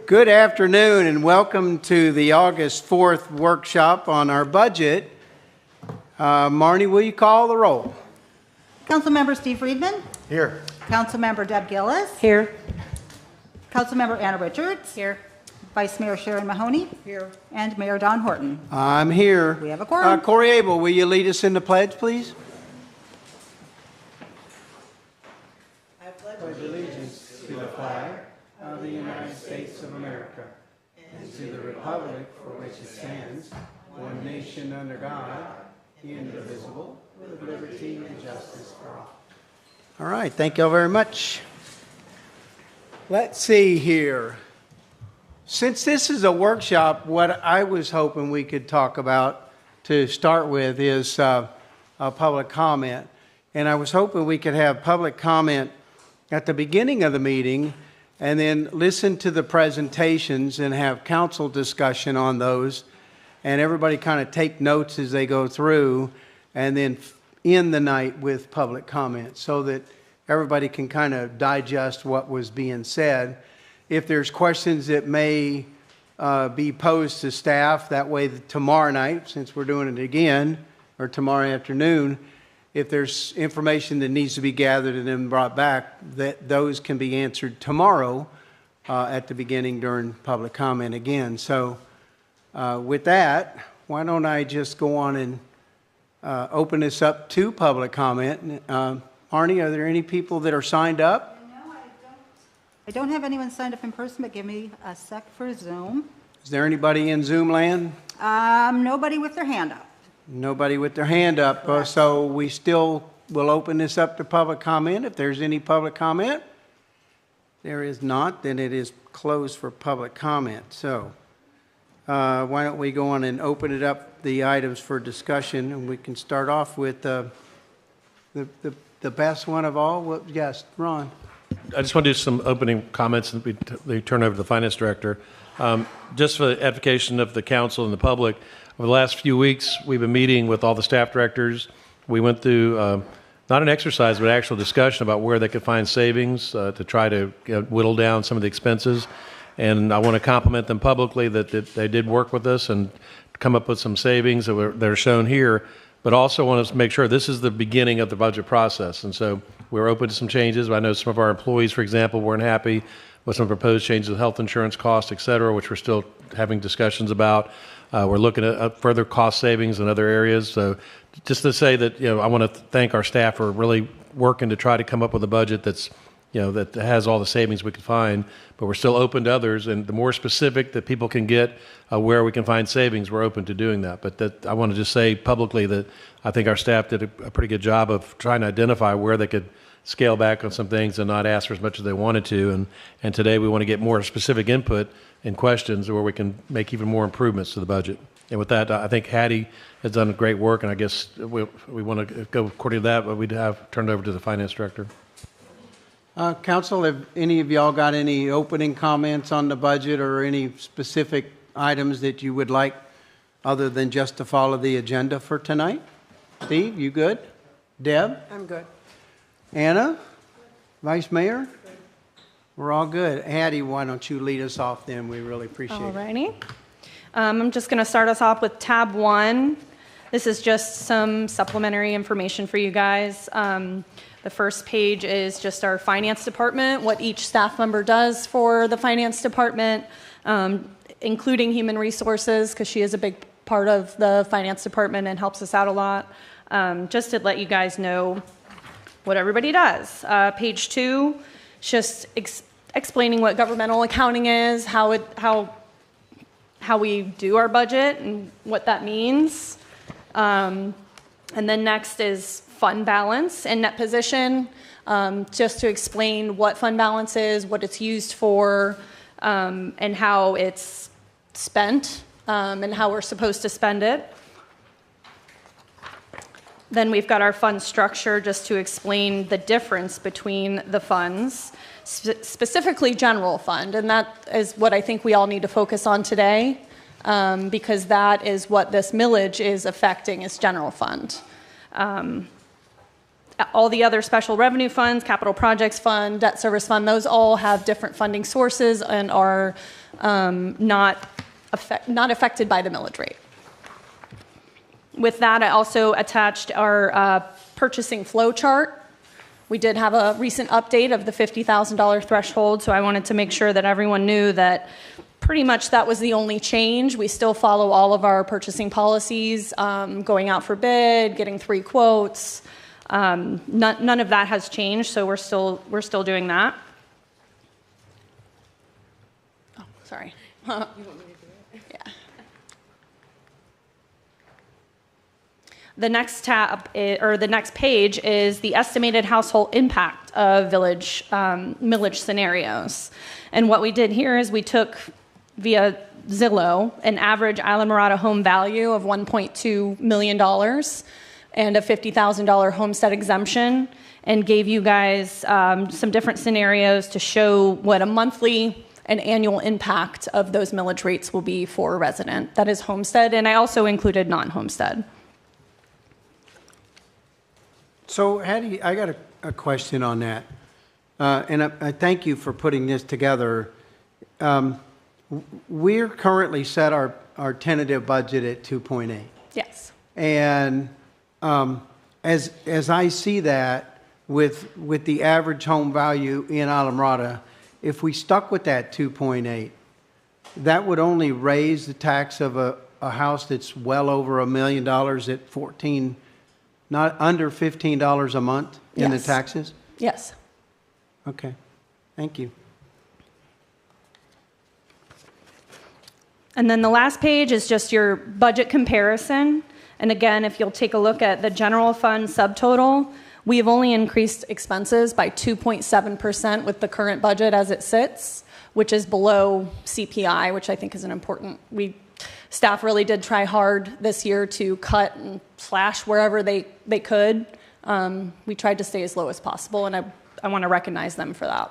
Good afternoon and welcome to the August 4th workshop on our budget. Marnie, will you call the roll? Councilmember Steve Friedman. Here. Councilmember Deb Gillis. Here. Councilmember Anna Richards. Here. Vice Mayor Sharon Mahoney. Here. And Mayor Don Horton. I'm here. We have a quorum. Corey Abel, will you lead us in the pledge, please? I pledge allegiance to the flag of the United States of America and to the republic for which it stands, one nation under God, indivisible, with liberty and justice for all. All right, thank you all very much. Let's see here. Since this is a workshop, what I was hoping we could talk about to start with is a public comment. And I was hoping we could have public comment at the beginning of the meeting and then listen to the presentations and have council discussion on those. And everybody kind of take notes as they go through and then end the night with public comment so that everybody can kind of digest what was being said. If there's questions that may be posed to staff, that way tomorrow night, since we're doing it again, or tomorrow afternoon, if there's information that needs to be gathered and then brought back, that those can be answered tomorrow at the beginning during public comment again. So with that, why don't I just go on and open this up to public comment. Arnie, are there any people that are signed up? I don't have anyone signed up in person, but give me a sec for Zoom. Is there anybody in Zoom land? Nobody with their hand up. Nobody with their hand up. So we still will open this up to public comment. If there's any public comment, there is not, then it is closed for public comment. So why don't we go on and open it up, the items for discussion, and we can start off with the best one of all. Well, yes, Ron. I just want to do some opening comments and we turn over to the finance director. Just for the edification of the council and the public, over the last few weeks, we've been meeting with all the staff directors. We went through not an exercise, but actual discussion about where they could find savings to try to whittle down some of the expenses. And I want to compliment them publicly that they did work with us and come up with some savings that are shown here, but also want to make sure this is the beginning of the budget process. And so we're open to some changes. I know some of our employees, for example, weren't happy with some proposed changes of health insurance costs, et cetera, which we're still having discussions about. We're looking at further cost savings in other areas. So just to say that, I want to thank our staff for really working to try to come up with a budget that's, that has all the savings we can find, but we're still open to others. And the more specific that people can get where we can find savings, we're open to doing that. But I want to just say publicly that I think our staff did a pretty good job of trying to identify where they could scale back on some things and not ask for as much as they wanted to. And today we want to get more specific input and questions where we can make even more improvements to the budget. And with that, I think Hattie has done great work, and I guess we want to go according to that, but we'd have turned over to the finance director. Council, have any of y'all got any opening comments on the budget or any specific items that you would like other than just to follow the agenda for tonight? Steve, you good? Deb? I'm good. Anna? Vice Mayor? We're all good. Hattie, why don't you lead us off then? We really appreciate it. Alrighty. I'm just going to start us off with tab 1. This is just some supplementary information for you guys. The first page is just our finance department, what each staff member does for the finance department, including human resources, because she is a big part of the finance department and helps us out a lot. Just to let you guys know what everybody does. Page 2, just explaining what governmental accounting is, how we do our budget and what that means. And then next is fund balance and net position, just to explain what fund balance is, what it's used for, and how it's spent, and how we're supposed to spend it. Then we've got our fund structure, just to explain the difference between the funds, specifically general fund, and that is what I think we all need to focus on today, because that is what this millage is affecting, is general fund. All the other special revenue funds, capital projects fund, debt service fund, those all have different funding sources and are not affected by the millage rate. With that, I also attached our purchasing flow chart. We did have a recent update of the $50,000 threshold, so I wanted to make sure that everyone knew that pretty much that was the only change. We still follow all of our purchasing policies, going out for bid, getting 3 quotes. None of that has changed, so we're still doing that. Oh, sorry. You want me to do it? Yeah. The next the next page is the estimated household impact of millage scenarios. And what we did here is we took via Zillow an average Islamorada home value of $1.2 million and a $50,000 homestead exemption, and gave you guys some different scenarios to show what a monthly and annual impact of those millage rates will be for a resident that is homestead, and I also included non-homestead. So Hattie, I got a question on that. And I thank you for putting this together. We're currently set our tentative budget at 2.8. Yes. And as I see that with the average home value in Islamorada, if we stuck with that 2.8, that would only raise the tax of a house that's well over $1 million at 14, not under $15 a month in the Yes. taxes? Yes. Okay, thank you. And then the last page is just your budget comparison. And again, if you'll take a look at the general fund subtotal, we have only increased expenses by 2.7% with the current budget as it sits, which is below CPI, which I think is an important. Staff really did try hard this year to cut and slash wherever they could. We tried to stay as low as possible, and I want to recognize them for that.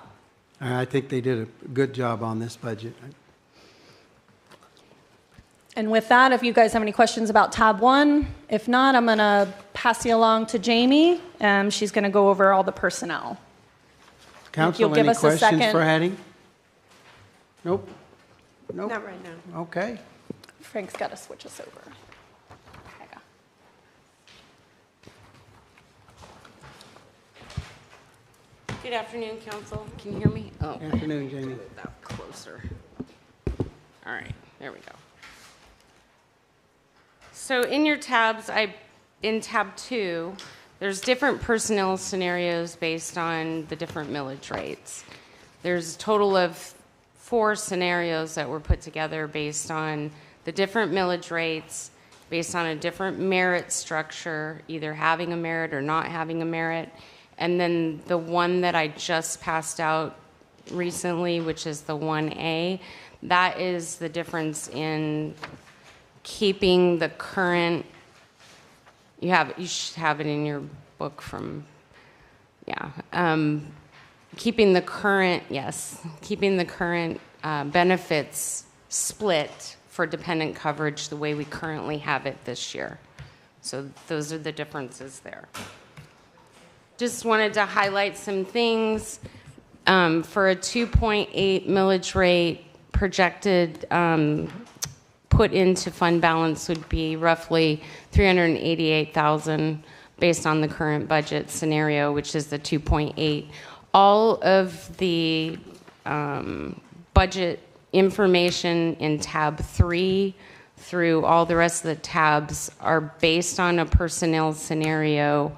I think they did a good job on this budget. And with that, if you guys have any questions about tab 1, if not, I'm going to pass you along to Jamie. She's going to go over all the personnel. Council, give any us a questions second. for Hattie? Nope. Nope. Not right now. Okay. Frank's got to switch us over. There you go. Good afternoon, council. Can you hear me? Oh, Afternoon, Jamie. move that closer. All right, there we go. So in your tabs, in tab 2, there's different personnel scenarios based on the different millage rates. There's a total of 4 scenarios that were put together based on the different millage rates, based on a different merit structure, either having a merit or not having a merit. And then the one that I just passed out recently, which is the 1A, that is the difference in keeping the current, you should have it in your book from, keeping the current benefits split for dependent coverage the way we currently have it this year. So those are the differences there. Just wanted to highlight some things. For a 2.8 millage rate, projected put into fund balance would be roughly $388,000 based on the current budget scenario, which is the 2.8. All of the budget information in tab 3 through all the rest of the tabs are based on a personnel scenario.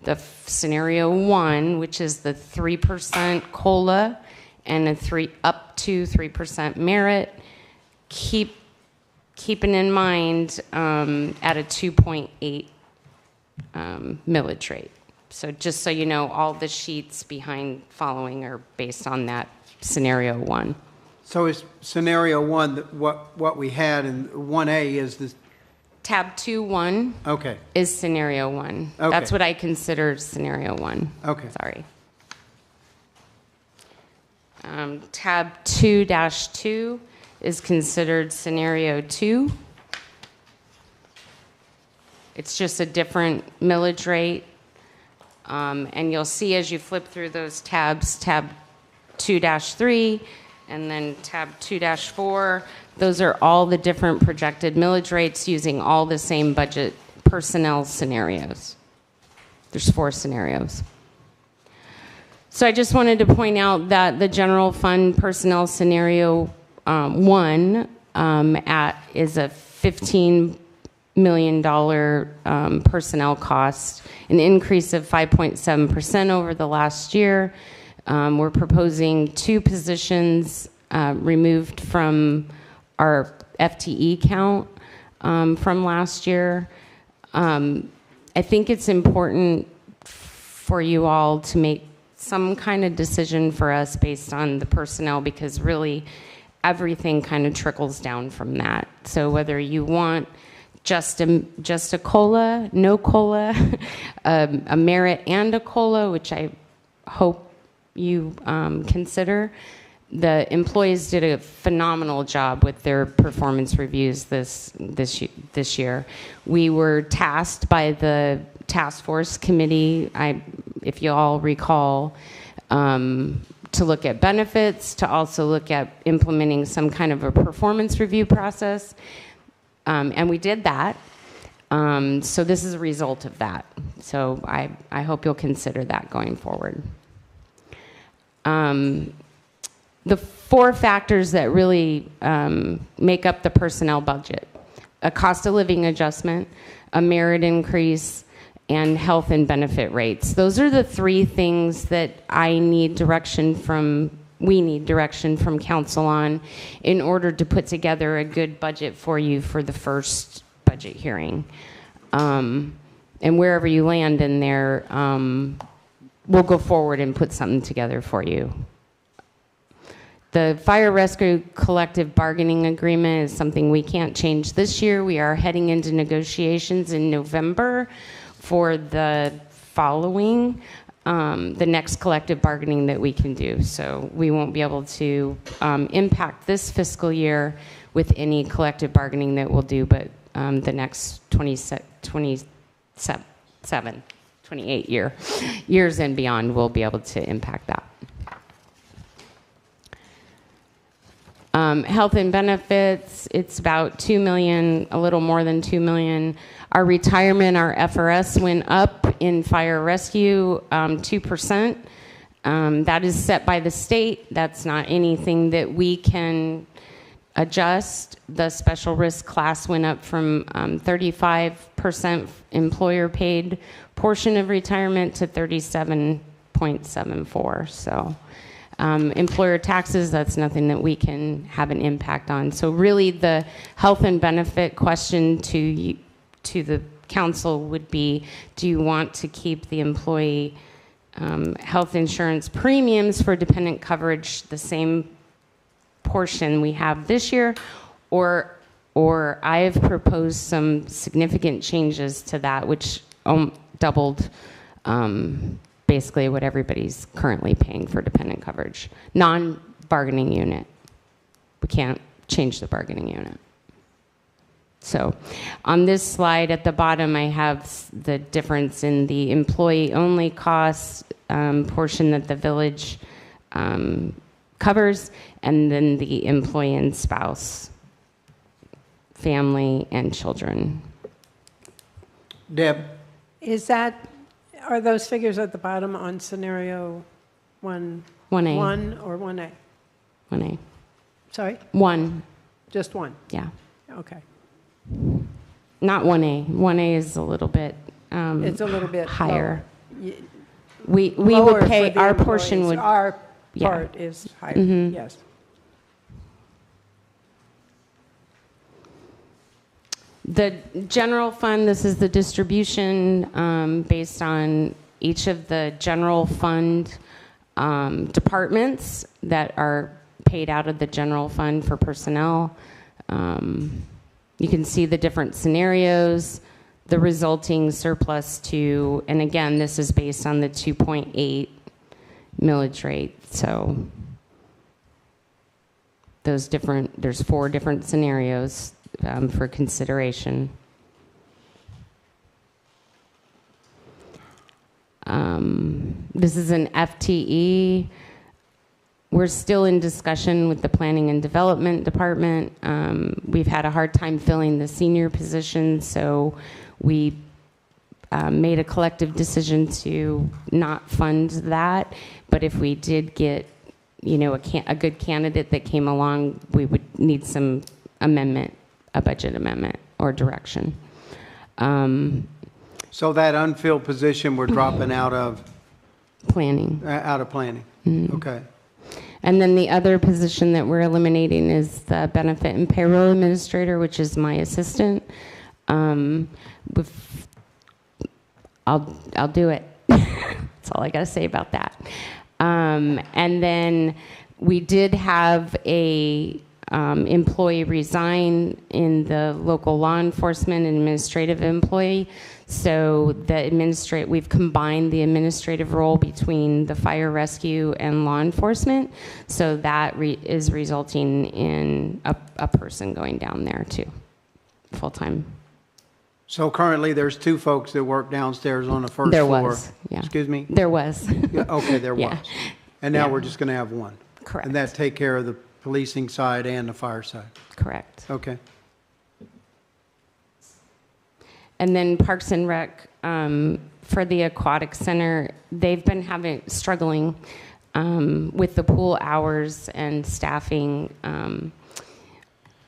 The scenario 1, which is the 3% COLA and up to 3% merit, keeping in mind at a 2.8 millage rate. So just so you know, all the sheets behind following are based on that scenario 1. So is scenario 1 what we had, and 1A is this? Tab 2.1 Okay. is scenario 1. Okay. That's what I consider scenario 1. Okay. Sorry. Tab 2-2 is considered scenario 2. It's just a different millage rate. And you'll see as you flip through those tabs, tab 2-3 and then tab 2-4, those are all the different projected millage rates using all the same budget personnel scenarios. There's 4 scenarios. So I just wanted to point out that the general fund personnel scenario 1 is a $15 million personnel cost, an increase of 5.7% over the last year. We're proposing 2 positions removed from our FTE count from last year. I think it's important for you all to make some kind of decision for us based on the personnel, because really everything kind of trickles down from that. So whether you want just a COLA, no COLA, a merit and a COLA, which I hope you consider. The employees did a phenomenal job with their performance reviews this year. We were tasked by the task force committee, if you all recall, to look at benefits, to also look at implementing some kind of a performance review process. And we did that. So this is a result of that. So I hope you'll consider that going forward. The 4 factors that really make up the personnel budget: a cost of living adjustment, a merit increase, and health and benefit rates. Those are the 3 things that we need direction from council on in order to put together a good budget for you for the first budget hearing. And wherever you land in there, we'll go forward and put something together for you. The fire rescue collective bargaining agreement is something we can't change this year. We are heading into negotiations in November for the following, the next collective bargaining that we can do. So we won't be able to impact this fiscal year with any collective bargaining that we'll do, but the next 28 years and beyond, we'll be able to impact that. Health and benefits, it's about $2 million, a little more than $2 million. Our retirement, our FRS went up in fire rescue 2%. That is set by the state. That's not anything that we can adjust. The special risk class went up from 35% employer paid portion of retirement to 37.74. So employer taxes, that's nothing that we can have an impact on. So really the health and benefit question to the council would be, do you want to keep the employee health insurance premiums for dependent coverage the same portion we have this year, or I have proposed some significant changes to that, which doubled basically what everybody's currently paying for dependent coverage. Non-bargaining unit. We can't change the bargaining unit. So on this slide at the bottom, I have the difference in the employee-only costs portion that the village covers, and then the employee and spouse, family, and children. Deb? Are those figures at the bottom on scenario 1? 1A. 1 or 1A? 1A. Sorry? 1. Just 1? Yeah. Okay. Not 1A. 1A is a little bit It's a little bit higher. lower. We Lower would pay, for the our portion employees. would, Our yeah. part is higher, Mhm. yes. the general fund, this is the distribution based on each of the general fund departments that are paid out of the general fund for personnel. You can see the different scenarios, the resulting surplus to, and again, this is based on the 2.8 millage rate. So there's 4 different scenarios for consideration. This is an FTE We're still in discussion with the Planning and Development Department. We've had a hard time filling the senior position, so we made a collective decision to not fund that. But if we did get, a good candidate that came along, we would need some amendment, a budget amendment or direction. So that unfilled position we're dropping out of Planning. planning? Okay. And then the other position that we're eliminating is the benefit and payroll administrator, which is my assistant. I'll do it. That's all I got to say about that. And then we did have a employee resign in the local law enforcement and administrative employee. So we've combined the administrative role between the fire rescue and law enforcement. So that is resulting in a person going down there too, full-time. So currently, there's 2 folks that work downstairs on the first There floor. was, yeah. Excuse me? There was. Yeah, okay, there Yeah. was. And now Yeah. we're just going to have 1. Correct. And that take care of the policing side and the fire side. Correct. Okay. And then Parks and Rec, for the aquatic center, they've been struggling with the pool hours and staffing.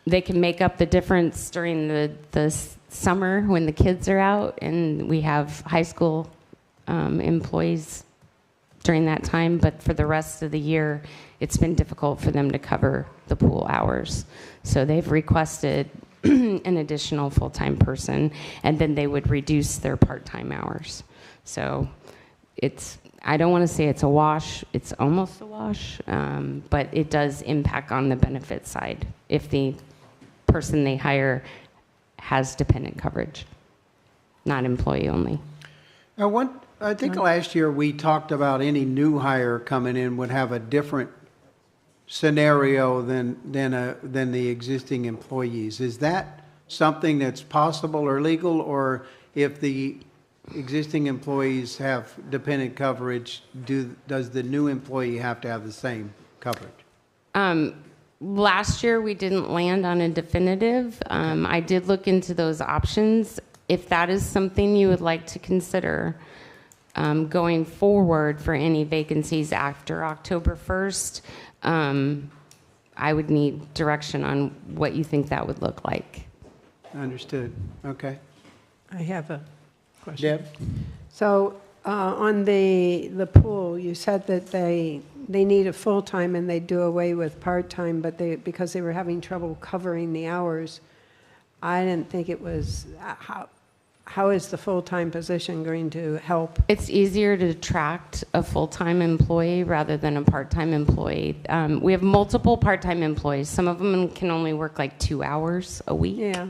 They can make up the difference during the summer when the kids are out, and we have high school employees during that time, but for the rest of the year, it's been difficult for them to cover the pool hours. So they've requested an additional full-time person, and then they would reduce their part-time hours. So I don't want to say it's a wash, it's almost a wash, but it does impact on the benefit side if the person they hire has dependent coverage, not employee only. Now, I think last year we talked about any new hire coming in would have a different scenario than the existing employees. Is that something that's possible or legal, or if the existing employees have dependent coverage, does the new employee have to have the same coverage? Last year, we didn't land on a definitive. I did look into those options. If that is something you would like to consider going forward for any vacancies after October 1st, I would need direction on what you think that would look like. Understood. Okay. I have a question. Deb? So on the pool, you said that they need a full-time and they do away with part-time, but because they were having trouble covering the hours, I didn't think it was, how is the full-time position going to help? It's easier to attract a full-time employee rather than a part-time employee. We have multiple part-time employees. Some of them can only work like 2 hours a week. Yeah.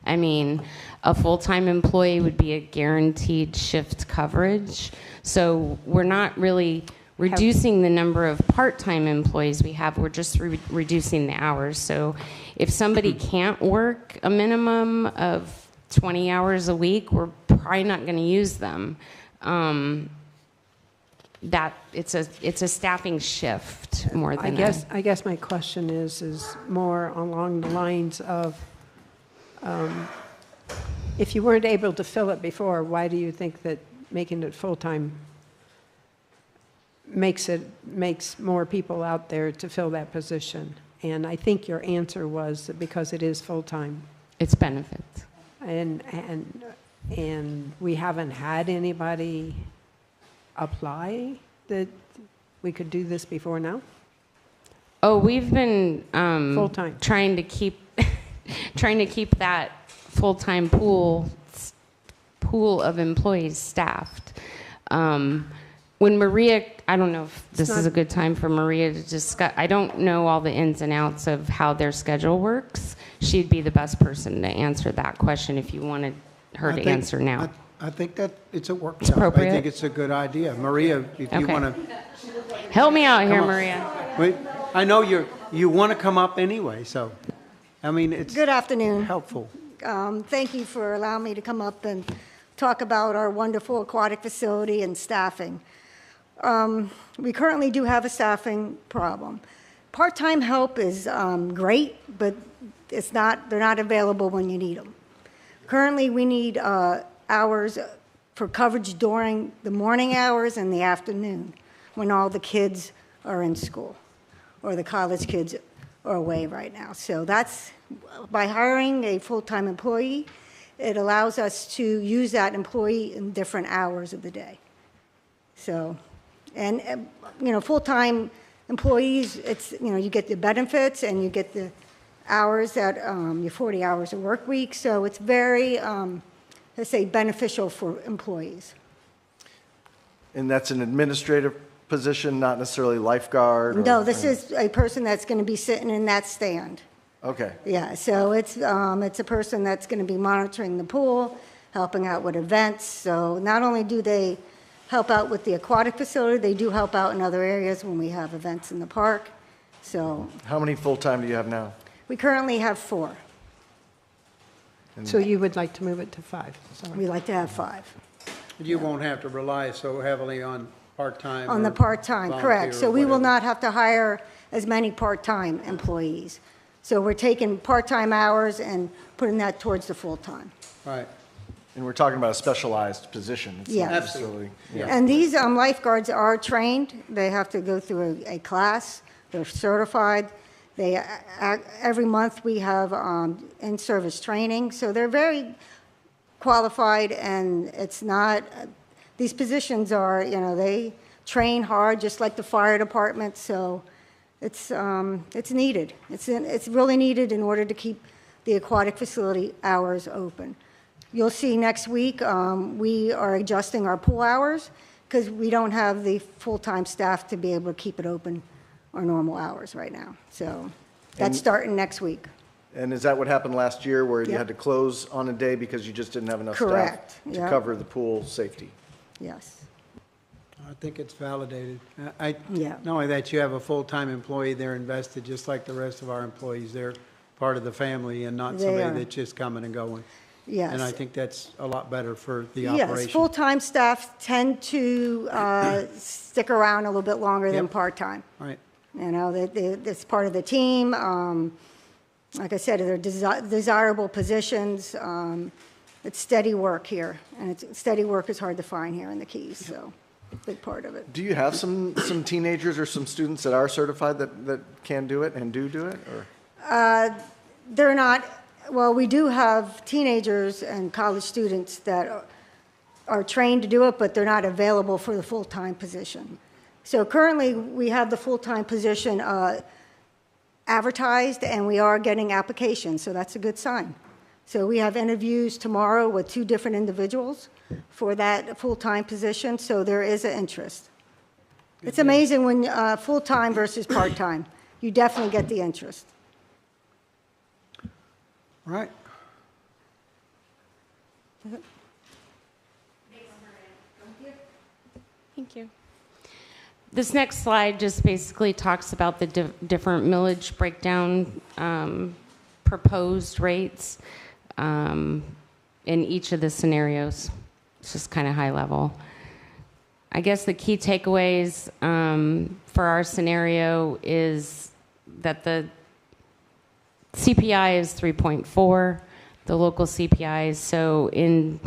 I mean, a full-time employee would be a guaranteed shift coverage. So we're not really reducing the number of part-time employees we have. We're just reducing the hours. So if somebody can't work a minimum of 20 hours a week, we're probably not going to use them. That it's a staffing shift more than I guess my question is more along the lines of, if you weren't able to fill it before, why do you think that making it full-time makes more people out there to fill that position? And I think your answer was that because it is full-time. It's benefits. And we haven't had anybody apply that we could do this before now? Oh, we've been Full-time. trying to keep that full-time pool of employees staffed. When Maria, I don't know if this is a good time for Maria to discuss. I don't know all the ins and outs of how their schedule works. She'd be the best person to answer that question if you wanted her to answer now. I think that it's a workshop. appropriate? I think it's a good idea. Maria, if you Okay. want to. Help me out here, on. Maria. Wait, I know you want to come up anyway, so, I mean, it's Good afternoon. helpful. Thank you for allowing me to come up and talk about our wonderful aquatic facility and staffing. we currently do have a staffing problem. Part-time help is great, but they're not available when you need them. Currently, we need hours for coverage during the morning hours and the afternoon when all the kids are in school or the college kids are away right now. So that's, by hiring a full-time employee, it allows us to use that employee in different hours of the day. So, and full-time employees, it's, you get the benefits and you get the hours that, your 40 hours a work week. So it's very, let's say, beneficial for employees. And that's an administrative position, not necessarily lifeguard? No, this is a person that's going to be sitting in that stand. Okay. Yeah, so it's a person that's going to be monitoring the pool, helping out with events. So not only do they help out with the aquatic facility, they do help out in other areas when we have events in the park. So How many full-time do you have now? we currently have 4. So you would like to move it to 5? Sorry. We like to have 5. You won't have to rely so heavily on part-time. On the or part-time, volunteer correct. or So we will whatever. not have to hire as many part-time employees. So we're taking part-time hours and putting that towards the full-time. Right. And we're talking about a specialized position. It's not Yes. necessarily- yeah. And these lifeguards are trained. They have to go through a class. They're certified. Every month we have in-service training. So they're very qualified, and it's not, these positions are, they train hard, just like the fire department. So it's needed. It's really needed in order to keep the aquatic facility hours open. You'll see next week, we are adjusting our pool hours because we don't have the full-time staff to be able to keep it open our normal hours right now. So that's starting next week. And is that what happened last year, where you Yep. had to close on a day because you just didn't have enough Correct. staff to Yep. cover the pool safety? Yes. I think it's validated. Yeah. Not only that, you have a full-time employee, they're invested just like the rest of our employees. They're part of the family and not They somebody are. that's just coming and going. Yes. And I think that's a lot better for the Yes, operation. full-time staff tend to stick around a little bit longer than Yep. part-time. Right. It's part of the team. Like I said, they're desirable positions. It's steady work here, and steady work is hard to find here in the Keys, so big part of it. Do you have some teenagers or some students that are certified that can do it and do it, or? They're not, well, we do have teenagers and college students that are trained to do it, but they're not available for the full-time position. So currently, we have the full-time position advertised, and we are getting applications, so that's a good sign. So we have interviews tomorrow with 2 different individuals for that full-time position, so there is an interest. It's amazing when full-time versus part-time. You definitely get the interest. Right. Thank you. This next slide just basically talks about the different millage breakdown proposed rates in each of the scenarios. It's just kind of high level. I guess the key takeaways for our scenario is that the CPI is 3.4, the local CPI. So in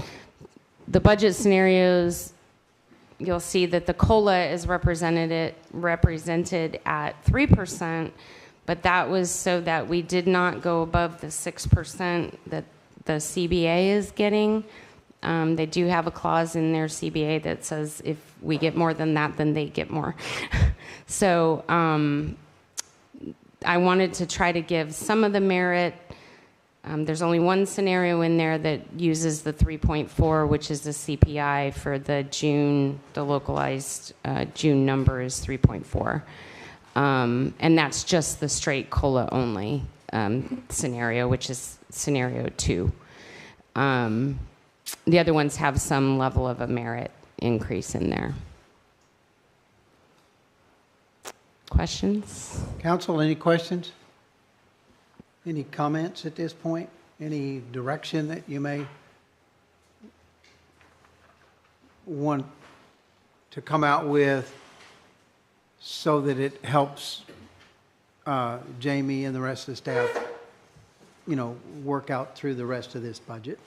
the budget scenarios, you'll see that the COLA is represented at 3%, but that was so that we did not go above the 6% that the CBA is getting. They do have a clause in their CBA that says if we get more than that, then they get more. So I wanted to try to give some of the merit. There's only one scenario in there that uses the 3.4, which is the CPI for the June, the localized June number is 3.4. And that's just the straight COLA only scenario, which is scenario 2. The other ones have some level of a merit increase in there. Questions? Council, any questions? Any comments at this point? Any direction that you may want to come out with so that it helps Jamie and the rest of the staff, work out through the rest of this budget.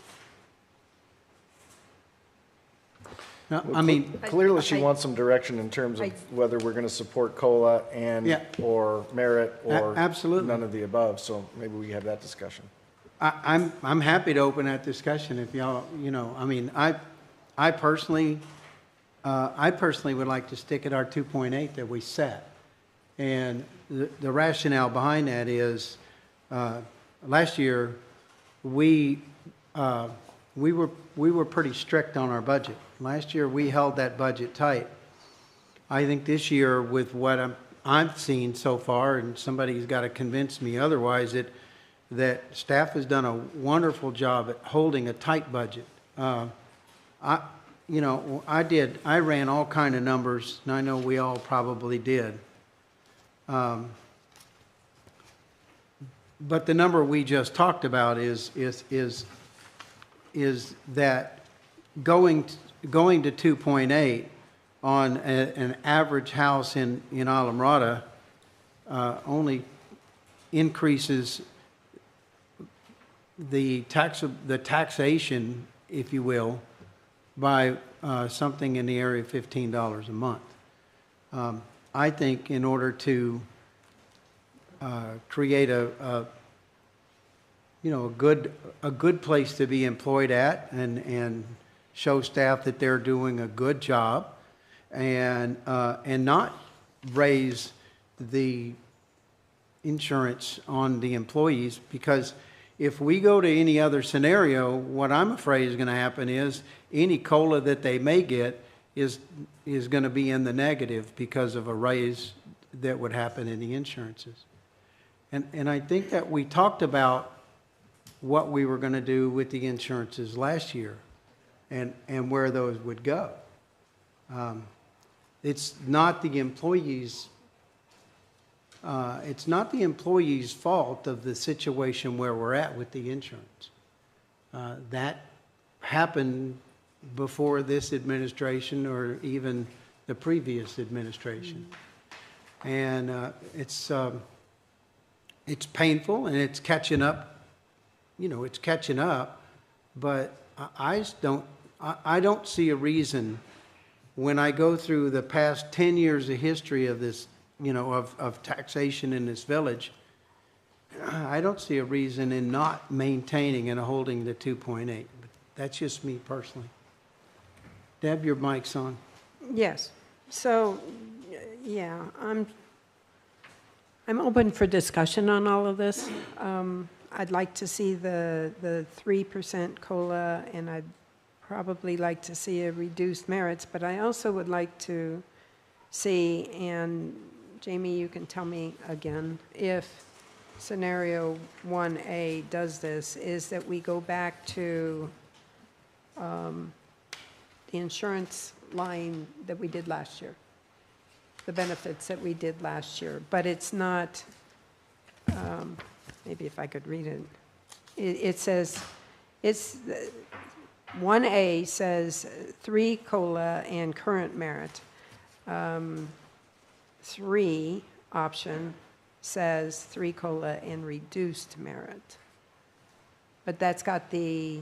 No, I mean, Clearly, she I- wants some direction in terms of whether we're going to support COLA and, Yeah. or merit, or Absolutely. none of the above, so maybe we have that discussion. I'm happy to open that discussion if y'all, I personally would like to stick at our 2.8 that we set. And the rationale behind that is, last year, we were pretty strict on our budget. Last year, we held that budget tight. I think this year, with what I've seen so far, and somebody's got to convince me otherwise, that staff has done a wonderful job at holding a tight budget. I ran all kind of numbers, and I know we all probably did. But the number we just talked about is that going to 2.8 on an average house in Alamrata only increases the taxation, if you will, by something in the area of $15 a month. I think in order to create a good place to be employed at and show staff that they're doing a good job and not raise the insurance on the employees, because if we go to any other scenario, what I'm afraid is going to happen is any COLA that they may get is going to be in the negative because of a raise that would happen in the insurances. And I think that we talked about what we were going to do with the insurances last year and where those would go. It's not the employees' fault of the situation where we're at with the insurance. That happened before this administration or even the previous administration. And it's painful and it's catching up. It's catching up, but I don't see a reason when I go through the past 10 years of history of this, of taxation in this village, I don't see a reason in not maintaining and holding the 2.8. But that's just me personally. Deb, your mic's on. Yes. So, yeah, I'm open for discussion on all of this. I'd like to see the 3% COLA, and I'd probably like to see a reduced merits, but I also would like to see, and Jamie, you can tell me again, if scenario 1A does this, is that we go back to the insurance line that we did last year, the benefits that we did last year, but it's not, maybe if I could read it, it says, it's 1A says 3 COLA and current merit. 3 option says 3 COLA and reduced merit. But that's got the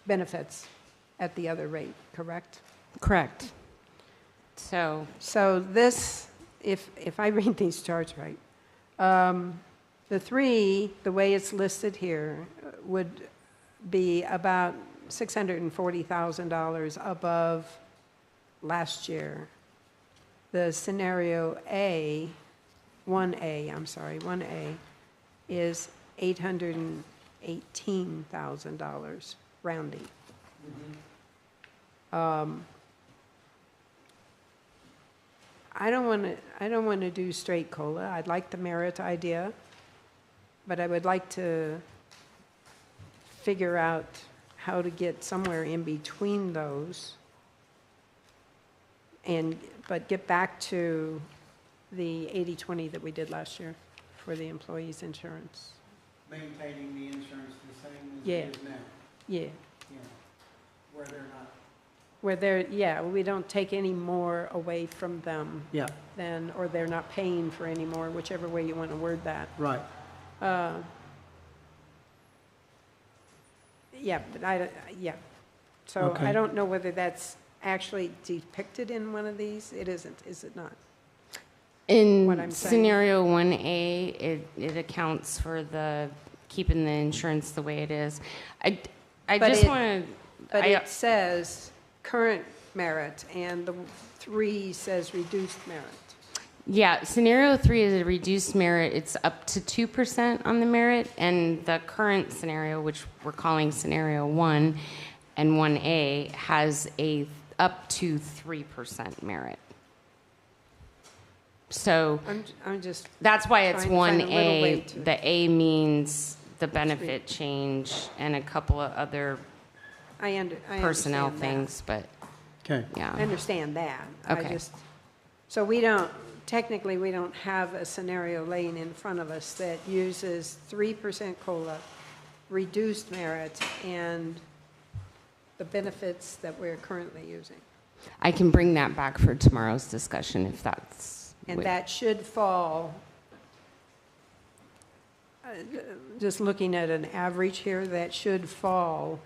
benefits at the other rate, correct? Correct. So this, if I read these charts right, the 3, the way it's listed here, would be about $640,000 above last year. The scenario A, 1A is $818,000 rounding. I don't want to do straight COLA. I'd like the merit idea, but I would like to figure out how to get somewhere in between those, but get back to the 80-20 that we did last year for the employees' insurance. Maintaining the insurance the same as Yeah. it is now. Yeah. Where they're not Where they're, yeah, we don't take any more away from them Yeah, than, or they're not paying for any more, whichever way you want to word that. right. Yeah, but yeah. So Okay. I don't know whether that's actually depicted in one of these. It isn't, is it not? What I'm In saying. scenario 1A, it accounts for the, keeping the insurance the way it is. I But just it- want But to, it says current merit, and the 3 says reduced merit. yeah, scenario 3 is a reduced merit. It's up to 2% on the merit, and the current scenario, which we're calling scenario 1 and 1A, has a up to 3% merit. So I'm just, that's why it's Trying to find a little way 1A. to- The A means the benefit change and a couple of other I personnel understand that. things, but Okay. I yeah. understand that. Okay. So we don't, technically, we don't have a scenario laying in front of us that uses 3% COLA, reduced merit, and the benefits that we're currently using. I can bring that back for tomorrow's discussion if that's. And what- that should fall, just looking at an average here, that should fall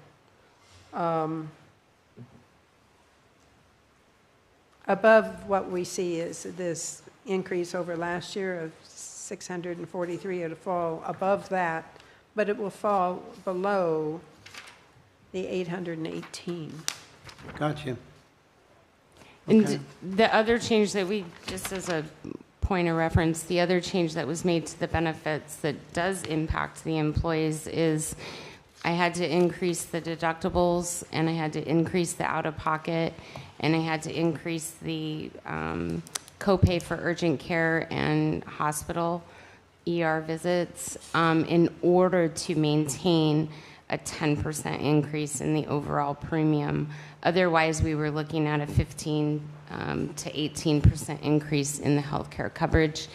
above what we see is this increase over last year of 643. It'll fall above that, but it will fall below the 818. Gotcha. And Okay. the other change that we, just as a point of reference, the other change that was made to the benefits that does impact the employees is I had to increase the deductibles, and I had to increase the out-of-pocket, and I had to increase the copay for urgent care and hospital ER visits in order to maintain a 10% increase in the overall premium. Otherwise, we were looking at a 15 to 18% increase in the healthcare coverage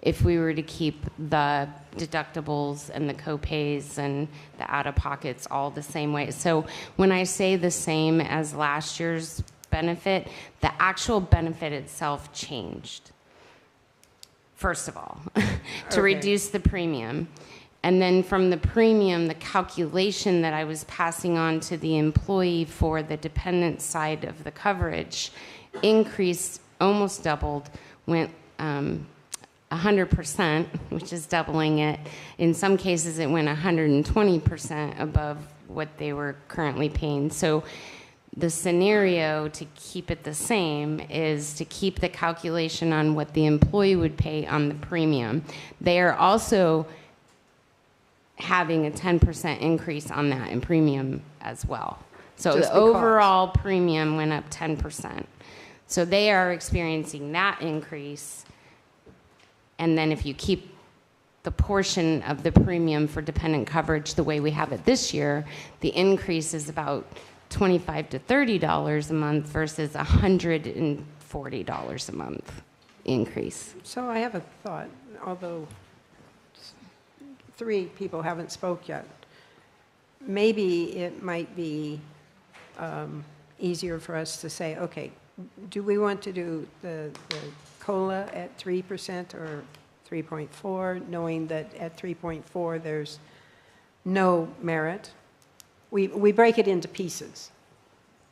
if we were to keep the deductibles and the copays and the out-of-pockets all the same way. So when I say the same as last year's benefit, the actual benefit itself changed, first of all, to Okay. reduce the premium. And then from the premium, the calculation that I was passing on to the employee for the dependent side of the coverage increased, almost doubled, went 100%, which is doubling it. In some cases, it went 120% above what they were currently paying. So the scenario to keep it the same is to keep the calculation on what the employee would pay on the premium. They are also having a 10% increase on that in premium as well. So Just the because. overall premium went up 10%. So they are experiencing that increase. And then if you keep the portion of the premium for dependent coverage the way we have it this year, the increase is about $25 to $30 a month versus $140 a month increase. So I have a thought, although 3 people haven't spoke yet. Maybe it might be easier for us to say, okay, do we want to do the COLA at 3% or 3.4, knowing that at 3.4 there's no merit? We break it into pieces.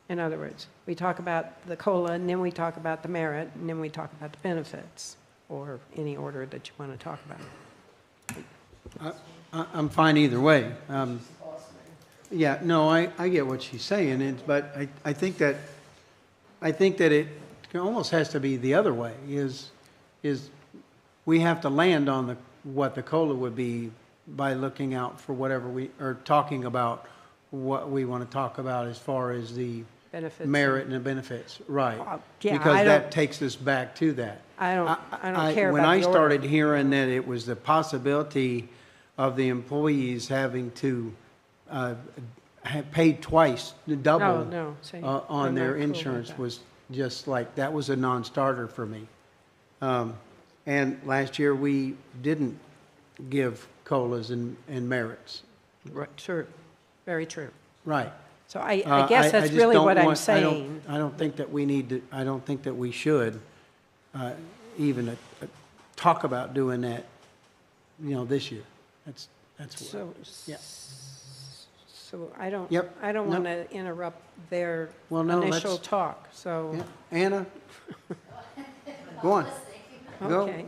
In other words, we talk about the COLA, and then we talk about the merit, and then we talk about the benefits, or any order that you want to talk about. I'm fine either way. Yeah, no, I get what she's saying, but I think that it almost has to be the other way, is we have to land on what the COLA would be by looking out for whatever we are talking about, what we want to talk about as far as the Benefits. merit and the benefits, right? Yeah, Because I that don't- takes us back to that. I don't care When about I the order. started hearing that it was the possibility of the employees having to have paid twice, double No, say, on I'm their not cool with insurance that. was just like, that was a non-starter for me. And last year, we didn't give COLAs and merits. Right, true, very true. Right. So I guess that's just really don't what I'm want- saying. I don't think that we need to, I don't think that we should even talk about doing that, this year. That's what. So, Yeah. so I don't, Yep. I don't No. want to interrupt their Well, no, initial let's- talk, so, Yeah. Anna? Go on. Go. okay.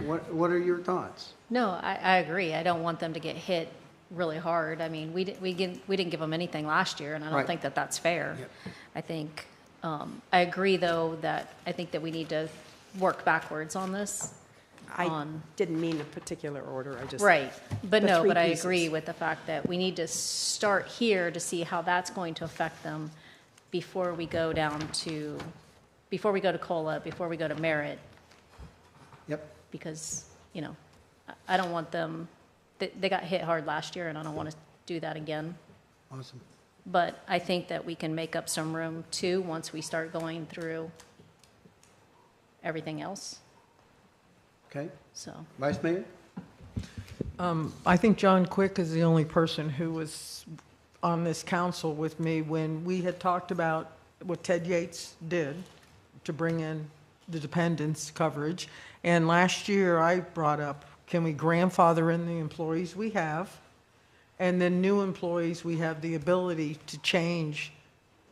Well- What are your thoughts? No, I agree. I don't want them to get hit really hard. I mean, we didn't give them anything last year, and I Right. don't think that that's fair. Yep. I think, I agree, though, that I think that we need to work backwards on this. I on- didn't mean a particular order, I just. Right, but the no, three but I pieces. agree with the fact that we need to start here to see how that's going to affect them before we go to COLA, before we go to merit, Yep. because, I don't want them, they got hit hard last year, and I don't want to do that again. Awesome. But I think that we can make up some room too, once we start going through everything else, Okay. so. Vice Mayor? I think John Quick is the only person who was on this council with me when we had talked about what Ted Yates did to bring in the dependents coverage. And last year, I brought up, can we grandfather in the employees we have? And then new employees, we have the ability to change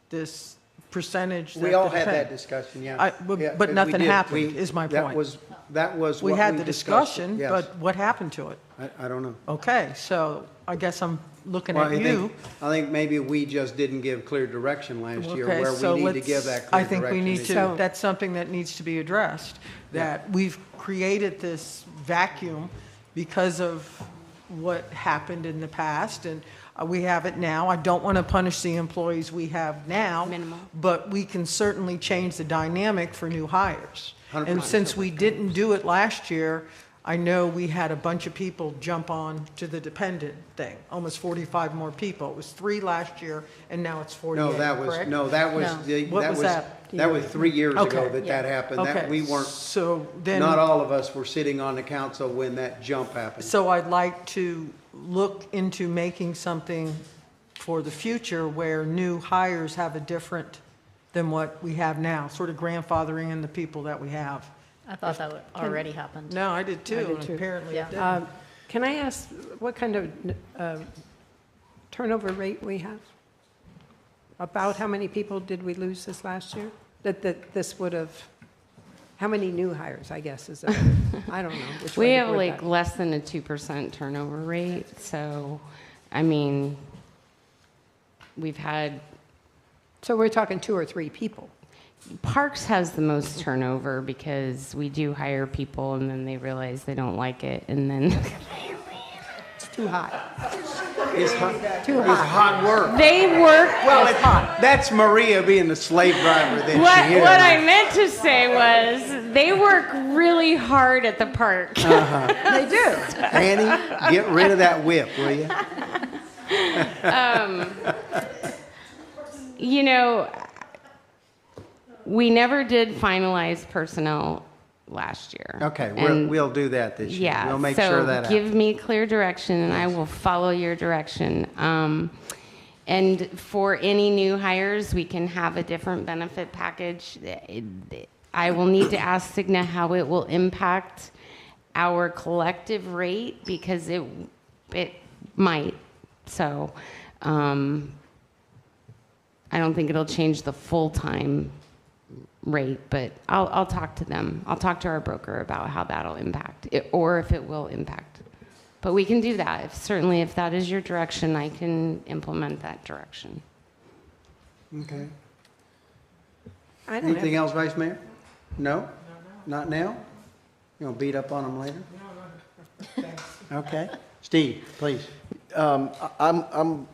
this percentage. We that all the had that depend- discussion, yeah. but Yeah, but we nothing did. happened, is my point. That was We what had the discussed. discussion, Yes. but what happened to it? I don't know. Okay, so I guess I'm looking Well, at you. I think maybe we just didn't give clear direction last year, Okay, where so we need to let's- give that clear I think direction. we need this to, year. that's something that needs to be addressed, that we've created this vacuum because of what happened in the past, and we have it now. I don't want to punish the employees we have now. Minimal. But we can certainly change the dynamic for new hires. 100%. And since we didn't do it last year, I know we had a bunch of people jump on to the dependent thing, almost 45 more people. It was 3 last year, and now it's 48, No, that was, correct? no, that was, No. the- What that was was, that? that was 3 years ago Okay. that happened. That, Okay, we weren't, so then, not all of us were sitting on the council when that jump happened. so I'd like to look into making something for the future where new hires have a different than what we have now, sort of grandfathering in the people that we have. I thought that already happened. No, I did too, did and too. apparently it Yeah. didn't. Can I ask what kind of turnover rate we have? About how many people did we lose this last year? That this would have, how many new hires, I guess, is it? I don't know. which way We to have word like that. less than a 2% turnover rate, so, I mean, we've had, So we're talking 2 or 3 people. Parks has the most turnover because we do hire people and then they realize they don't like it and then It's too hot. It's hot, Too it's hot. hot work. they work. Well, that's Maria being the slave driver that she is. What I meant to say was they work really hard at the park. They do. Annie, get rid of that whip, will you? You know, we never did finalize personnel last year. Okay, And- we'll do that this year. Yeah, We'll make so sure that give happens. me clear direction and I will follow your direction. And for any new hires, we can have a different benefit package. I will need to ask Cigna how it will impact our collective rate because it might. So I don't think it'll change the full-time rate, but I'll talk to them. I'll talk to our broker about how that'll impact it, or if it will impact. But we can do that. Certainly, if that is your direction, I can implement that direction. Okay. I don't Anything have, else, Vice Mayor? No? Not now? You gonna beat up on them later? Okay. Steve, please. I'm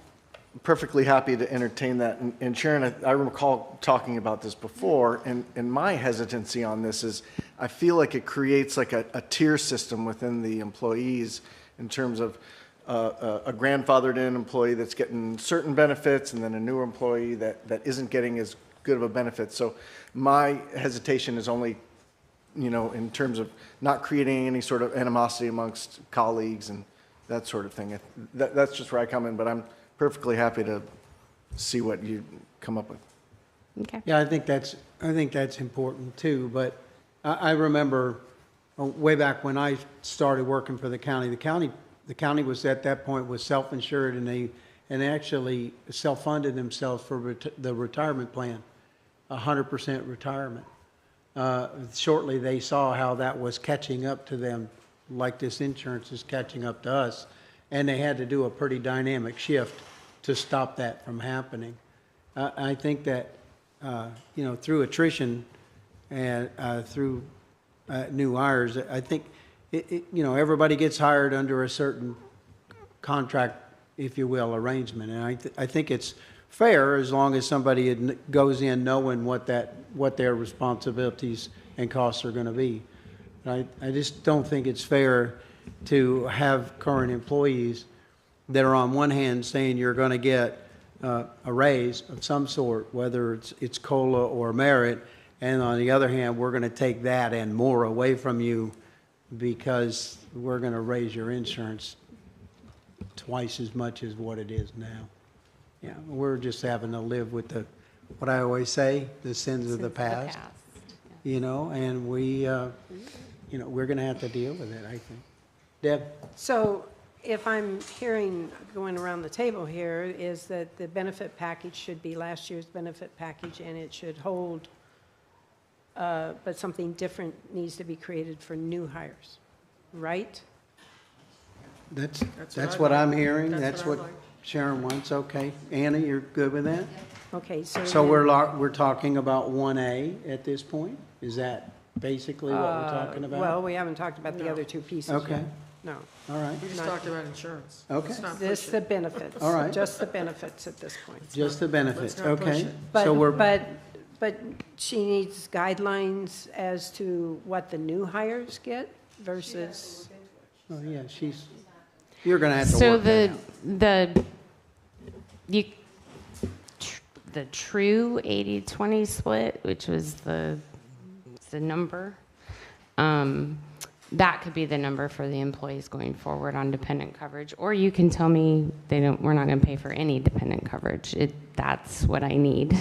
perfectly happy to entertain that. And Sharon, I recall talking about this before, and my hesitancy on this is I feel like it creates like a tier system within the employees in terms of a grandfathered in employee that's getting certain benefits and then a newer employee that isn't getting as good of a benefit. So my hesitation is only, in terms of not creating any sort of animosity amongst colleagues and that sort of thing. That's just where I come in, but I'm perfectly happy to see what you come up with. Okay. Yeah, I think that's important too, but I remember way back when I started working for the county was at that point was self-insured, and they actually self-funded themselves for the retirement plan, 100% retirement. Shortly, they saw how that was catching up to them, like this insurance is catching up to us, and they had to do a pretty dynamic shift to stop that from happening. I think that, through attrition and through new hires, I think, everybody gets hired under a certain contract, if you will, arrangement. And I think it's fair as long as somebody goes in knowing what their responsibilities and costs are going to be. I just don't think it's fair to have current employees that are on one hand saying you're going to get a raise of some sort, whether it's COLA or merit, and on the other hand, we're going to take that and more away from you because we're going to raise your insurance twice as much as what it is now. Yeah, we're just having to live with what I always say, the sins of the past. And we're going to have to deal with it, I think. Deb? So if I'm hearing, going around the table here, is that the benefit package should be last year's benefit package, and it should hold, but something different needs to be created for new hires, right? That's what I'm hearing. That's what Sharon wants. Okay. Anna, you're good with that? Okay, So we're talking about 1A at this point? Is that basically what we're talking about? Well, we haven't talked about the other two pieces yet. Okay. No. All right. We just talked about insurance. Okay. Let's not Just push the it. benefits. All right. Just the benefits at this point. Just the benefits. not push Okay. it. But she needs guidelines as to what the new hires get versus, Oh, yeah, you're going to have to So work that out. the true 80-20 split, which was the number, that could be the number for the employees going forward on dependent coverage. Or you can tell me we're not going to pay for any dependent coverage. That's what I need.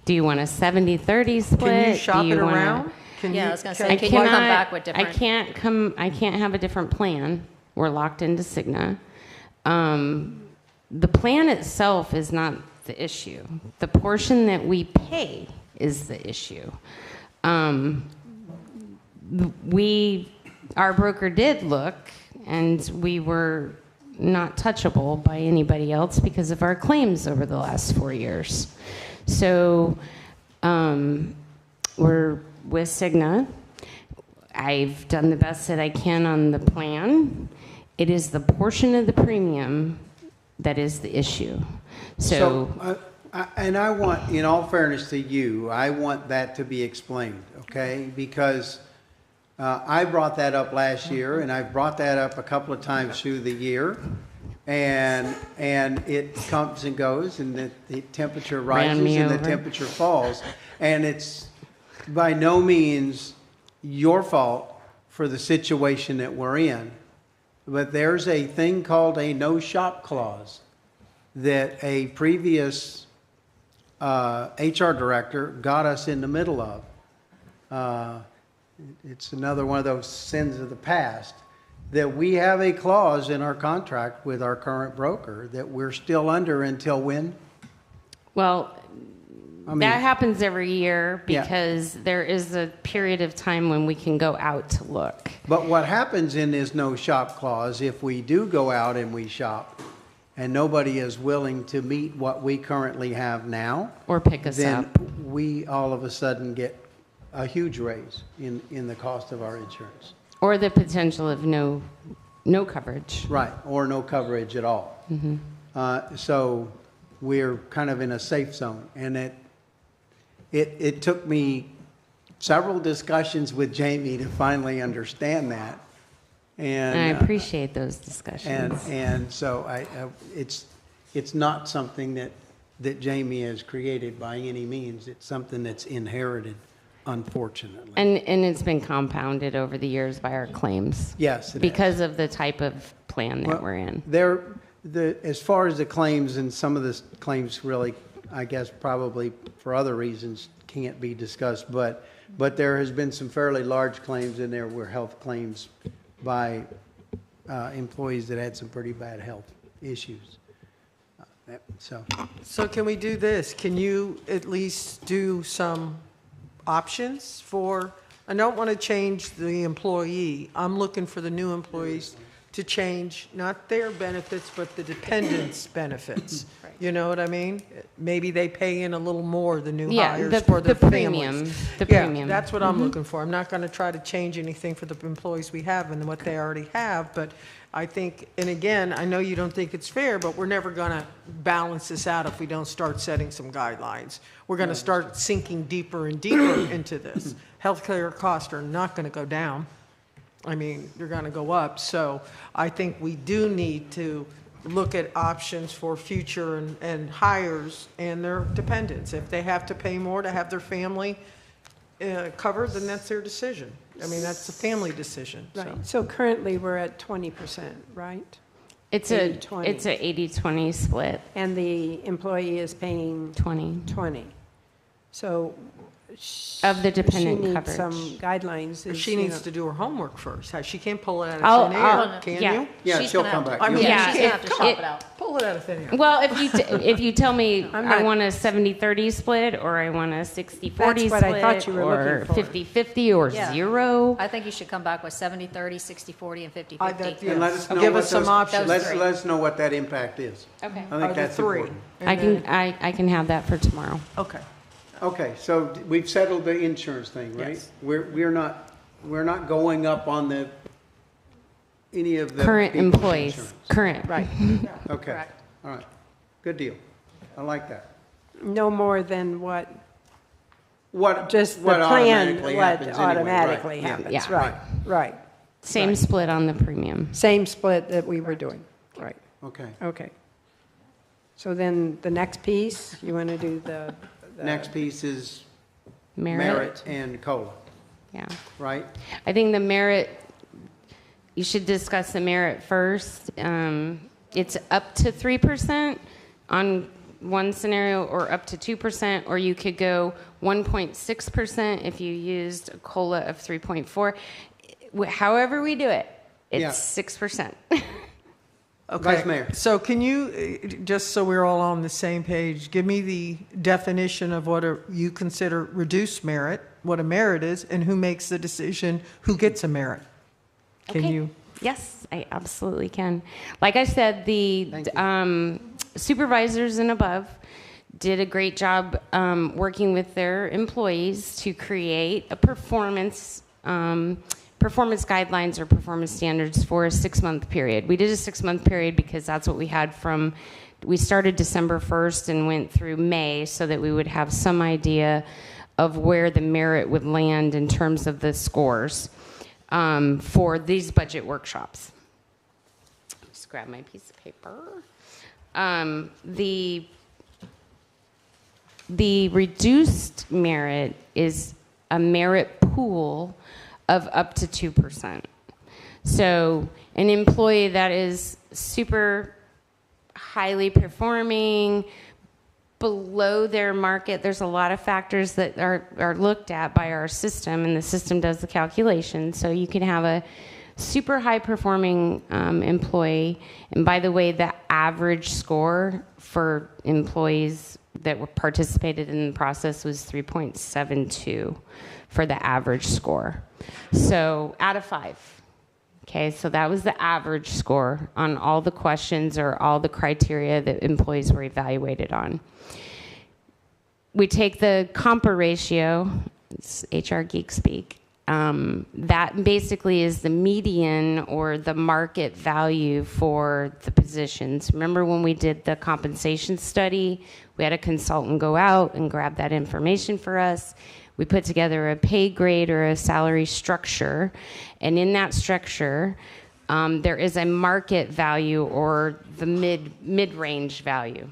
Do you want a 70-30 split? Can you shop Do you it wanna- around? Can Yeah, you- I was gonna can- say, can you come back with different? I can't have a different plan. We're locked into Cigna. The plan itself is not the issue. The portion that we pay is the issue. Our broker did look, and we were not touchable by anybody else because of our claims over the last 4 years. So we're with Cigna. I've done the best that I can on the plan. It is the portion of the premium that is the issue. So And I want, in all fairness to you, I want that to be explained, okay? Because I brought that up last year, and I've brought that up a couple of times through the year. And it comes and goes, and the temperature rises and the temperature falls. And it's by no means your fault for the situation that we're in. But there's a thing called a no-shop clause that a previous HR director got us in the middle of. It's another one of those sins of the past, that we have a clause in our contract with our current broker that we're still under until when? Well, I mean, that happens every year Yeah. because there is a period of time when we can go out to look. But what happens in this no-shop clause, if we do go out and we shop, and nobody is willing to meet what we currently have now, Or pick us then up. we all of a sudden get a huge raise in the cost of our insurance. Or the potential of no coverage. Right, or no coverage at all. So we're kind of in a safe zone. And it took me several discussions with Jamie to finally understand that. And I appreciate those discussions. And so it's not something that Jamie has created by any means. It's something that's inherited, unfortunately. And it's been compounded over the years by our claims. Yes, it is. Because of the type of plan that Well, we're in. as far as the claims, and some of the claims really, I guess, probably for other reasons can't be discussed, but there has been some fairly large claims in there were health claims by employees that had some pretty bad health issues. So can we do this? Can you at least do some options for, I don't want to change the employee. I'm looking for the new employees to change not their benefits, but the dependents' benefits. You know what I mean? Maybe they pay in a little more, the new hires, for their families. The Yeah, premium. that's what I'm looking for. I'm not going to try to change anything for the employees we have and what they already have, but I think, and again, I know you don't think it's fair, but we're never going to balance this out if we don't start setting some guidelines. We're going to start sinking deeper and deeper into this. Healthcare costs are not going to go down. I mean, they're going to go up. So I think we do need to look at options for future and hires and their dependents. If they have to pay more to have their family covered, then that's their decision. I mean, that's a family decision. So. Right, so currently we're at 20%, right? It's a 80-20. it's a 80-20 split. And the employee is paying 20 So of the dependent she needs coverage. some guidelines. But she needs to do her homework first. She can't pull it out I'll- of thin I'll- air, can yeah. you? Yeah, She's she'll gonna come have back. to- I mean, Yeah, she she's can't gonna have to shop it out. pull it out of thin air. Well, if you tell me I'm I not- want a 70-30 split, or I want a 60-40 That's what I thought split, you were or looking for. 50-50, or Yeah. 0. I think you should come back with 70-30, 60-40, and 50-50. Yeah. And let us know Give what us some those- options. Let Those us know what that impact is. Okay. I Are think the that's three. important. And I can have that for tomorrow. Okay. Okay, so we've settled the insurance thing, right? Yes. We're not going up on any of the Current people's employees, insurance. current. Right, Okay, Correct. all right, good deal. I like that. no more than what, What just the what plan, automatically what happens anyway, automatically right, yeah. happens, Yeah. right, right. Same Right. split on the premium. Same split that we were doing, right, Okay, okay. So then the next piece, you want to do the next piece is Merit. merit and COLA, Yeah. right? I think the merit, you should discuss the merit first. It's up to 3% on one scenario, or up to 2%, or you could go 1.6% if you used a COLA of 3.4. However we do it, it's Yeah. 6%. Okay. Vice Mayor. So can you, just so we're all on the same page, give me the definition of what you consider reduced merit, what a merit is, and who makes the decision, who gets a merit? Can Okay. you? Yes, I absolutely can. Like I said, the Thank supervisors and above did a great job working with their employees to create a performance guidelines or performance standards for a 6-month period. We did a 6-month period because that's what we had we started December 1st and went through May, so that we would have some idea of where the merit would land in terms of the scores for these budget workshops. Just grab my piece of paper. The reduced merit is a merit pool of up to 2%. So an employee that is super highly performing, below their market, there's a lot of factors that are looked at by our system, and the system does the calculation. So you can have a super high performing employee, and by the way, the average score for employees that were participated in the process was 3.72 for the average score. So out of 5. Okay, so that was the average score on all the questions or all the criteria that employees were evaluated on. We take the compa ratio, it's HR geek speak, that basically is the median or the market value for the positions. Remember when we did the compensation study, we had a consultant go out and grab that information for us. We put together a pay grade or a salary structure, and in that structure, there is a market value or the mid-range value.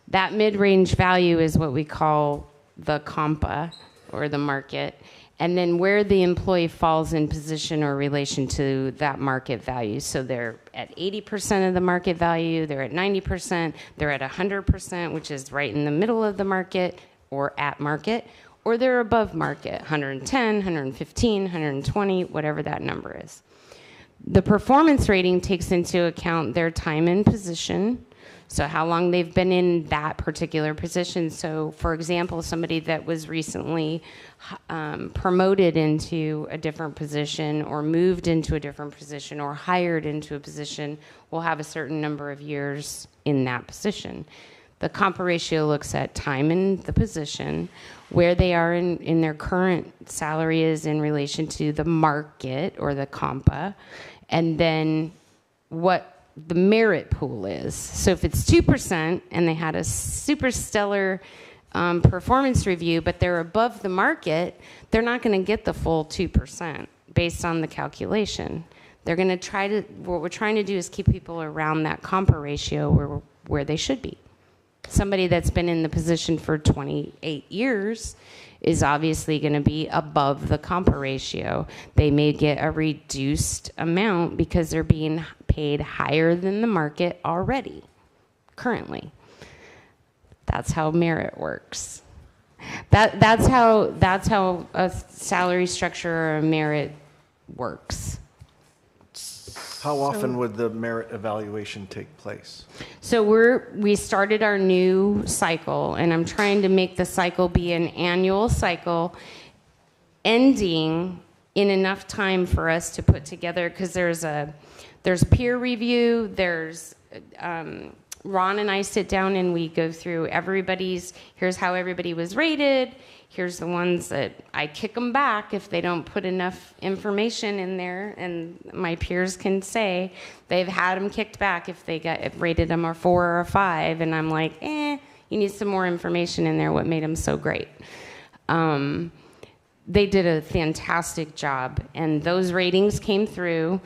That mid-range value is what we call the compa or the market, and then where the employee falls in position or relation to that market value. So they're at 80% of the market value, they're at 90%, they're at 100%, which is right in the middle of the market or at market, or they're above market, 110, 115, 120, whatever that number is. The performance rating takes into account their time in position, so how long they've been in that particular position. So for example, somebody that was recently promoted into a different position or moved into a different position or hired into a position will have a certain number of years in that position. The compa ratio looks at time in the position, where they are in their current salary is in relation to the market or the compa, and then what the merit pool is. So if it's 2% and they had a super stellar performance review, but they're above the market, they're not going to get the full 2% based on the calculation. They're going to try to, what we're trying to do is keep people around that compa ratio where they should be. Somebody that's been in the position for 28 years is obviously going to be above the compa ratio. They may get a reduced amount because they're being paid higher than the market already, currently. That's how merit works. That's how a salary structure or a merit works. How often would the merit evaluation take place? So we started our new cycle, and I'm trying to make the cycle be an annual cycle, ending in enough time for us to put together, because there's peer review, there's Ron and I sit down and we go through here's how everybody was rated. Here's the ones that I kick them back if they don't put enough information in there, and my peers can say they've had them kicked back if they rated them a 4 or a 5, and I'm like, you need some more information in there, what made them so great. They did a fantastic job, and those ratings came through.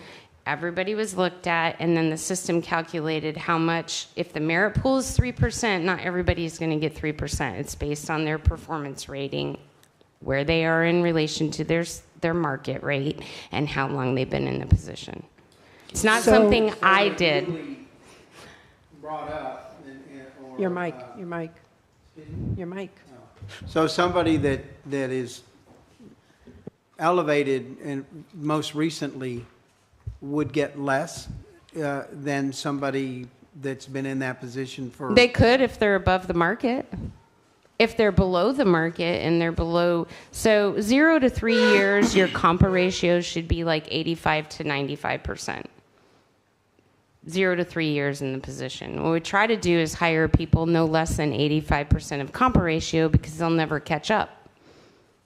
Everybody was looked at, and then the system calculated how much. If the merit pool is 3%, not everybody's going to get 3%. It's based on their performance rating, where they are in relation to their market rate, and how long they've been in the position. It's not something I did. Brought up. Your mic. So somebody that is elevated and most recently would get less than somebody that's been in that position for... They could if they're above the market. If they're below the market and they're below... So 0 to 3 years, your compa ratio should be like 85 to 95%. 0 to 3 years in the position. What we try to do is hire people no less than 85% of compa ratio, because they'll never catch up.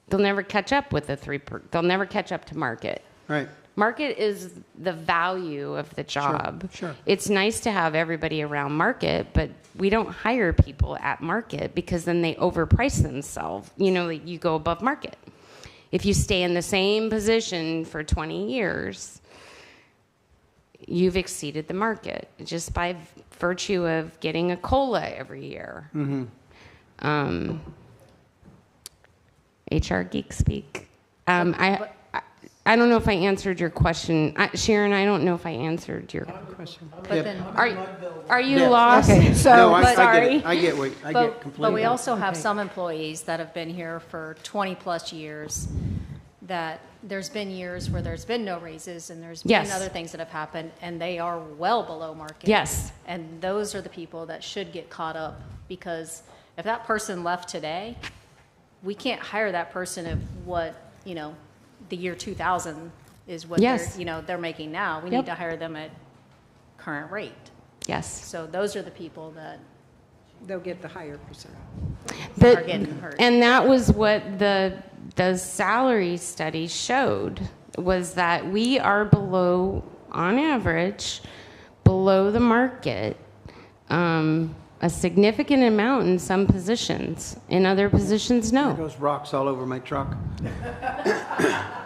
They'll never catch up with they'll never catch up to market. Right. Market is the value of the job. Sure. It's nice to have everybody around market, but we don't hire people at market, because then they overprice themselves. You go above market. If you stay in the same position for 20 years, you've exceeded the market just by virtue of getting a COLA every year. Mm-hmm. HR geek speak. I don't know if I answered your question. Sharon, I don't know if I answered your question. But then, Are you lost? Okay, so No, I sorry. get it. I get completely. but we also have some employees that have been here for 20 plus years, that there's been years where there's been no raises, and there's been Yes. other things that have happened, and they are well below market. Yes. And those are the people that should get caught up, because if that person left today, we can't hire that person if the year 2000 is what Yes. they're making now. We Yep. need to hire them at current rate. Yes. So those are the people that They'll get the higher percent. are getting hurt. And that was what the salary study showed, was that we are below, on average, below the market, a significant amount in some positions. In other positions, There no. goes rocks all over my truck.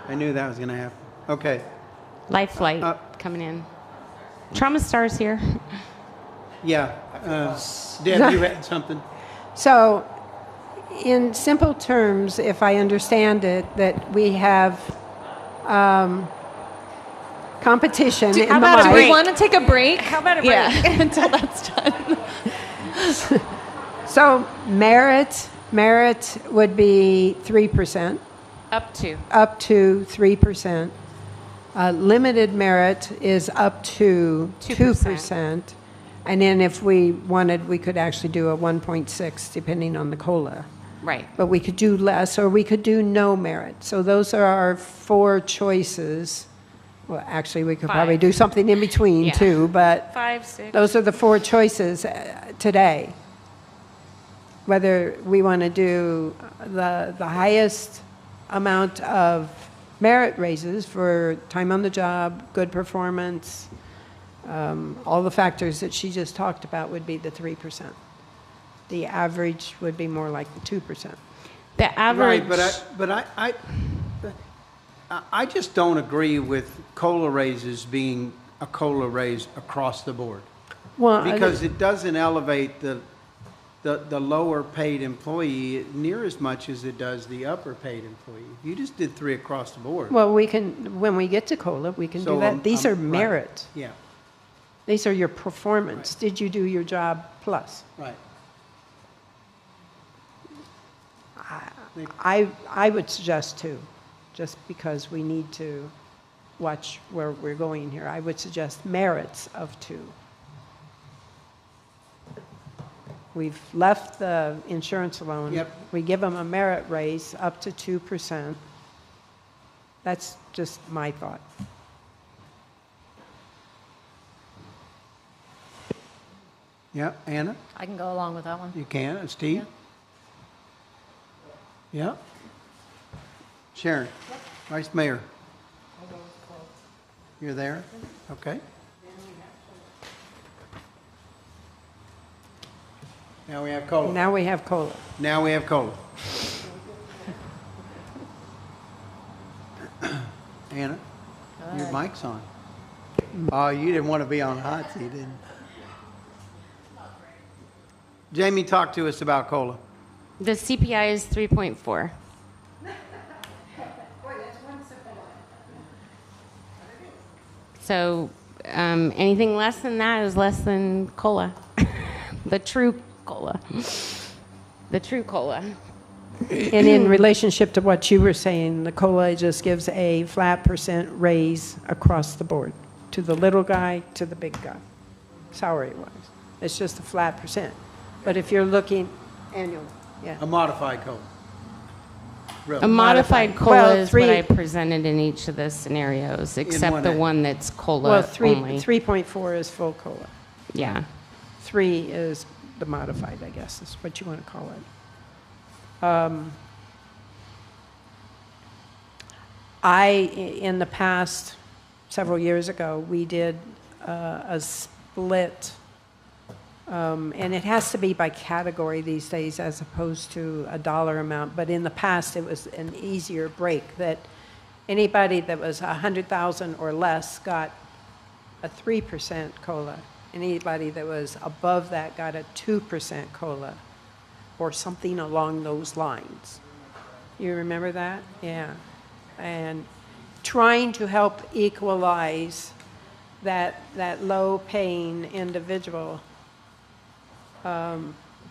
I knew that was going to happen. Okay. Life flight coming in. Trauma Star's here. Yeah. Deb, you had something? So in simple terms, if I understand it, that we have competition in the How about mines. do we want to take a break? How about a break? Yeah, until that's done. So merit would be 3%, Up to. up to 3%. Limited merit is up to 2%. And then if we wanted, we could actually do a 1.6 depending on the COLA. Right. But we could do less or we could do no merit. So those are our 4 choices. Well, actually, we could probably 5. do something in between Yeah. too, but 5, 6. those are the 4 choices today. Whether we want to do the highest amount of merit raises for time on the job, good performance, all the factors that she just talked about would be the 3%. The average would be more like the 2%. The average. Right, but I just don't agree with COLA raises being a COLA raise across the board. Well, Because it doesn't elevate the lower paid employee near as much as it does the upper paid employee. You just did 3 across the board. well, we can, when we get to COLA, we can do that. These are right. merit. Yeah, These are your performance. Did you do your job plus? right. I would suggest 2, just because we need to watch where we're going here. I would suggest merits of 2. We've left the insurance alone. Yep. We give them a merit raise up to 2%. That's just my thought. Yeah, Anna, I can go along with that one. you can, and Steve? Yeah. Sharon, Vice Mayor. You're there? Okay. Now we have COLA. Now we have COLA. Now we have COLA. Anna, your mic's on. Oh, you didn't want to be on the hot seat, didn't you? Jamie, talk to us about COLA. The CPI is 3.4. So anything less than that is less than COLA. The true COLA. The true COLA. And in relationship to what you were saying, the COLA just gives a flat % raise across the board, to the little guy, to the big guy, salary-wise. It's just a flat %. But if you're looking annual, yeah. A modified COLA. A modified COLA Well, is what I presented in each of the scenarios, except the 1A. one that's COLA Well, only. 3.4 is full COLA. Yeah. 3 is the modified, I guess, is what you want to call it. In the past, several years ago, we did a split, and it has to be by category these days as opposed to a dollar amount, but in the past, it was an easier break, that anybody that was 100,000 or less got a 3% COLA. Anybody that was above that got a 2% COLA, or something along those lines. You remember that? Yeah. And trying to help equalize that low-paying individual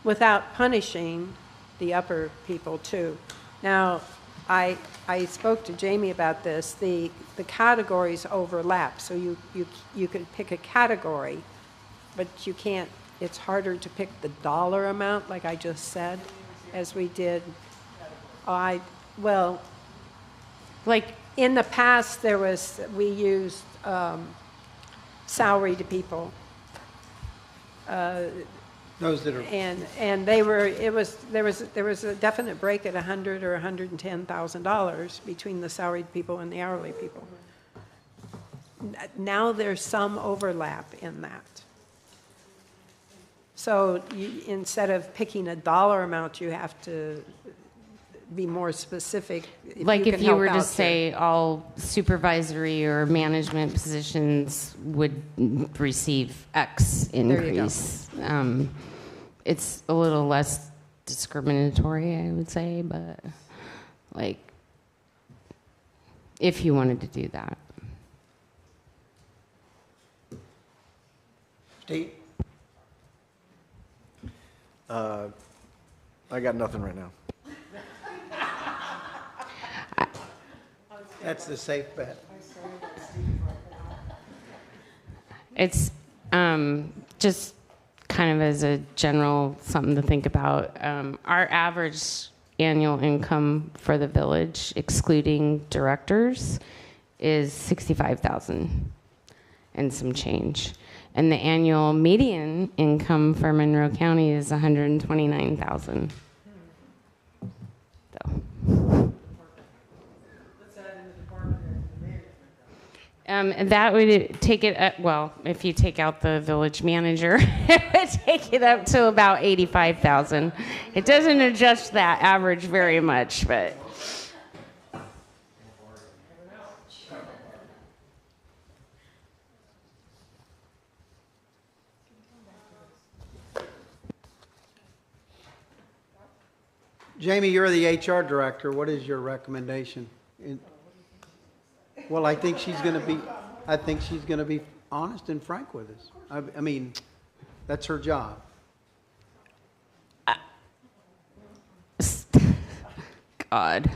without punishing the upper people too. Now, I spoke to Jamie about this. The categories overlap, so you can pick a category, but you can't. It's harder to pick the dollar amount, like I just said, as we did. Like, In the past, we used salaried people. Those that are, And there was a definite break at $100,000 or $110,000 between the salaried people and the hourly people. Now there's some overlap in that. So instead of picking a dollar amount, you have to be more specific. like if can you help were to out say all supervisory or management positions would receive X you go. increase. It's a little less discriminatory, I would say, but like, if you wanted to do that. Steve? I got nothing right now. That's the safe bet. It's just kind of as a general something to think about. Our average annual income for the village, excluding directors, is $65,000 and some change. And the annual median income for Monroe County is $129,000. So. That would take it, well, if you take out the village manager, it would take it up to about 85,000. It doesn't adjust that average very much, but. Jamie, you're the HR director. What is your recommendation? Well, I think she's going to be honest and frank with us. I mean, that's her job. God.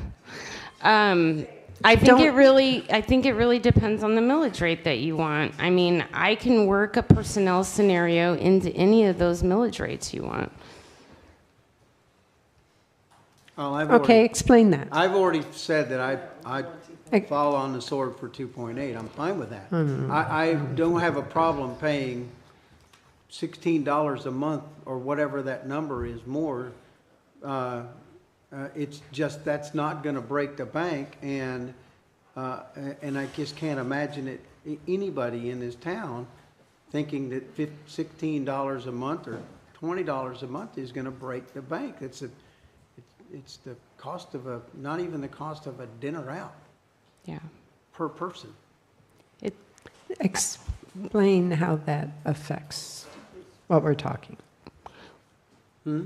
I think it really depends on the millage rate that you want. I mean, I can work a personnel scenario into any of those millage rates you want. Well, Okay, explain that. I've already said that I fall on the sword for 2.8. I'm fine with that. I don't have a problem paying $16 a month or whatever that number is more. It's just that's not going to break the bank, and I just can't imagine anybody in this town thinking that $16 a month or $20 a month is going to break the bank. It's the cost of not even the cost of a dinner out. Yeah. Per person. Explain how that affects what we're talking.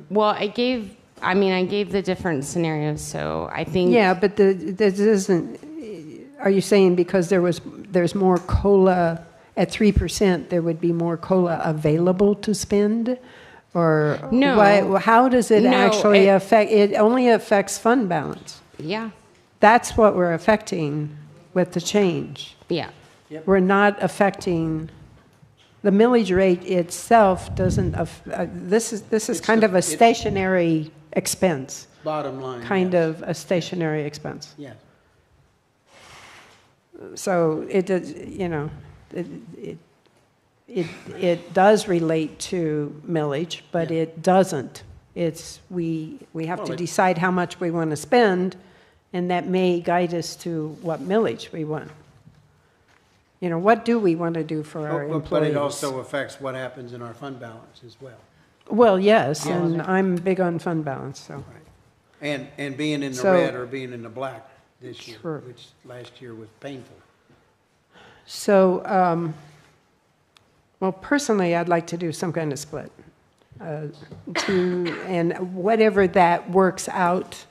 Well, I gave the different scenarios, so I think. Yeah, but this isn't. Are you saying because there's more COLA at 3%, there would be more COLA available to spend? Or no. How does it actually affect? It only affects fund balance. Yeah. That's what we're affecting with the change. Yeah. Yep. We're not affecting the millage rate itself. Doesn't. This is kind of a stationary expense. Bottom line. Kind yes. of a stationary expense. Yes. So it does. It does relate to millage, but it doesn't. We have to decide how much we want to spend, and that may guide us to what millage we want. What do we want to do for our employees? But it also affects what happens in our fund balance as well. Well, yes, and I'm big on fund balance, so. Right. And being in the red or being in the black this year, Sure. which last year was painful. So, well, personally, I'd like to do some kind of split. And whatever that works out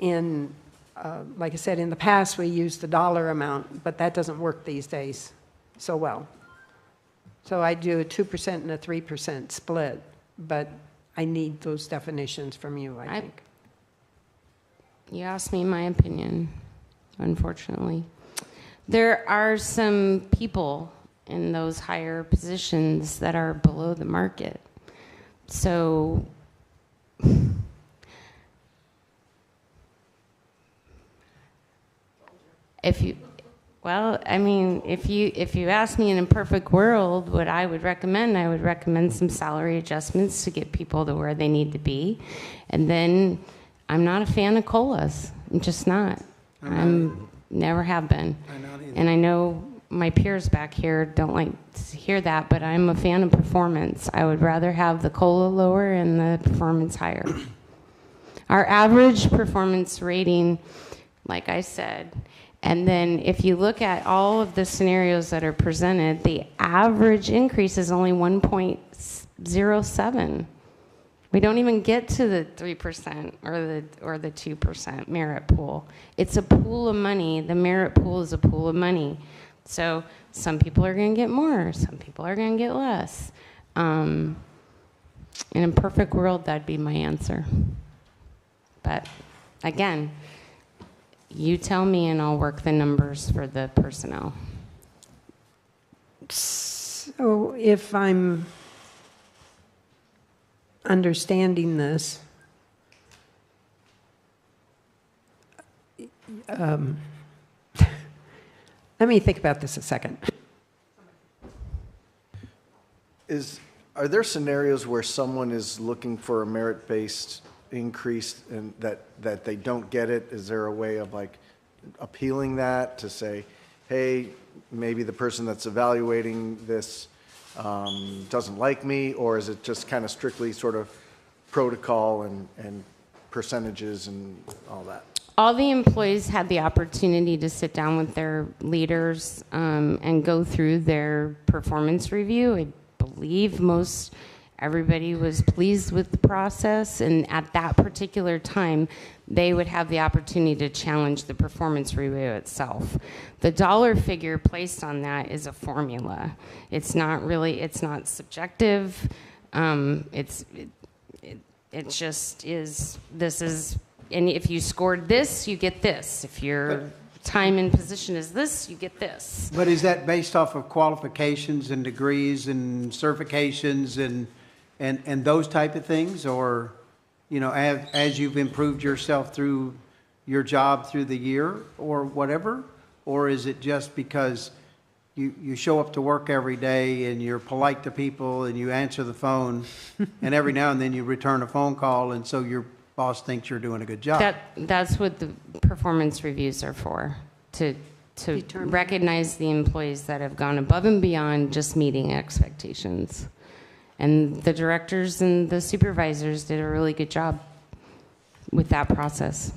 in, like I said, in the past, we used the dollar amount, but that doesn't work these days so well. So I do a 2% and a 3% split, but I need those definitions from you, I think. You asked me my opinion, unfortunately. There are some people in those higher positions that are below the market. So if you ask me in a perfect world what I would recommend some salary adjustments to get people to where they need to be. And then I'm not a fan of COLAs. I'm just not. Never have been. And I know my peers back here don't like to hear that, but I'm a fan of performance. I would rather have the COLA lower and the performance higher. Our average performance rating, like I said, and then if you look at all of the scenarios that are presented, the average increase is only 1.07. We don't even get to the 3% or the 2% merit pool. It's a pool of money. The merit pool is a pool of money. So some people are going to get more. Some people are going to get less. In a perfect world, that'd be my answer. But again, you tell me and I'll work the numbers for the personnel. So if I'm understanding this, let me think about this a second. Are there scenarios where someone is looking for a merit-based increase and that they don't get it? Is there a way of like appealing that to say, hey, maybe the person that's evaluating this doesn't like me, or is it just kind of strictly sort of protocol and percentages and all that? All the employees had the opportunity to sit down with their leaders and go through their performance review. I believe everybody was pleased with the process, and at that particular time, they would have the opportunity to challenge the performance review itself. The dollar figure placed on that is a formula. It's not subjective. It just is, and if you scored this, you get this. If your time and position is this, you get this. But is that based off of qualifications and degrees and certifications and those type of things? Or, as you've improved yourself through your job through the year or whatever? Or is it just because you show up to work every day and you're polite to people and you answer the phone and every now and then you return a phone call and so your boss thinks you're doing a good job? That's what the performance reviews are for, to recognize the employees that have gone above and beyond just meeting expectations. And the directors and the supervisors did a really good job with that process.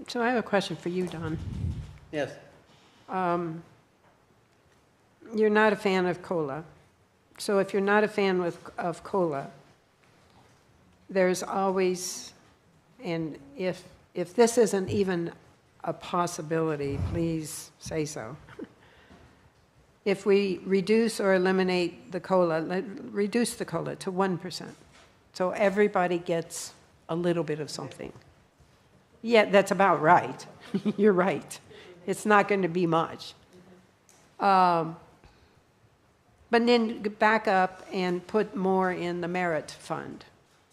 So I have a question for you, Don. Yes. You're not a fan of COLA. So if you're not a fan of COLA, there's always, and if this isn't even a possibility, please say so. If we reduce or eliminate the COLA, reduce the COLA to 1%, so everybody gets a little bit of something. Yeah, that's about right. You're right. It's not going to be much. But then back up and put more in the merit fund.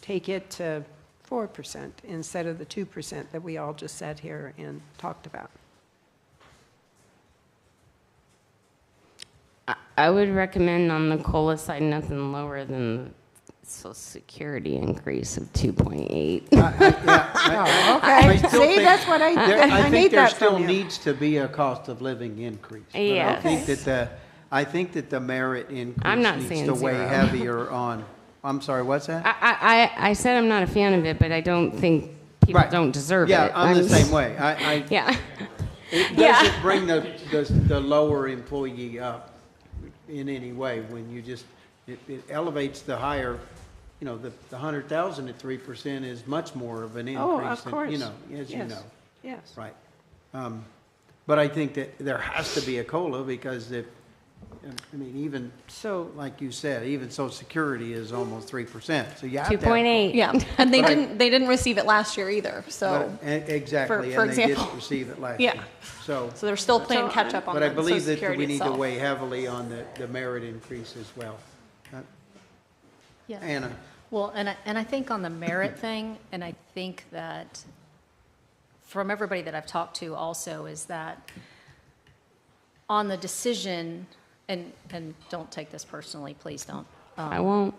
Take it to 4% instead of the 2% that we all just sat here and talked about. I would recommend on the COLA side nothing lower than the Social Security increase of 2.8. Okay, see, that's what I think need there that still from you. needs to be a cost of living increase. But Yes. I think that the merit increase I'm not needs saying to weigh zero. heavier on. I'm sorry, what's that? I said I'm not a fan of it, but I don't think people Right. don't deserve Yeah, it. I'm the same way. Yeah. It Yeah. doesn't bring the lower employee up in any way when you just, it elevates the higher, the 100,000 at 3% is much more of an increase. Oh, of than, course. as you Yes. know. Yes. Right. But I think that there has to be a COLA because even, So, like you said, even Social Security is almost 3%. So you have to have. 2.8. Yeah, and they But they didn't receive it last year either, so, Exactly, for and they example. didn't receive it last Yeah. year. So they're still playing catch up on but the I believe Social that Security we need to itself. weigh heavily on the merit increase as well. Yeah. Anna? Well, and I think on the merit thing, and I think that from everybody that I've talked to also, is that on the decision, and don't take this personally, please don't. I won't.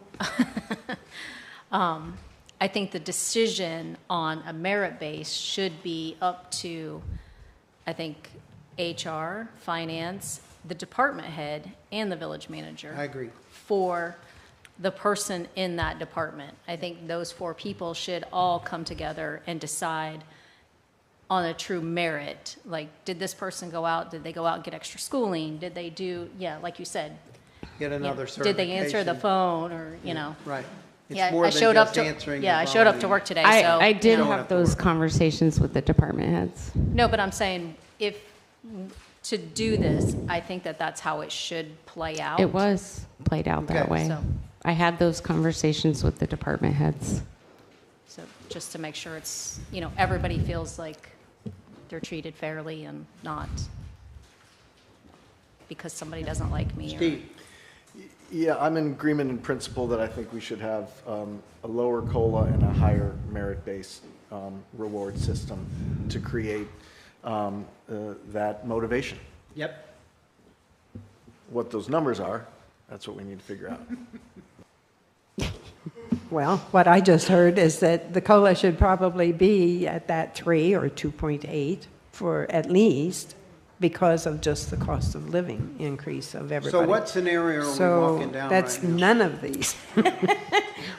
I think the decision on a merit base should be up to, I think, HR, finance, the department head, and the village manager. I agree. For the person in that department. I think those four people should all come together and decide on a true merit. Like, did this person go out? Did they go out and get extra schooling? Did they do, like you said, Get another did they answer the certification. phone or, Right. It's Yeah, more I than showed up just to, answering yeah, the I showed up to phone work today, I, so. I did Showing have up to those work. conversations with the department heads. No, but I'm saying, if, to do this, I think that that's how it should play out. It was played out that Okay. way. So- I had those conversations with the department heads. So just to make sure it's, everybody feels like they're treated fairly and not because somebody doesn't like me. or- Steve, Yeah, I'm in agreement in principle that I think we should have a lower COLA and a higher merit-based reward system to create that motivation. yep. What those numbers are, that's what we need to figure out. Well, what I just heard is that the COLA should probably be at that 3 or 2.8 for at least, because of just the cost of living increase of everybody. So what scenario are we So walking down that's right now? none of these.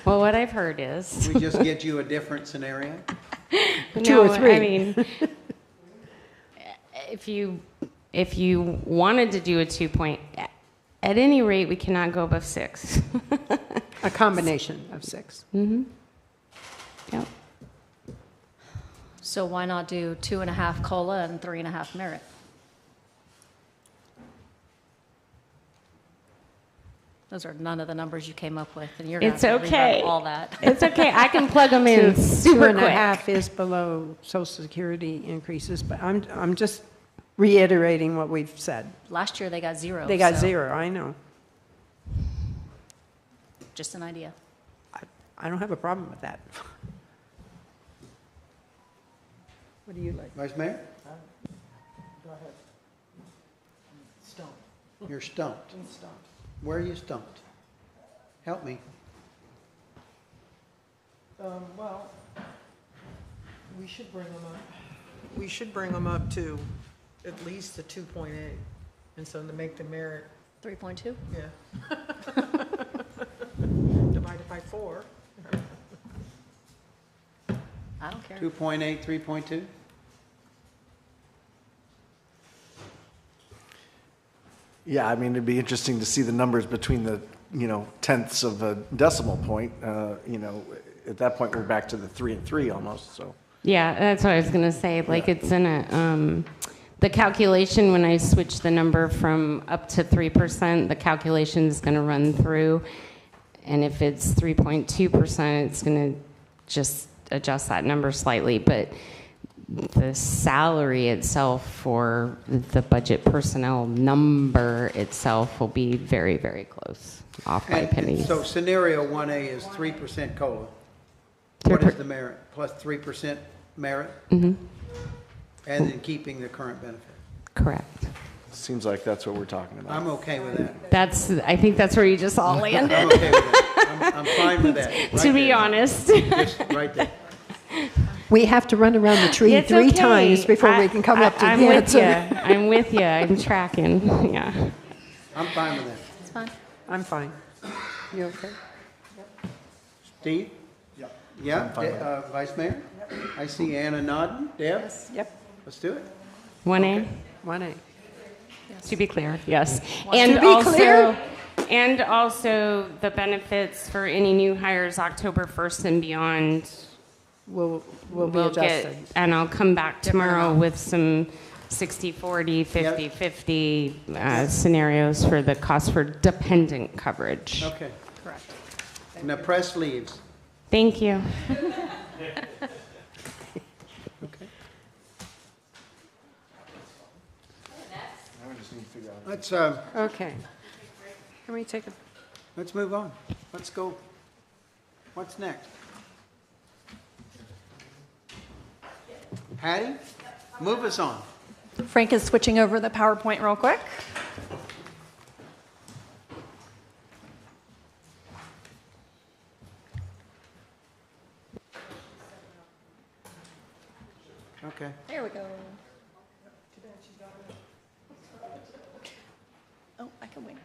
Well, what I've heard is. We just get you a different scenario? 2 or No, 3. I mean, if you wanted to do a 2 point, at any rate, we cannot go above 6. A combination of 6. Yep. So why not do 2.5 COLA and 3.5 merit? Those are none of the numbers you came up with, and you're going It's to have to okay. rewrite all that. It's okay. I can plug them in super quick. 2.5 is below Social Security increases, but I'm just reiterating what we've said. Last year, they got 0. They got so 0, I know. Just an idea. I don't have a problem with that. What do you like? Vice Mayor? You're stumped. Where are you stumped? Help me. Well, we should bring them up. We should bring them up to at least a 2.8, and so to make the merit, 3.2? yeah. Divided by 4. I don't care. 2.8, 3.2? Yeah, I mean, it'd be interesting to see the numbers between the, tenths of a decimal point. At that point, we're back to the 3 and 3 almost, so. Yeah, that's what I was going to say. Like it's in a, the calculation, when I switch the number from up to 3%, the calculation is going to run through. And if it's 3.2%, it's going to just adjust that number slightly. But the salary itself for the budget personnel number itself will be very, very close, off by pennies. So scenario 1A is 3% COLA. What is the merit? Plus 3% merit? And then keeping the current benefit. Correct. Seems like that's what we're talking about. I'm okay with that. I think that's where you just all landed. I'm okay with that. I'm fine with that. To Right be there. honest. Just right there. We have to run around the tree It's 3 okay. times before we can come up to I'm the with you. answer. I'm with you. I'm tracking. Yeah. I'm fine with that. It's fine. I'm fine. You okay? Steve? Yeah, Vice Mayor? I see Anna nodding. Deb? Yep, Let's do it. 1A, 1A. to be clear, yes. To be clear? And also the benefits for any new hires October 1st and beyond Will be will get, adjusted. and I'll come back tomorrow with some 60-40, 50-50 scenarios for the cost for dependent coverage. Okay. Correct. And the press leaves. Thank you. Okay. Let's Okay. Can we take a, let's move on. Let's go. What's next? Patty, move us on. Frank is switching over the PowerPoint real quick. Okay. There we go. Oh, I can wait.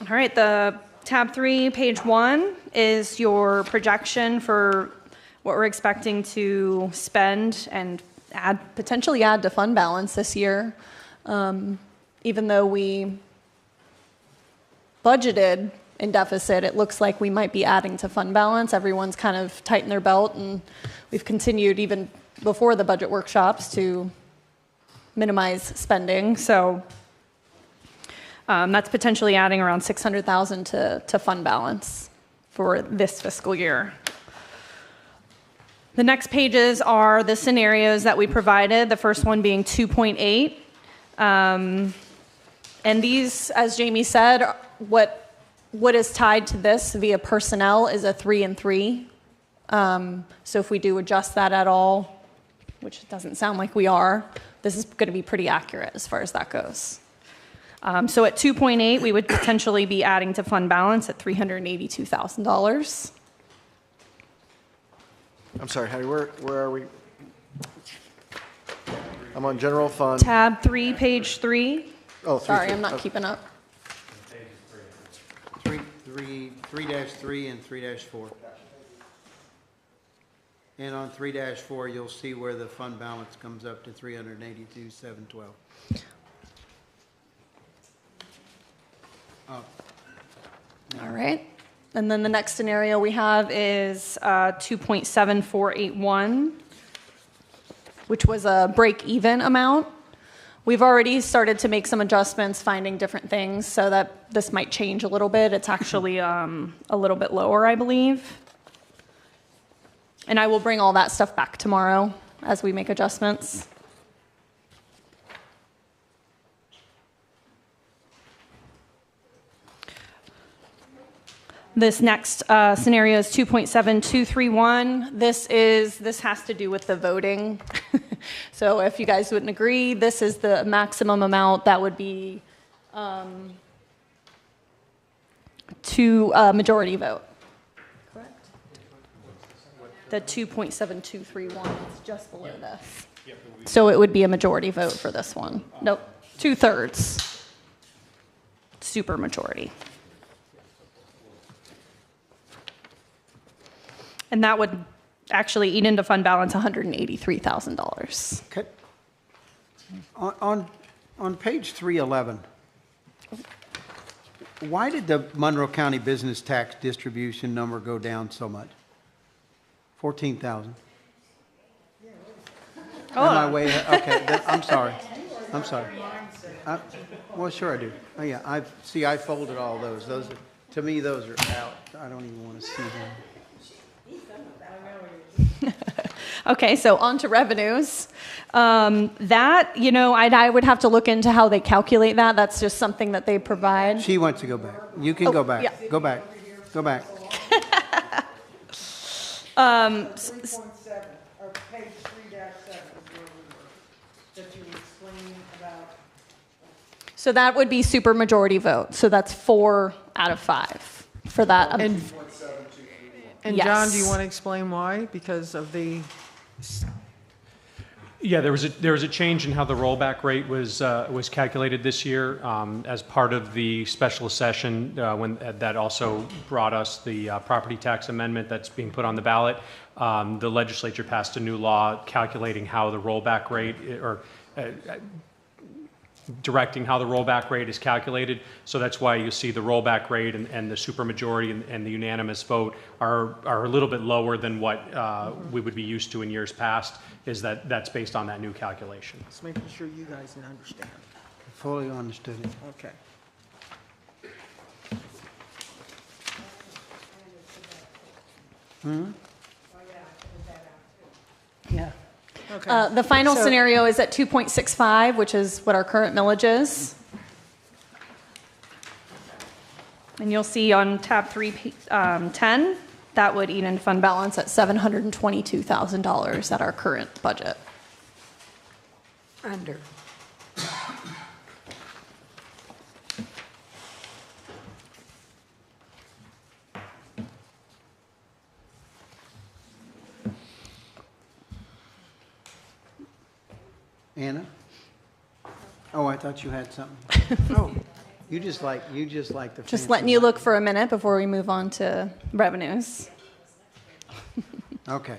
All right, the tab 3, page 1 is your projection for what we're expecting to spend and potentially add to fund balance this year. Even though we budgeted in deficit, it looks like we might be adding to fund balance. Everyone's kind of tightened their belt, and we've continued even before the budget workshops to minimize spending. So that's potentially adding around $600,000 to fund balance for this fiscal year. The next pages are the scenarios that we provided, the first one being 2.8. And these, as Jamie said, what is tied to this via personnel is a 3 and 3. So if we do adjust that at all, which it doesn't sound like we are, this is going to be pretty accurate as far as that goes. So at 2.8, we would potentially be adding to fund balance at $382,000. I'm sorry, Hattie, where are we? I'm on general fund. Tab 3, page 3. Oh, Sorry, 3. I'm not keeping up. 3-3 and 3-4. And on 3-4, you'll see where the fund balance comes up to 382,712. All right. And then the next scenario we have is 2.7481, which was a break-even amount. We've already started to make some adjustments, finding different things, so that this might change a little bit. It's actually a little bit lower, I believe. And I will bring all that stuff back tomorrow as we make adjustments. This next scenario is 2.7231. This has to do with the voting. So if you guys wouldn't agree, this is the maximum amount that would be to majority vote. Correct? The 2.7231 is just below this. So it would be a majority vote for this one. Nope, 2/3. Super majority. And that would actually eat into fund balance $183,000. Okay. On page 311, why did the Monroe County business tax distribution number go down so much? 14,000. Am I way ahead? Okay, I'm sorry. I'm sorry. Well, sure I do. Oh, yeah, I folded all those. Those are, to me, those are out. I don't even want to see them. Okay, so on to revenues. That, I would have to look into how they calculate that. That's just something that they provide. She wants to go back. You can go back. Yeah. Go back. Go back. 3.7, or page 3-7 that you were explaining about. So that would be super majority vote. So that's 4 out of 5 for that. And John, Yes. do you want to explain why? Because of the, Yeah, there was a change in how the rollback rate was calculated this year as part of the special session when that also brought us the property tax amendment that's being put on the ballot. The legislature passed a new law calculating how the rollback rate or directing how the rollback rate is calculated. So that's why you see the rollback rate and the supermajority and the unanimous vote are a little bit lower than what we would be used to in years past, is that's based on that new calculation. just making sure you guys understand. Fully understood it. Okay. Yeah. Okay. The final scenario is at 2.65, which is what our current millage is. And you'll see on tab 310, that would eat into fund balance at $722,000 at our current budget. Under. Anna? Oh, I thought you had something. Oh, you just like the Just fancy letting you word. look for a minute before we move on to revenues. Okay.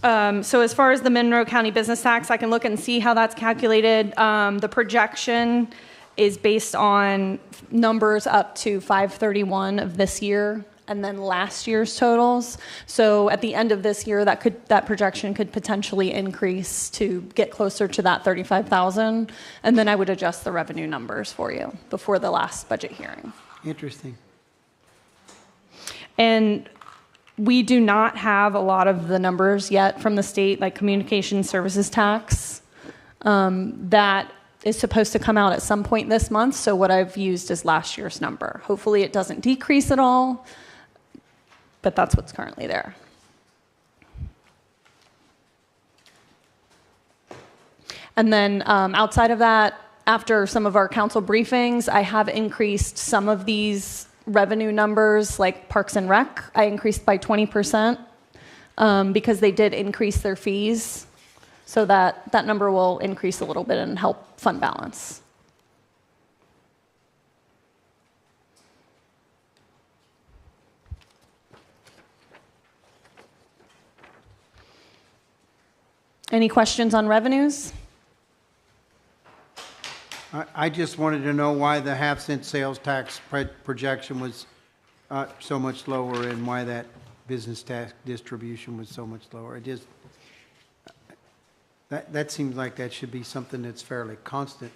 So as far as the Monroe County business tax, I can look and see how that's calculated. The projection is based on numbers up to 5/31 of this year and then last year's totals. So at the end of this year, that projection could potentially increase to get closer to that 35,000. And then I would adjust the revenue numbers for you before the last budget hearing. Interesting. And we do not have a lot of the numbers yet from the state, like communication services tax. That is supposed to come out at some point this month. So what I've used is last year's number. Hopefully it doesn't decrease at all, but that's what's currently there. And then outside of that, after some of our council briefings, I have increased some of these revenue numbers, like Parks and Rec. I increased by 20% because they did increase their fees. So that number will increase a little bit and help fund balance. Any questions on revenues? I just wanted to know why the half-cent sales tax projection was so much lower and why that business tax distribution was so much lower. That seems like that should be something that's fairly constant.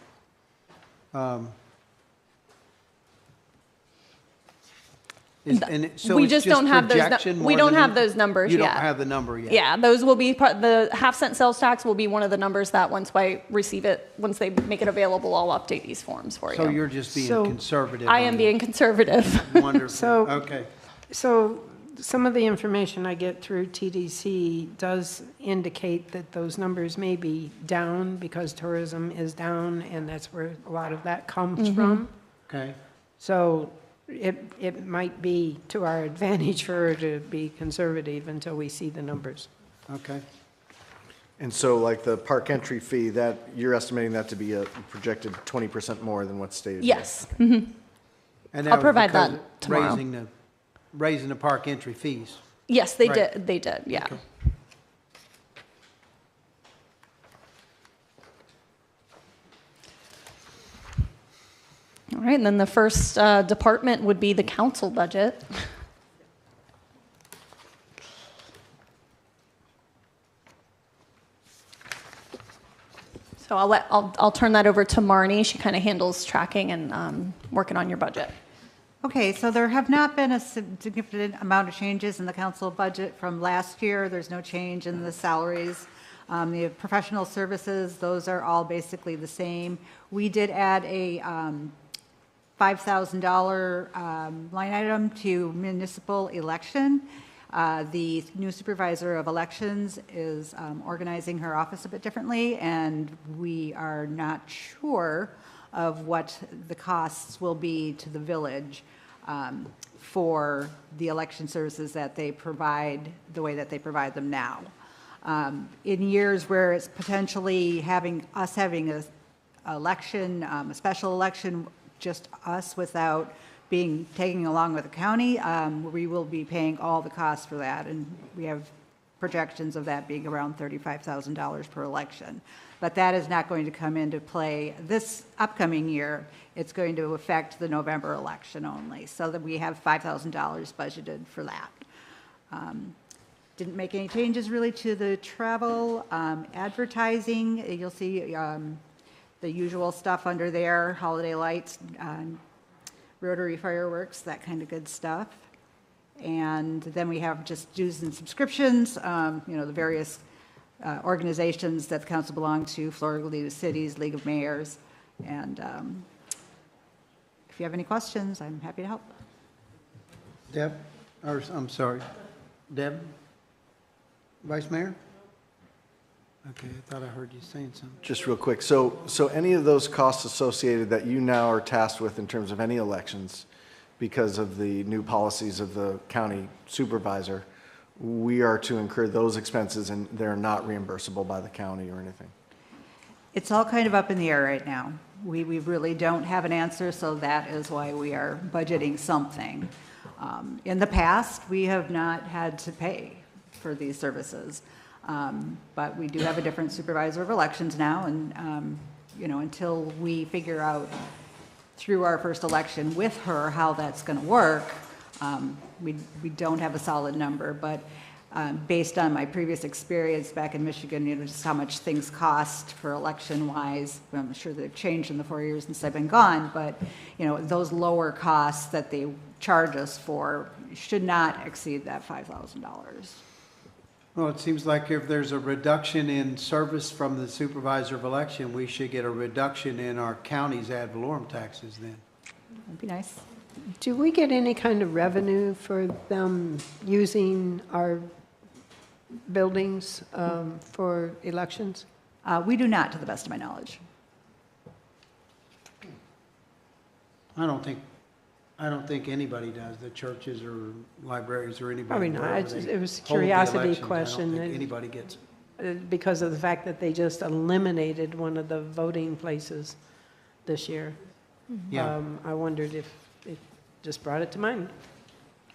We just don't have those. We don't have those numbers yet. You don't have the number yet. Yeah, those will be the half-cent sales tax will be one of the numbers that once I receive it, once they make it available, I'll update these forms for you. So you're just being conservative. I am being conservative. Wonderful. Okay. So some of the information I get through TDC does indicate that those numbers may be down because tourism is down, and that's where a lot of that comes from. Okay. So it might be to our advantage for her to be conservative until we see the numbers. Okay. And so like the park entry fee, that you're estimating that to be a projected 20% more than what's stated? Yes. And that I'll was provide because that of tomorrow. Raising the park entry fees. Yes, they Right. did. They did. Yeah. Okay. All right, and then the first department would be the council budget. So I'll turn that over to Marnie. She kind of handles tracking and working on your budget. Okay, so there have not been a significant amount of changes in the council budget from last year. There's no change in the salaries. The professional services, those are all basically the same. We did add a $5,000 line item to municipal election. The new supervisor of elections is organizing her office a bit differently, and we are not sure of what the costs will be to the village for the election services that they provide the way that they provide them now. In years where it's potentially having a election, a special election, just us without taking along with the county, we will be paying all the costs for that, and we have projections of that being around $35,000 per election. But that is not going to come into play this upcoming year. It's going to affect the November election only, so that we have $5,000 budgeted for that. Didn't make any changes really to the travel, advertising. You'll see the usual stuff under there, holiday lights, Rotary fireworks, that kind of good stuff. And then we have just dues and subscriptions, the various organizations that the council belong to, Florida League of Cities, League of Mayors. And if you have any questions, I'm happy to help. Deb, or I'm sorry, Deb? Vice Mayor? Okay, I thought I heard you saying something. Just real quick, so any of those costs associated that you now are tasked with in terms of any elections, because of the new policies of the county supervisor, we are to incur those expenses and they're not reimbursable by the county or anything? It's all kind of up in the air right now. We really don't have an answer, so that is why we are budgeting something. In the past, we have not had to pay for these services. But we do have a different supervisor of elections now, and, until we figure out through our first election with her how that's going to work, we don't have a solid number. But based on my previous experience back in Michigan, just how much things cost for election-wise, I'm sure they've changed in the 4 years since I've been gone, but, those lower costs that they charge us for should not exceed that $5,000. Well, it seems like if there's a reduction in service from the supervisor of election, we should get a reduction in our county's ad valorem taxes then. That'd be nice. Do we get any kind of revenue for them using our buildings for elections? We do not, to the best of my knowledge. I don't think anybody does, the churches or libraries or anybody. Probably not. wherever they It was a hold the curiosity elections. question. I don't and- think anybody gets it. Because of the fact that they just eliminated one of the voting places this year. Yeah, I wondered if it just brought it to mind.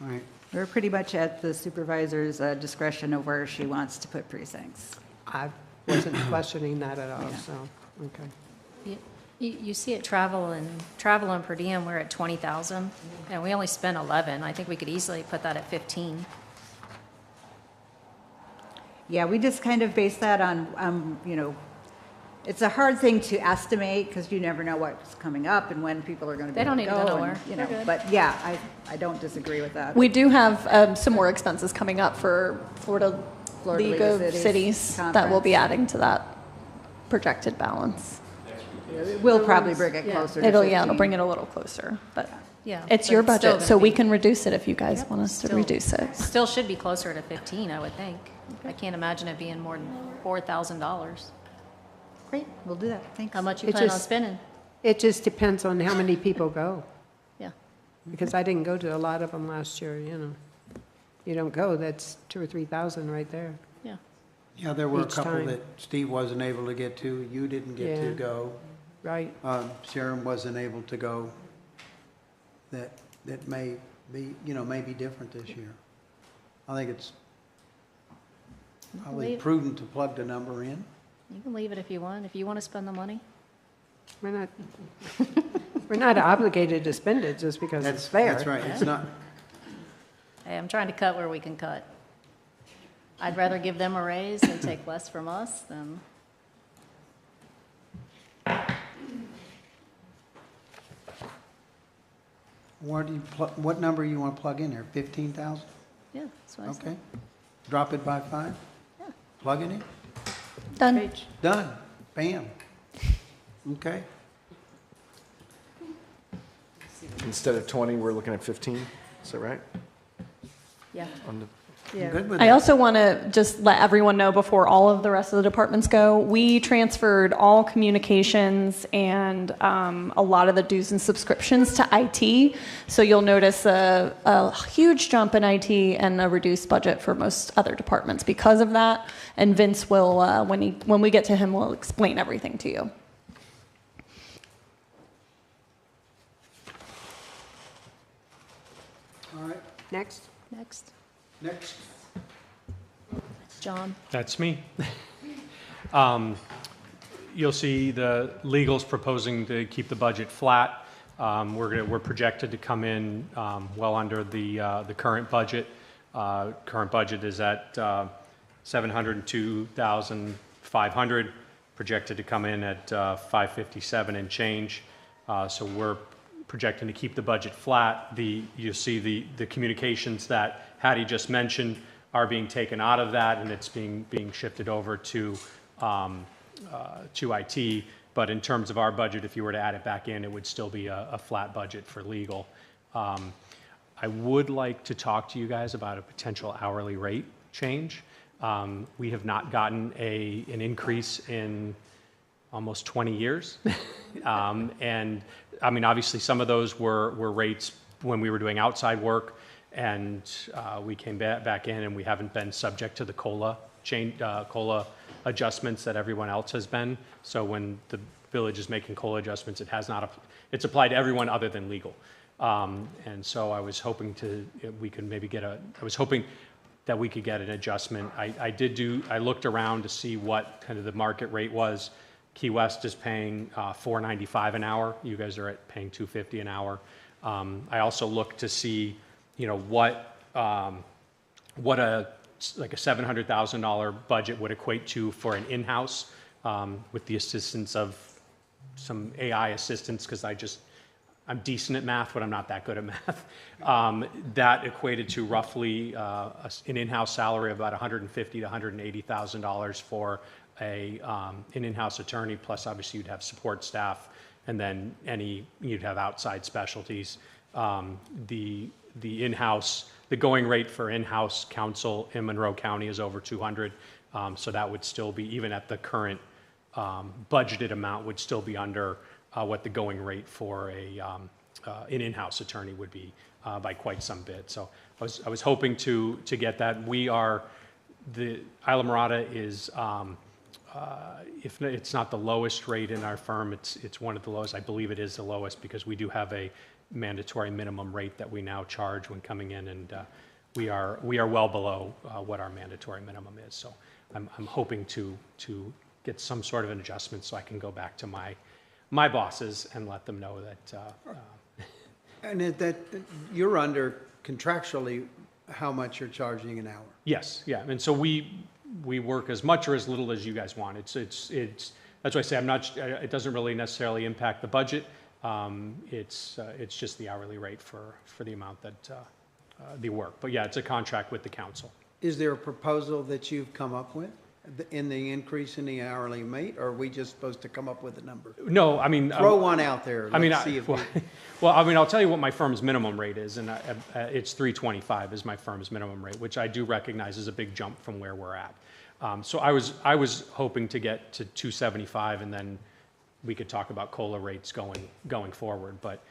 all right. We're pretty much at the supervisor's discretion of where she wants to put precincts. I wasn't questioning that at all, so, okay. You see it travel and per diem, we're at 20,000, and we only spent 11. I think we could easily put that at 15. Yeah, we just kind of base that on, it's a hard thing to estimate because you never know what's coming up and when people are going to be They don't able need to go and, nowhere. They're good. But yeah, I don't disagree with that. We do have some more expenses coming up for Florida Florida League of Cities that will be Conference. adding to that projected balance. We'll probably bring it closer to 15. It'll bring it a little closer, but Yeah. it's but your still budget, gonna so we be- can reduce it if you guys want us to Still- reduce it. Still should be closer to 15, I would think. I can't imagine it being more than $4,000. Great, we'll do that. Thanks. How much you It plan on just- spending? It just depends on how many people go, Yeah. because I didn't go to a lot of them last year, You don't go, that's 2,000 or 3,000 right there. Yeah. Yeah, there were a Each couple time. that Steve wasn't able to get to, you didn't get to Yeah. go. Right. Sharon wasn't able to go. That may be, may be different this year. I think it's probably Leave- prudent to plug the number in. You can leave it if you want. If you want to spend the money. We're not obligated to spend it just because it's fair. That's right, it's not, Hey, I'm trying to cut where we can cut. I'd rather give them a raise and take less from us than, what number you want to plug in there? 15,000? yeah, that's what I said. Okay. Drop it by 5? Yeah. Plug it in? Done. Done. Bam. Okay. Instead of 20, we're looking at 15, is that right? Yeah. On the- I'm good with I that. also want to just let everyone know before all of the rest of the departments go, we transferred all communications and a lot of the dues and subscriptions to IT. So you'll notice a huge jump in IT and a reduced budget for most other departments because of that. And Vince will, when we get to him, will explain everything to you. All right, Next. Next, next. John. That's me. You'll see the legal's proposing to keep the budget flat. We're projected to come in well under the current budget. Current budget is at $702,500, projected to come in at $557 and change. So we're projecting to keep the budget flat. You'll see the communications that Hattie just mentioned are being taken out of that, and it's being shifted over to IT. But in terms of our budget, if you were to add it back in, it would still be a flat budget for legal. I would like to talk to you guys about a potential hourly rate change. We have not gotten an increase in almost 20 years. And I mean, obviously, some of those were rates when we were doing outside work, and we came back in, and we haven't been subject to the COLA adjustments that everyone else has been. So when the village is making COLA adjustments, it's applied to everyone other than legal. And so I was hoping we could maybe I was hoping that we could get an adjustment. I looked around to see what kind of the market rate was. Key West is paying $4.95 an hour. You guys are paying $2.50 an hour. I also looked to see, what a $700,000 budget would equate to for an in-house with the assistance of some AI assistance, because I'm decent at math, but I'm not that good at math. That equated to roughly an in-house salary of about $150,000 to $180,000 for an in-house attorney, plus obviously you'd have support staff, and then you'd have outside specialties. The going rate for in-house counsel in Monroe County is over 200, so that would still be, even at the current budgeted amount, would still be under what the going rate for an in-house attorney would be by quite some bit. So I was hoping to get that. The Isla Mirada is, if it's not the lowest rate in our firm, it's one of the lowest. I believe it is the lowest, because we do have a mandatory minimum rate that we now charge when coming in, and we are well below what our mandatory minimum is. So I'm hoping to get some sort of an adjustment so I can go back to my bosses and let them know that. And that you're under contractually how much you're charging an hour. Yes, yeah, and so we work as much or as little as you guys want. It's that's why I say it doesn't really necessarily impact the budget. It's just the hourly rate for the amount that the work. But yeah, it's a contract with the council. Is there a proposal that you've come up with in the increase in the hourly rate, or are we just supposed to come up with a number? No, I mean, Throw one out there. Let's see if I'll tell you what my firm's minimum rate is, and it's $325 is my firm's minimum rate, which I do recognize is a big jump from where we're at. So I was hoping to get to $275, and then we could talk about COLA rates going forward. But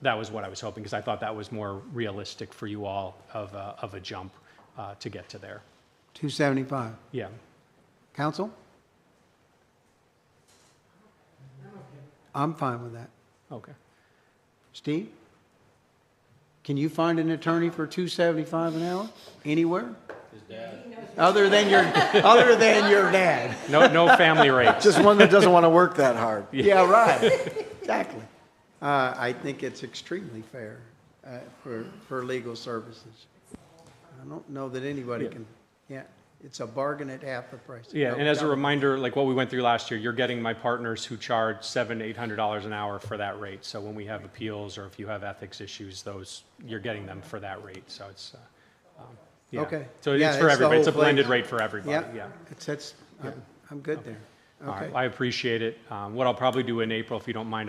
that was what I was hoping, because I thought that was more realistic for you all of a jump to get to there. 275. Yeah. Council? I'm fine with that. Okay. Steve? Can you find an attorney for $275 an hour anywhere? His dad. Other than your dad. No family rates. Just one that doesn't want to work that hard. Yeah, right. Exactly. I think it's extremely fair for legal services. I don't know that anybody can. Yeah, it's a bargain at half the price. Yeah, and as a reminder, like what we went through last year, you're getting my partners who charge $700 to $800 an hour for that rate. So when we have appeals, or if you have ethics issues, you're getting them for that rate. So it's yeah. Okay. So Yeah, it's for it's the everybody. It's a whole blended place. rate for everybody. Yeah. I'm good there. All Okay. right, I appreciate it. What I'll probably do in April, if you don't mind,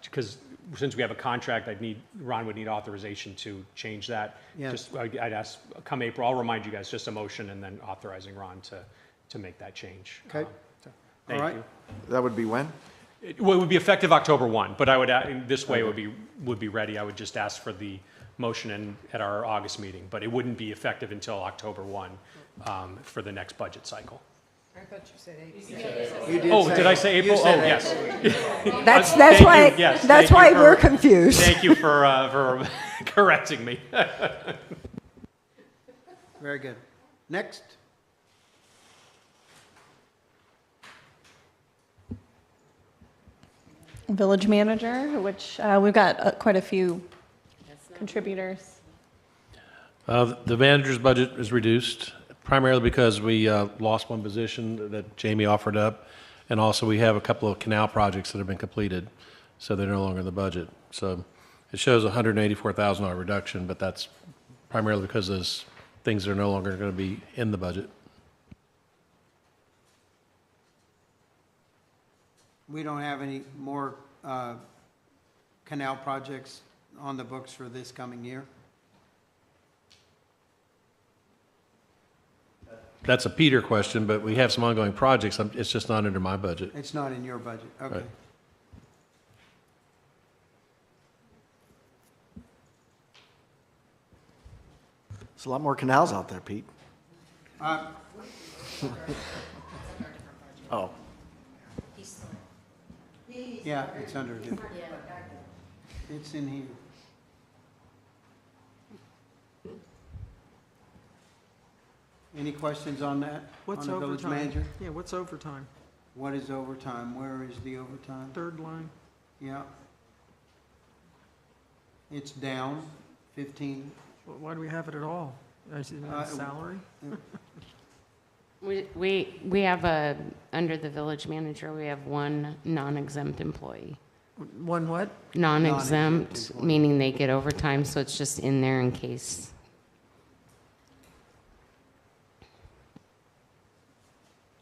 because since we have a contract, Ron would need authorization to change that. Yeah. I'd ask, come April, I'll remind you guys, just a motion, and then authorizing Ron to make that change. Okay. Thank All right. you. That would be when? It would be effective October 1, but I would, this way it would be ready. I would just ask for the motion at our August meeting, but it wouldn't be effective until October 1 for the next budget cycle. I thought you said April. Did I say April? you said Yes. That's Thank why, you. Yes, that's thank you why we're for- confused. Thank you for correcting me. Very good. Next. Village manager, which we've got quite a few contributors. The manager's budget is reduced primarily because we lost one position that Jamie offered up, and also we have a couple of canal projects that have been completed, so they're no longer in the budget. So it shows a $184,000 reduction, but that's primarily because those things are no longer going to be in the budget. We don't have any more canal projects on the books for this coming year? That's a Peter question, but we have some ongoing projects. It's just not under my budget. It's not in your budget, okay. Right. There's a lot more canals out there, Pete. Oh. Yeah, it's under here. It's in here. Any questions on that? What's On the village overtime? manager? Yeah, what's overtime? What is overtime? Where is the overtime? Third line. Yeah. It's down 15. Why do we have it at all? Is it in salary? We have under the village manager, we have one non-exempt employee. One what? Non-exempt, employee. meaning they get overtime, so it's just in there in case.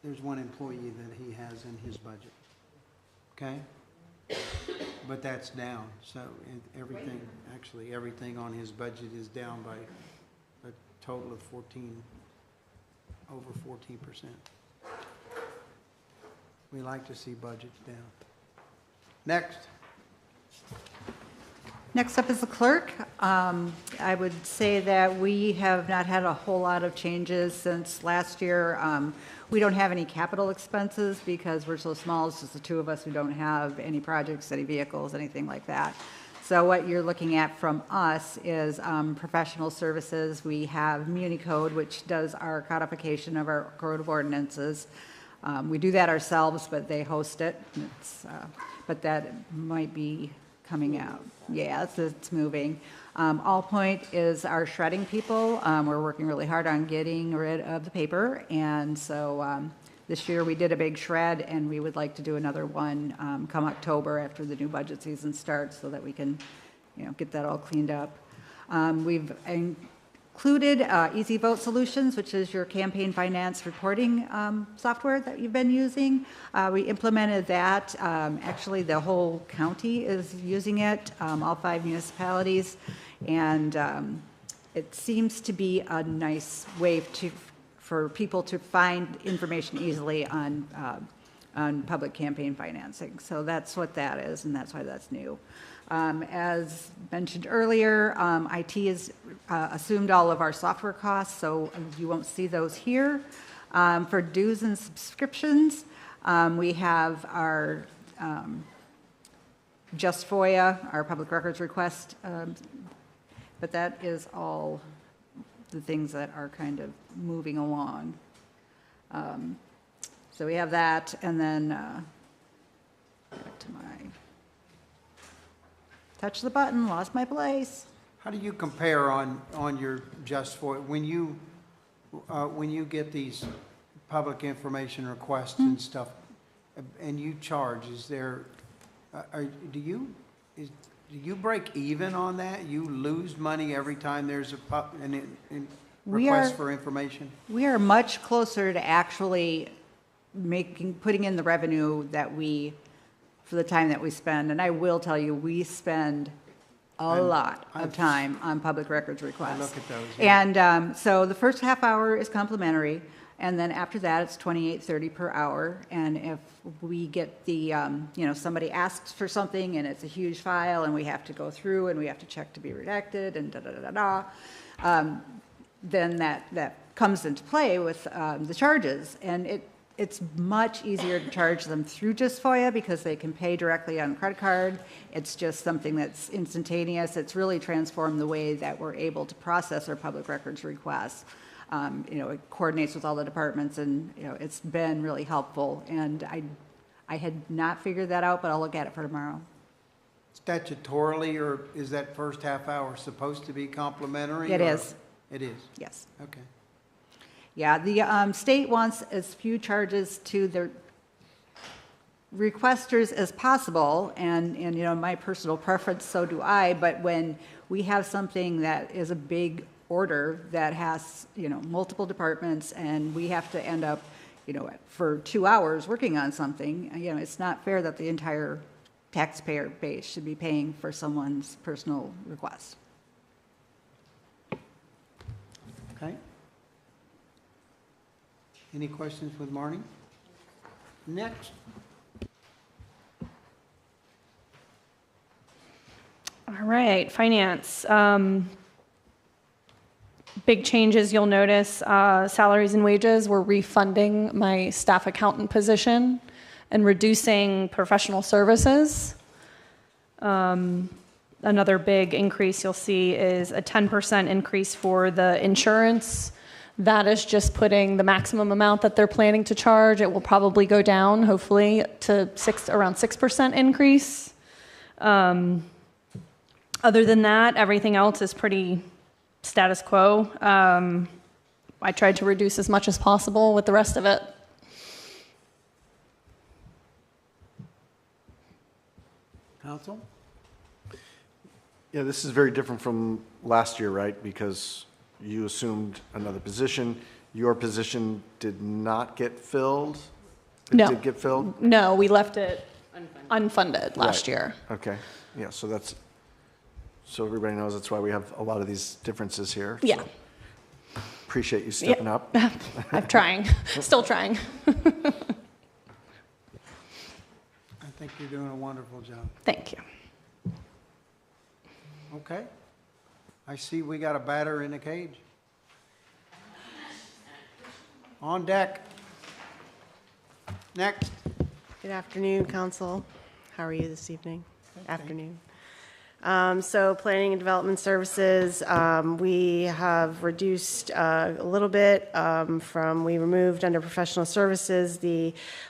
There's one employee that he has in his budget. Okay? But that's down, so everything, actually, everything on his budget is down by a total of over 14%. We like to see budgets down. Next. Next up is the clerk. I would say that we have not had a whole lot of changes since last year. We don't have any capital expenses because we're so small, it's just the two of us who don't have any projects, any vehicles, anything like that. So what you're looking at from us is professional services. We have MuniCode, which does our codification of our code of ordinances. We do that ourselves, but they host it. But that might be coming out. Yeah, it's moving. Allpoint is our shredding people. We're working really hard on getting rid of the paper, and so this year we did a big shred, and we would like to do another one come October after the new budget season starts, so that we can, get that all cleaned up. We've included Easy Vote Solutions, which is your campaign finance reporting software that you've been using. We implemented that. Actually, the whole county is using it, all 5 municipalities, and it seems to be a nice way for people to find information easily on public campaign financing. So that's what that is, and that's why that's new. As mentioned earlier, IT has assumed all of our software costs, so you won't see those here. For dues and subscriptions, we have our Just FOIA, our public records request, but that is all the things that are kind of moving along. So we have that, and then back to my touch the button, lost my place. How do you compare on your Just FOIA? When you get these public information requests and stuff, and you charge, is there, do you break even on that? You lose money every time there's an request for information? We are much closer to actually putting in the revenue that for the time that we spend. And I will tell you, we spend a lot of time on public records requests. I look at those. Yeah. And so the first half hour is complimentary, and then after that, it's $28.30 per hour. And if we get the, somebody asks for something and it's a huge file and we have to go through and we have to check to be redacted and then that comes into play with the charges. And it's much easier to charge them through Just FOIA because they can pay directly on credit card. It's just something that's instantaneous. It's really transformed the way that we're able to process our public records requests. It coordinates with all the departments, and it's been really helpful. And I had not figured that out, but I'll look at it for tomorrow. Statutorily, or is that first half hour supposed to be complimentary? It is. It is? Yes. Okay. Yeah, the state wants as few charges to the requesters as possible, and my personal preference, so do I, but when we have something that is a big order that has, multiple departments, and we have to end up, for 2 hours working on something, it's not fair that the entire taxpayer base should be paying for someone's personal request. Okay. Any questions with Marnie? Next. All right, finance. Big changes you'll notice, salaries and wages. We're refunding my staff accountant position and reducing professional services. Another big increase you'll see is a 10% increase for the insurance. That is just putting the maximum amount that they're planning to charge. It will probably go down, hopefully, to around 6% increase. Other than that, everything else is pretty status quo. I tried to reduce as much as possible with the rest of it. Council? Yeah, this is very different from last year, right? Because you assumed another position. Your position did not get filled? It No. did get filled? No, we left it unfunded last Right. year. Okay, yeah, so everybody knows that's why we have a lot of these differences here. so Yeah. Appreciate you stepping up. I'm trying, still trying. I think you're doing a wonderful job. Thank you. Okay. I see we got a batter in the cage. On deck. Next. Good afternoon, Council. How are you this evening? Afternoon. So Planning and Development Services, we have reduced a little bit we removed under Professional Services,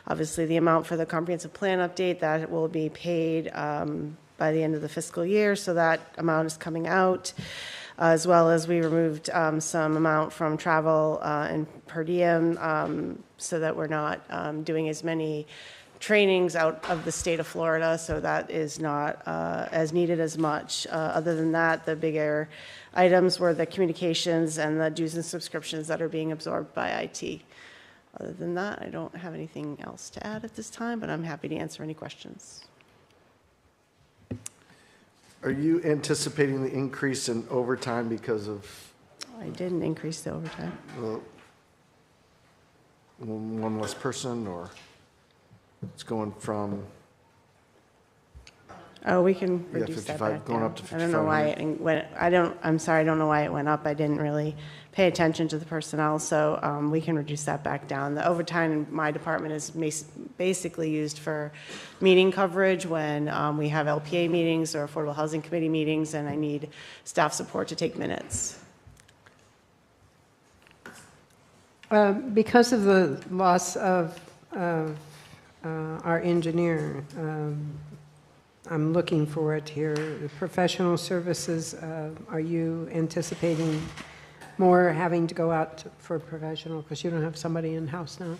obviously the amount for the comprehensive plan update that will be paid by the end of the fiscal year, so that amount is coming out, as well as we removed some amount from travel and per diem, so that we're not doing as many trainings out of the state of Florida, so that is not as needed as much. Other than that, the bigger items were the communications and the dues and subscriptions that are being absorbed by IT. Other than that, I don't have anything else to add at this time, but I'm happy to answer any questions. Are you anticipating the increase in overtime because of I didn't increase the overtime. one less person, or it's going from, Oh, we can Yeah, reduce that 55, back going down. up to I don't know why it went, I'm sorry, I don't know why it went up. I didn't really pay attention to the personnel, so we can reduce that back down. The overtime in my department is basically used for meeting coverage when we have LPA meetings or Affordable Housing Committee meetings, and I need staff support to take minutes. Because of the loss of our engineer, I'm looking for it here. The professional services, are you anticipating more having to go out for professional because you don't have somebody in-house now?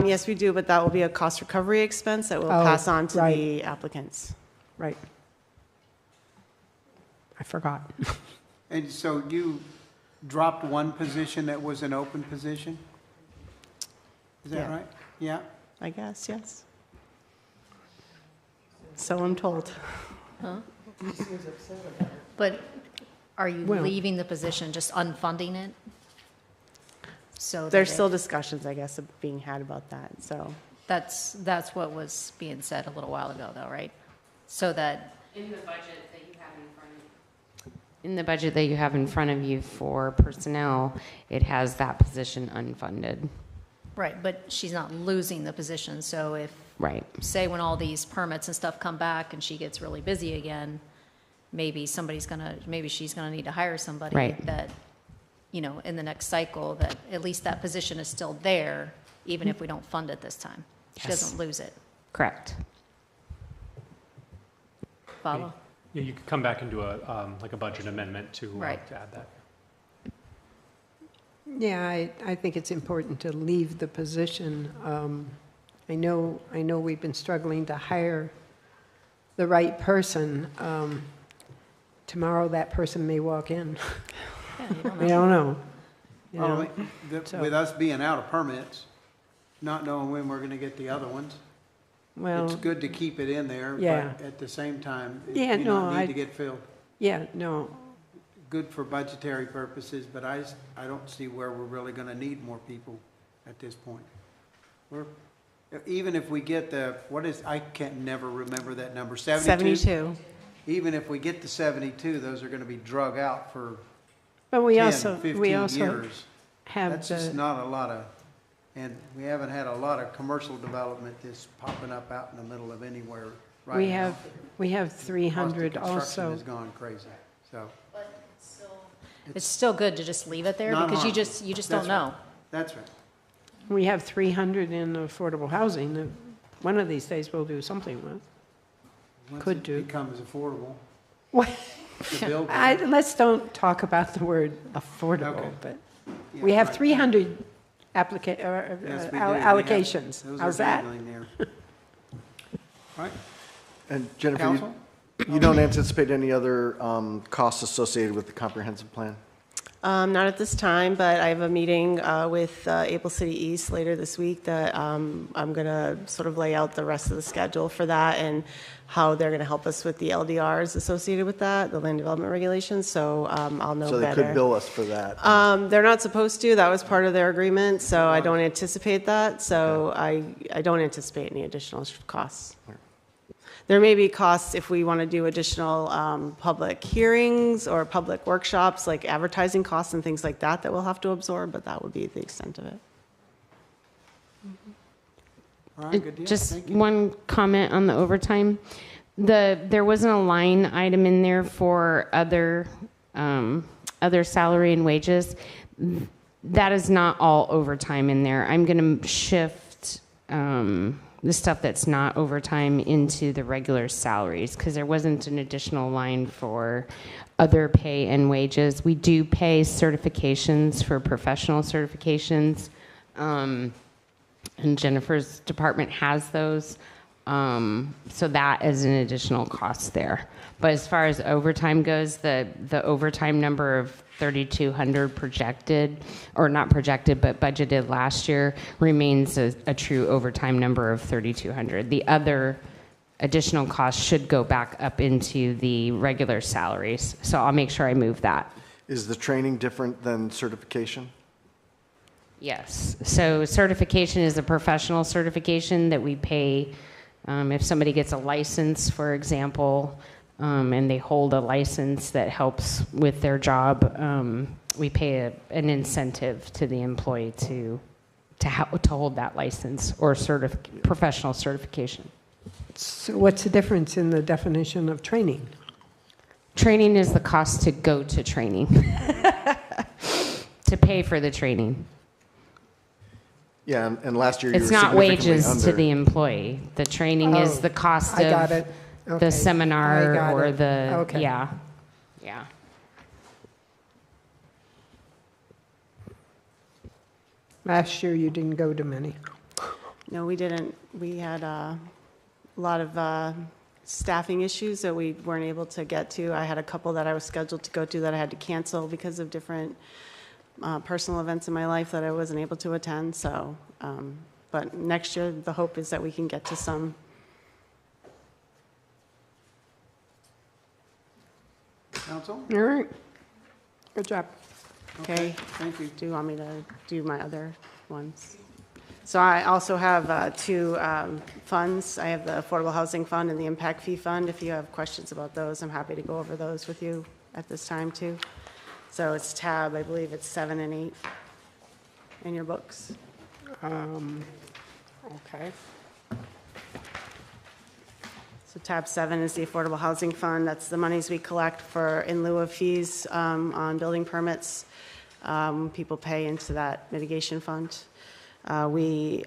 Yes, we do, but that will be a cost recovery expense that we'll pass on to the applicants. Right. I forgot. And so you dropped one position that was an open position? Is that Yeah. right? Yeah? I guess, yes. So I'm told. But are you Well- leaving the position, just unfunding it? So There's that still discussions, I guess, of being had about that, so. that's what was being said a little while ago, though, right? So that, In the budget that you have in front of you. In the budget that you have in front of you for personnel, it has that position unfunded. right, but she's not losing the position, so if, Right. say when all these permits and stuff come back and she gets really busy again, maybe she's gonna need to hire somebody Right. that, in the next cycle, that at least that position is still there, even if we don't fund it this time. She Yes. doesn't lose it. Correct. Follow? Yeah, you could come back and do like a budget amendment to Right. to add that. Yeah, I think it's important to leave the position. I know we've been struggling to hire the right person. Tomorrow, that person may walk in. Yeah, you don't We know. don't know. You Well, know? So- with us being out of permits, not knowing when we're gonna get the other ones, it's Well, good to keep it in there, Yeah. but at the same time, Yeah, you no, don't I- need to get filled. yeah, no, Good for budgetary purposes, but I don't see where we're really gonna need more people at this point. Even if we get I can't never remember that number, 72? 72. Even if we get to 72, those are gonna be drug out for but we 10, also, 15 years. have That's just the, not a lot of, and we haven't had a lot of commercial development that's popping up out in the middle of anywhere right we now. have Cost of 300 construction also. has gone crazy, so. it's still good to just leave it there Not because you harmful. just That's don't right. know. That's right. We have 300 in affordable housing that one of these days we'll do something with. Once Could it do. becomes affordable, What? the bill. Let's don't talk about the word affordable, Okay. but Yeah, we have right. 300 Yes, we do. We have- allocations. those How's are that? dangling there. Right, And Jennifer, council? you don't anticipate any other costs associated with the comprehensive plan? Not at this time, but I have a meeting with Able City East later this week that I'm going to sort of lay out the rest of the schedule for that and how they're going to help us with the LDRs associated with that, the land development regulations, so I'll know So they better. could bill us for that. They're not supposed to, that was part of their agreement, so I don't anticipate that, so I don't anticipate any additional costs. There may be costs if we want to do additional public hearings or public workshops, like advertising costs and things like that, that we'll have to absorb, but that would be the extent of it. All right, good deal. Just Thank you. one comment on the overtime. There wasn't a line item in there for other salary and wages. That is not all overtime in there. I'm going to shift the stuff that's not overtime into the regular salaries because there wasn't an additional line for other pay and wages. We do pay certifications for professional certifications. And Jennifer's department has those. So that is an additional cost there. But as far as overtime goes, the overtime number of 3,200 projected, or not projected, but budgeted last year remains a true overtime number of 3,200. The other additional costs should go back up into the regular salaries. So I'll make sure I move that. Is the training different than certification? Yes. So certification is a professional certification that we pay if somebody gets a license, for example, and they hold a license that helps with their job, we pay an incentive to the employee to hold that license or professional certification. So what's the difference in the definition of training? Training is the cost to go to training, to pay for the training. Yeah, and last year you were It's not significantly wages to under. the employee. The training is the cost I got of it. Okay. the I seminar got or it. the, Okay. yeah. Last year you didn't go to many. No, we didn't. We had a lot of staffing issues that we weren't able to get to. I had a couple that I was scheduled to go to that I had to cancel because of different personal events in my life that I wasn't able to attend. So, but next year, the hope is that we can get to some. Council? All right. Good job. Okay. Thank you. Do you want me to do my other ones? So I also have two funds. I have the Affordable Housing Fund and the Impact Fee Fund. If you have questions about those, I'm happy to go over those with you at this time, too. So it's tab, I believe it's 7 and 8 in your books. Okay. So tab 7 is the Affordable Housing Fund. That's the monies we collect for in lieu of fees on building permits. People pay into that mitigation fund. We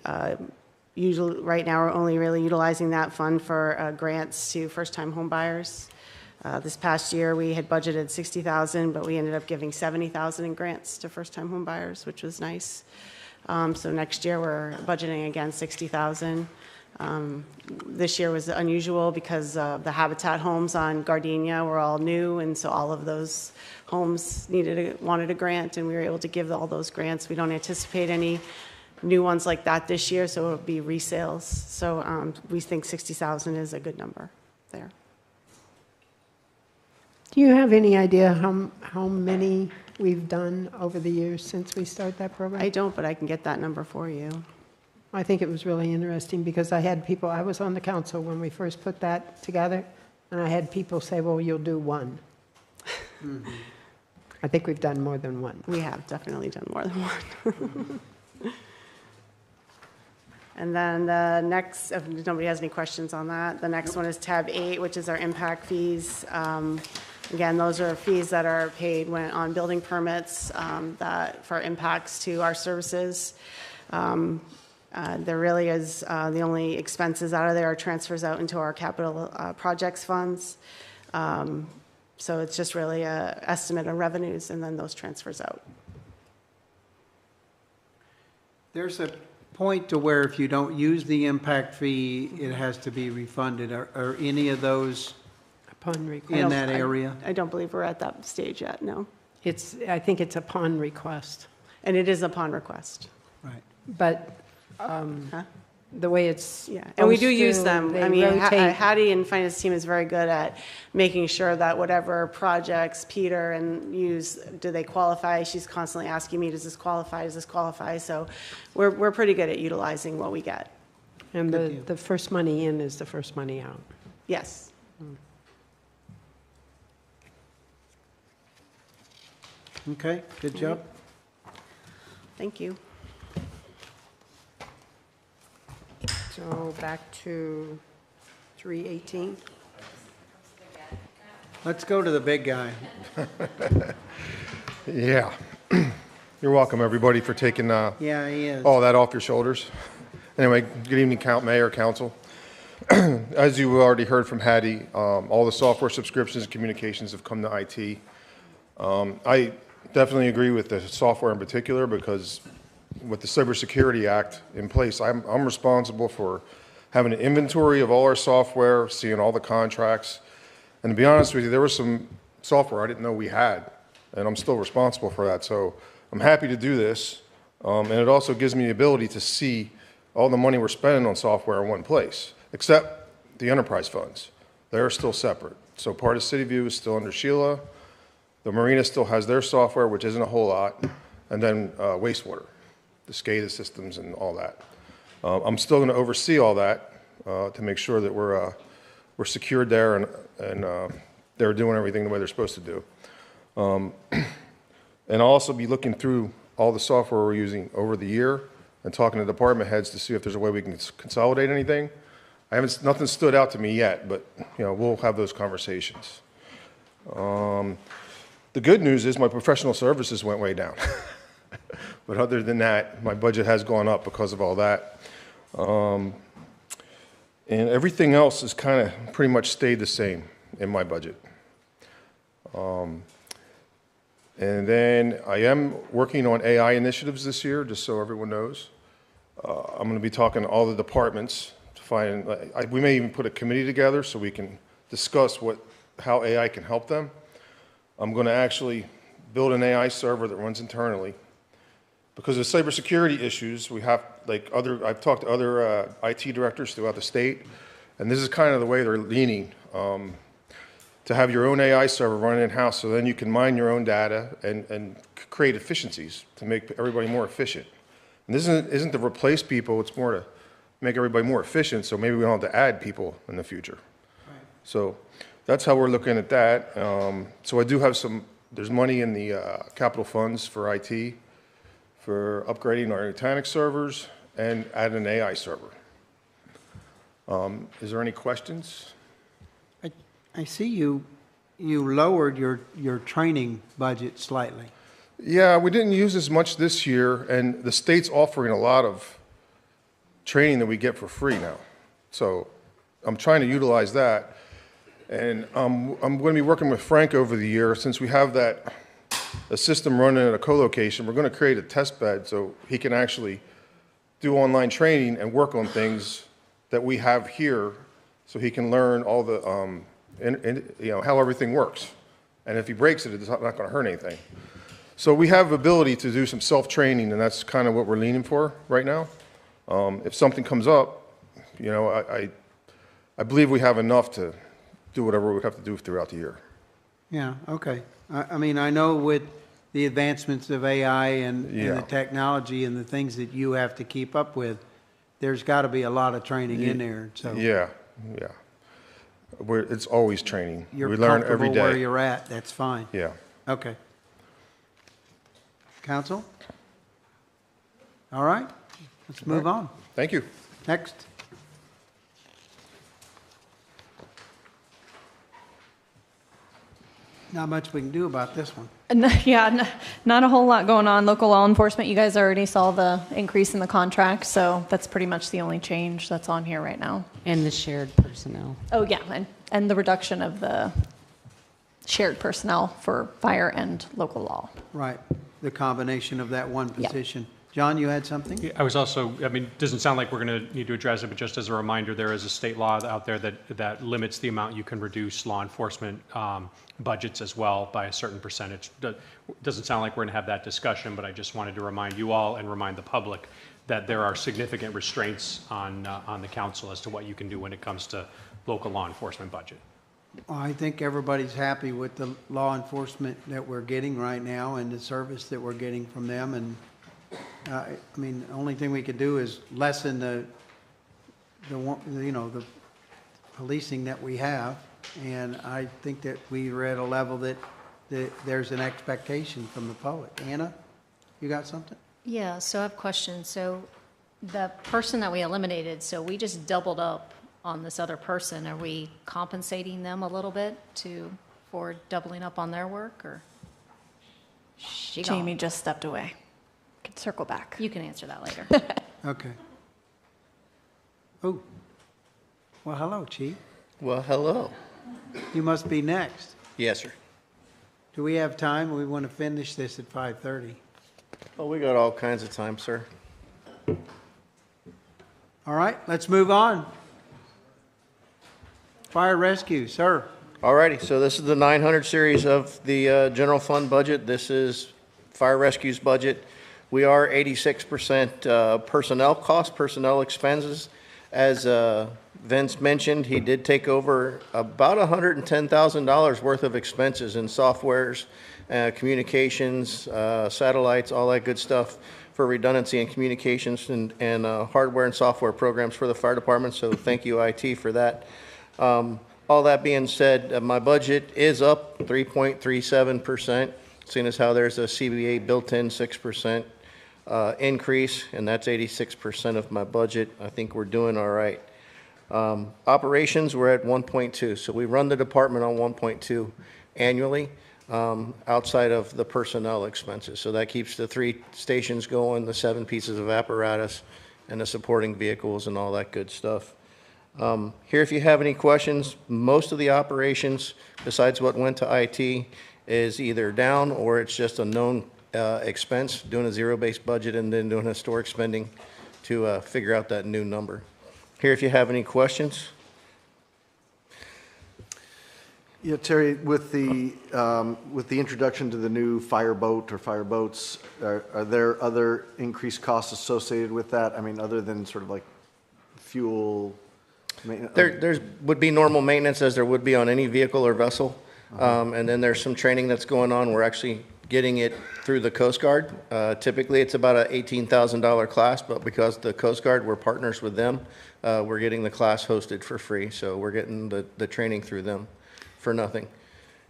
usually, right now, are only really utilizing that fund for grants to first-time home buyers. This past year, we had budgeted $60,000, but we ended up giving $70,000 in grants to first-time home buyers, which was nice. So next year, we're budgeting again $60,000. This year was unusual because the Habitat homes on Gardenia were all new, and so all of those homes wanted a grant, and we were able to give all those grants. We don't anticipate any new ones like that this year, so it'll be resales. So we think 60,000 is a good number there. Do you have any idea how many we've done over the years since we started that program? I don't, but I can get that number for you. I think it was really interesting because I had people, I was on the council when we first put that together, and I had people say, well, you'll do one. I think we've done more than one. We have definitely done more than one. And then the next, if nobody has any questions on that, the next one is tab 8, which is our impact fees. Again, those are fees that are paid when, on building permits, that, for impacts to our services. There really is, the only expenses out of there are transfers out into our capital projects funds. So it's just really a estimate of revenues and then those transfers out. There's a point to where if you don't use the impact fee, it has to be refunded. Are any of those Upon request. in that area? I don't believe we're at that stage yet, no. I think it's upon request, And it is upon request. Right. but the way it's. Yeah, and we do supposed use to, them. they I mean, rotate. Hattie and finance team is very good at making sure that whatever projects Peter and use, do they qualify? She's constantly asking me, does this qualify, does this qualify? So we're pretty good at utilizing what we get. And the first money in is the first money out. Yes. Okay, good job. Thank you. So back to 318. Let's go to the big guy. Yeah. You're welcome, everybody, for taking Yeah, he is. all that off your shoulders. Anyway, good evening, Mayor, Council. As you already heard from Hattie, all the software subscriptions and communications have come to IT. I definitely agree with the software in particular because with the Cybersecurity Act in place, I'm responsible for having an inventory of all our software, seeing all the contracts. And to be honest with you, there was some software I didn't know we had, and I'm still responsible for that. So I'm happy to do this, and it also gives me the ability to see all the money we're spending on software in one place, except the enterprise funds. They're still separate. So part of CityView is still under Sheila. The marina still has their software, which isn't a whole lot, and then wastewater, the SCADA systems and all that. I'm still going to oversee all that to make sure that we're secured there and they're doing everything the way they're supposed to do. And I'll also be looking through all the software we're using over the year and talking to department heads to see if there's a way we can consolidate anything. Nothing stood out to me yet, but we'll have those conversations. The good news is my professional services went way down. But other than that, my budget has gone up because of all that. And everything else has kind of pretty much stayed the same in my budget. And then I am working on AI initiatives this year, just so everyone knows. I'm going to be talking to all the departments to find, we may even put a committee together so we can discuss how AI can help them. I'm going to actually build an AI server that runs internally. Because of cybersecurity issues, we have, I've talked to other IT directors throughout the state, and this is kind of the way they're leaning, to have your own AI server run in-house so then you can mine your own data and create efficiencies to make everybody more efficient. And this isn't to replace people, it's more to make everybody more efficient so maybe we don't have to add people in the future. Right. So that's how we're looking at that. So I do have there's money in the capital funds for IT, for upgrading our Nutanix servers and add an AI server. Is there any questions? I see you lowered your training budget slightly. Yeah, we didn't use as much this year, and the state's offering a lot of training that we get for free now. So I'm trying to utilize that. And I'm going to be working with Frank over the year. Since we have a system running at a co-location, we're going to create a test bed so he can actually do online training and work on things that we have here so he can learn all the, how everything works. And if he breaks it, it's not going to hurt anything. So we have ability to do some self-training, and that's kind of what we're leaning for right now. If something comes up, I believe we have enough to do whatever we have to do throughout the year. Yeah, okay. I mean, I know with the advancements of AI and the technology and the things that you have to keep up with, there's got to be a lot of training in there. So yeah. It's always training. You're we learn every comfortable day. where you're at. That's fine. Yeah. Okay. Council? All right. Let's move on. Thank you. Next. Not much we can do about this one. Yeah, not a whole lot going on. Local law enforcement, you guys already saw the increase in the contract, so that's pretty much the only change that's on here right now. And the shared personnel. Oh, yeah, and the reduction of the shared personnel for fire and local law. Right, the combination of that one Yeah. position. John, you had something? Yeah, I was also, I mean, it doesn't sound like we're going to need to address it, but just as a reminder, there is a state law out there that limits the amount you can reduce law enforcement budgets as well by a certain percentage. Doesn't sound like we're going to have that discussion, but I just wanted to remind you all and remind the public that there are significant restraints on the council as to what you can do when it comes to local law enforcement budget. Well, I think everybody's happy with the law enforcement that we're getting right now and the service that we're getting from them. And I mean, the only thing we could do is lessen the policing that we have. And I think that we are at a level that there's an expectation from the public. Anna, you got something? Yeah, so I have questions. So the person that we eliminated, so we just doubled up on this other person. Are we compensating them a little bit for doubling up on their work, or? She gone. Jamie just stepped away. Can circle back. You can answer that later. Okay. Oh, well, hello, Chief. Well, hello. You must be next. Yes, sir. Do we have time? We want to finish this at 5:30. Well, we got all kinds of time, sir. All right, let's move on. Fire rescue, sir. All righty, so this is the 900 series of the general fund budget. This is fire rescue's budget. We are 86% personnel costs, personnel expenses. As Vince mentioned, he did take over about $110,000 worth of expenses in softwares, communications, satellites, all that good stuff for redundancy in communications and hardware and software programs for the fire department. So thank you, IT, for that. All that being said, my budget is up 3.37%, seeing as how there's a CBA built-in 6% increase, and that's 86% of my budget. I think we're doing all right. Operations, we're at 1.2, so we run the department on 1.2 annually, outside of the personnel expenses. So that keeps the 3 stations going, the 7 pieces of apparatus, and the supporting vehicles and all that good stuff. Here, if you have any questions, most of the operations, besides what went to IT, is either down or it's just a known expense, doing a zero-based budget and then doing historic spending to figure out that new number. Here, if you have any questions. Yeah, Terry, with the introduction to the new fireboat or fireboats, are there other increased costs associated with that? I mean, other than sort of like fuel? There would be normal maintenance as there would be on any vehicle or vessel. And then there's some training that's going on. We're actually getting it through the Coast Guard. Typically, it's about an $18,000 class, but because the Coast Guard, we're partners with them, we're getting the class hosted for free. So we're getting the training through them for nothing.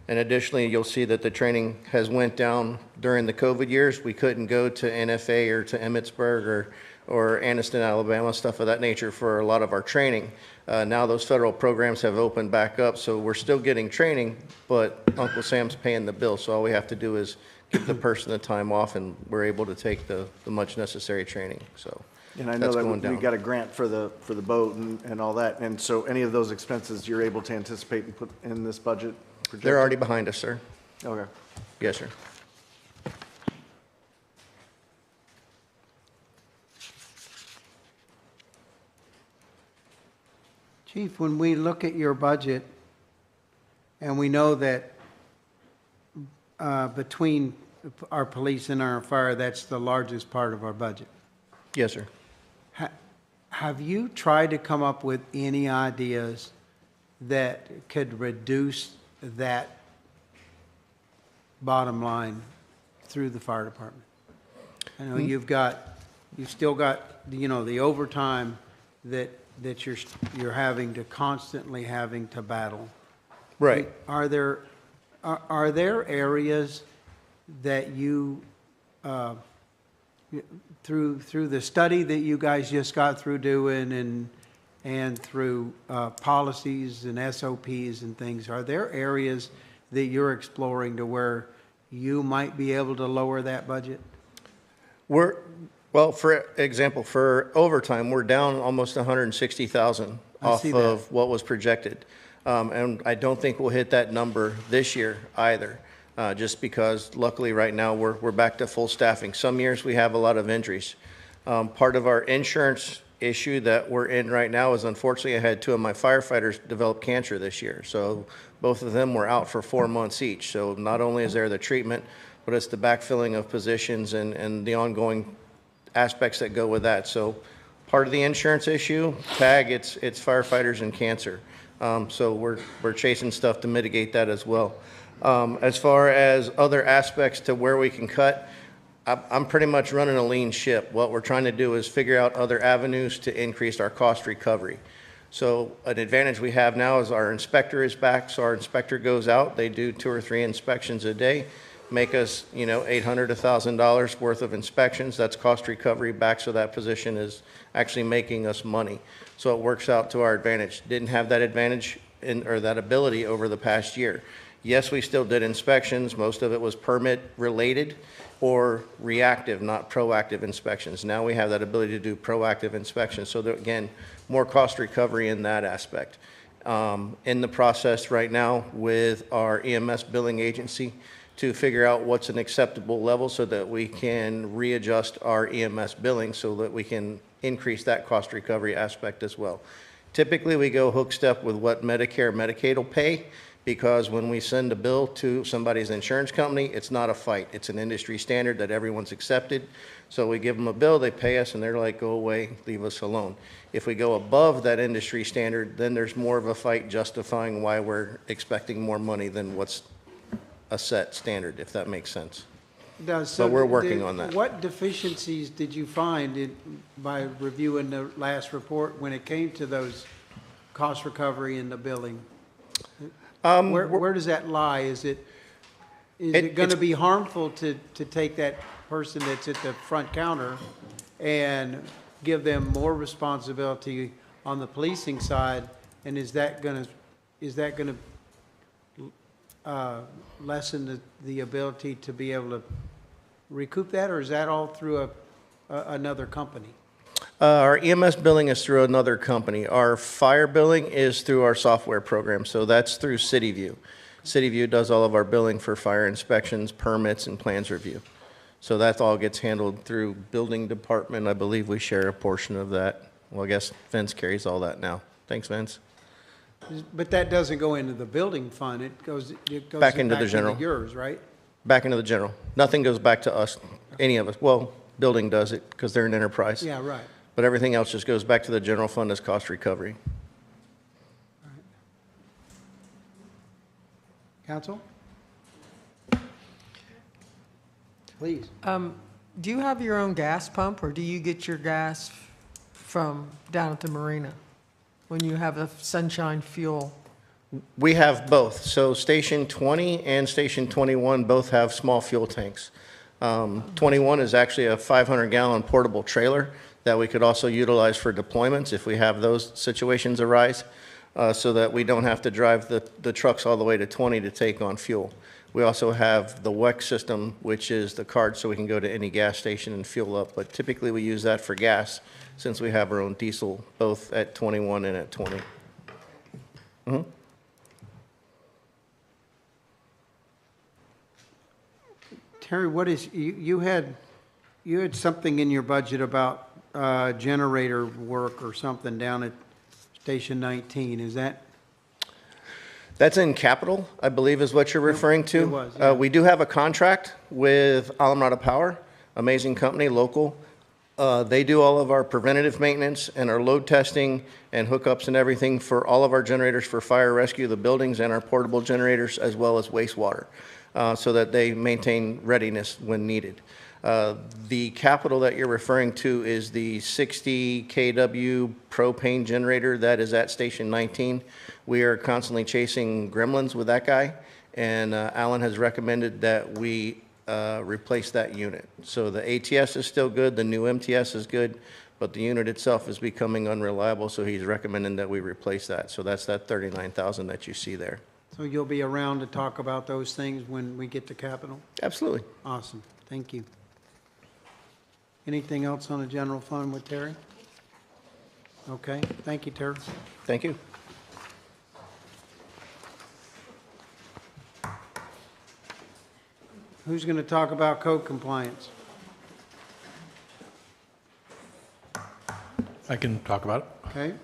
And additionally, you'll see that the training has went down during the COVID years. We couldn't go to NFA or to Emmitsburg or Anniston, Alabama, stuff of that nature for a lot of our training. Now those federal programs have opened back up, so we're still getting training, but Uncle Sam's paying the bill, so all we have to do is give the person the time off, and we're able to take the much necessary training, so And I know that we got a grant for the boat and all that, and so any of those expenses you're able to anticipate and put in this budget projected? They're already behind us, sir. Okay. Yes, sir. Chief, when we look at your budget, and we know that between our police and our fire, that's the largest part of our budget. Yes, sir. Have you tried to come up with any ideas that could reduce that bottom line through the fire department? I know you've still got, the overtime that you're having to constantly having to battle. Right. Are there areas that you through the study that you guys just got through doing and through policies and SOPs and things, are there areas that you're exploring to where you might be able to lower that budget? Well, for example, for overtime, we're down almost 160,000 off see that. of what was projected. And I don't think we'll hit that number this year either, just because luckily right now we're back to full staffing. Some years we have a lot of injuries. Part of our insurance issue that we're in right now is unfortunately I had two of my firefighters develop cancer this year. So both of them were out for 4 months each. So not only is there the treatment, but it's the backfilling of positions and the ongoing aspects that go with that. So part of the insurance issue, tag, it's firefighters and cancer. So we're chasing stuff to mitigate that as well. As far as other aspects to where we can cut, I'm pretty much running a lean ship. What we're trying to do is figure out other avenues to increase our cost recovery. So an advantage we have now is our inspector is back. So our inspector goes out, they do 2 or 3 inspections a day, make us, $800 to $1,000 worth of inspections. That's cost recovery back, so that position is actually making us money. So it works out to our advantage. Didn't have that advantage or that ability over the past year. Yes, we still did inspections. Most of it was permit related or reactive, not proactive inspections. Now we have that ability to do proactive inspections. So that, again, more cost recovery in that aspect. In the process right now with our EMS billing agency to figure out what's an acceptable level so that we can readjust our EMS billing so that we can increase that cost recovery aspect as well. Typically, we go hook step with what Medicare, Medicaid will pay, because when we send a bill to somebody's insurance company, it's not a fight. It's an industry standard that everyone's accepted. So we give them a bill, they pay us, and they're like, go away, leave us alone. If we go above that industry standard, then there's more of a fight justifying why we're expecting more money than what's a set standard, if that makes sense. But we're working on that. What deficiencies did you find by reviewing the last report when it came to those cost recovery in the billing? Where does that lie? Is it going to be harmful to take that person that's at the front counter and give them more responsibility on the policing side? And is that going to lessen the ability to be able to recoup that, or is that all through another company? Our EMS billing is through another company. Our fire billing is through our software program, so that's through CityView. CityView does all of our billing for fire inspections, permits, and plans review. So that all gets handled through building department. I believe we share a portion of that. Well, I guess Vince carries all that now. Thanks, Vince. But that doesn't go into the building fund. It goes Back into the general. yours, right? Back into the general. Nothing goes back to us, any of us. Well, building does it because they're an enterprise. Yeah, right. But everything else just goes back to the general fund as cost recovery. Counsel? Please. Do you have your own gas pump, or do you get your gas from down at the marina when you have a Sunshine Fuel? We have both. So Station 20 and Station 21 both have small fuel tanks. 21 is actually a 500-gallon portable trailer that we could also utilize for deployments if we have those situations arise, so that we don't have to drive the trucks all the way to 20 to take on fuel. We also have the WEC system, which is the card so we can go to any gas station and fuel up. But typically we use that for gas since we have our own diesel both at 21 and at 20. Mm-hmm. Terry, what is, you had something in your budget about generator work or something down at Station 19. Is that? That's in capital, I believe is what you're referring to. It was, yeah. We do have a contract with Alameda Power, amazing company, local. They do all of our preventative maintenance and our load testing and hookups and everything for all of our generators for fire rescue, the buildings, and our portable generators, as well as wastewater, so that they maintain readiness when needed. The capital that you're referring to is the 60 kW propane generator that is at Station 19. We are constantly chasing gremlins with that guy, and Alan has recommended that we replace that unit. So the ATS is still good, the new MTS is good, but the unit itself is becoming unreliable, so he's recommending that we replace that. So that's that $39,000 that you see there. So you'll be around to talk about those things when we get to capital? Absolutely. Awesome, thank you. Anything else on the general fund with Terry? Okay, thank you, Terry. Thank you. Who's going to talk about code compliance? I can talk about it. Okay,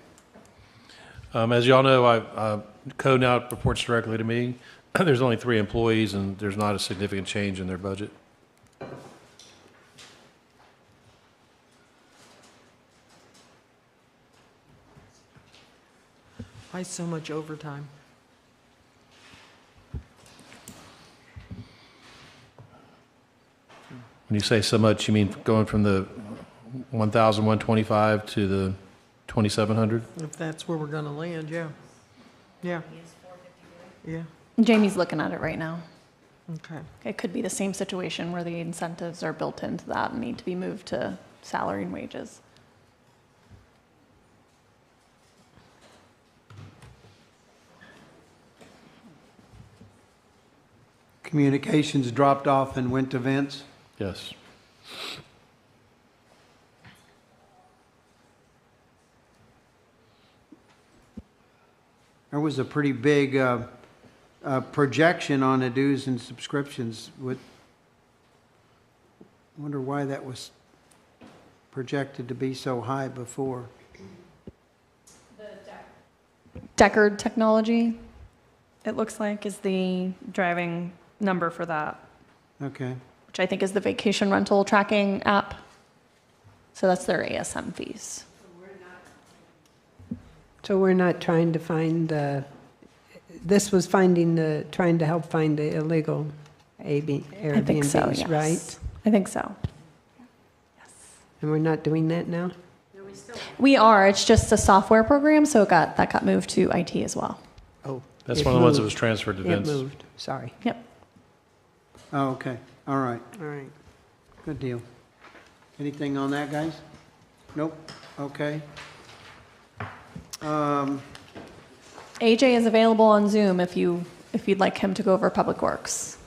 As you all know, code now reports directly to me. There's only 3 employees, and there's not a significant change in their budget. Why so much overtime? When you say so much, you mean going from the 1,125 to the 2,700? If that's where we're going to land, yeah. Yeah. Yeah, Jamie's looking at it right now. okay. It could be the same situation where the incentives are built into that and need to be moved to salary and wages. communications dropped off and went to Vince? Yes. There was a pretty big projection on the dues and subscriptions. Wonder why that was projected to be so high before. Deckard Technology, it looks like, is the driving number for that, Okay. which I think is the vacation rental tracking app. So that's their ASM fees. So we're not trying to find this was trying to help find the illegal Airbnbs, I think so, yes. right? I think so. And we're not doing that now? We are. It's just a software program, so that got moved to IT as well. Oh. That's it one of the ones that moved. was transferred to It Vince. moved, sorry. Yep. Oh, okay. All right. All right. Good deal. Anything on that, guys? Nope. Okay. AJ is available on Zoom if you'd like him to go over Public Works.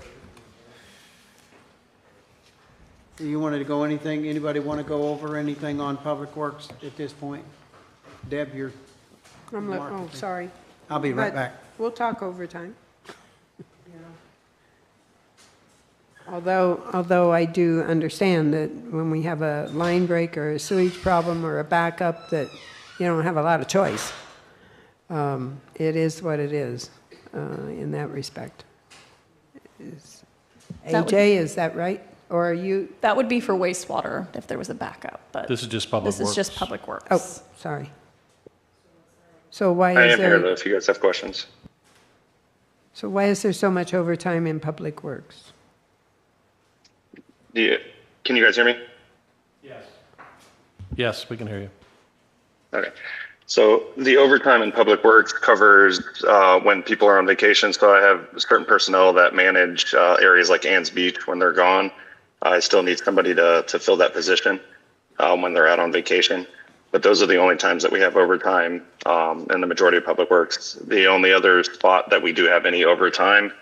You wanted to go anything, anybody want to go over anything on Public Works at this point? Deb, you're, Oh, sorry. I'll be right But back. We'll talk overtime. Although I do understand that when we have a line break or a sewage problem or a backup, that you don't have a lot of choice. It is what it is in that respect. AJ, is that right? Or are you? That would be for wastewater if there was a backup, but This is just Public this is just Works. Public Works. Oh, sorry. So why I is am here though, there, if you guys have questions. so why is there so much overtime in Public Works? Can you guys hear me? Yes, we can hear you. Okay. So the overtime in Public Works covers when people are on vacation. So I have certain personnel that manage areas like Ann's Beach when they're gone. I still need somebody to fill that position when they're out on vacation. But those are the only times that we have overtime in the majority of Public Works. The only other spot that we do have any overtime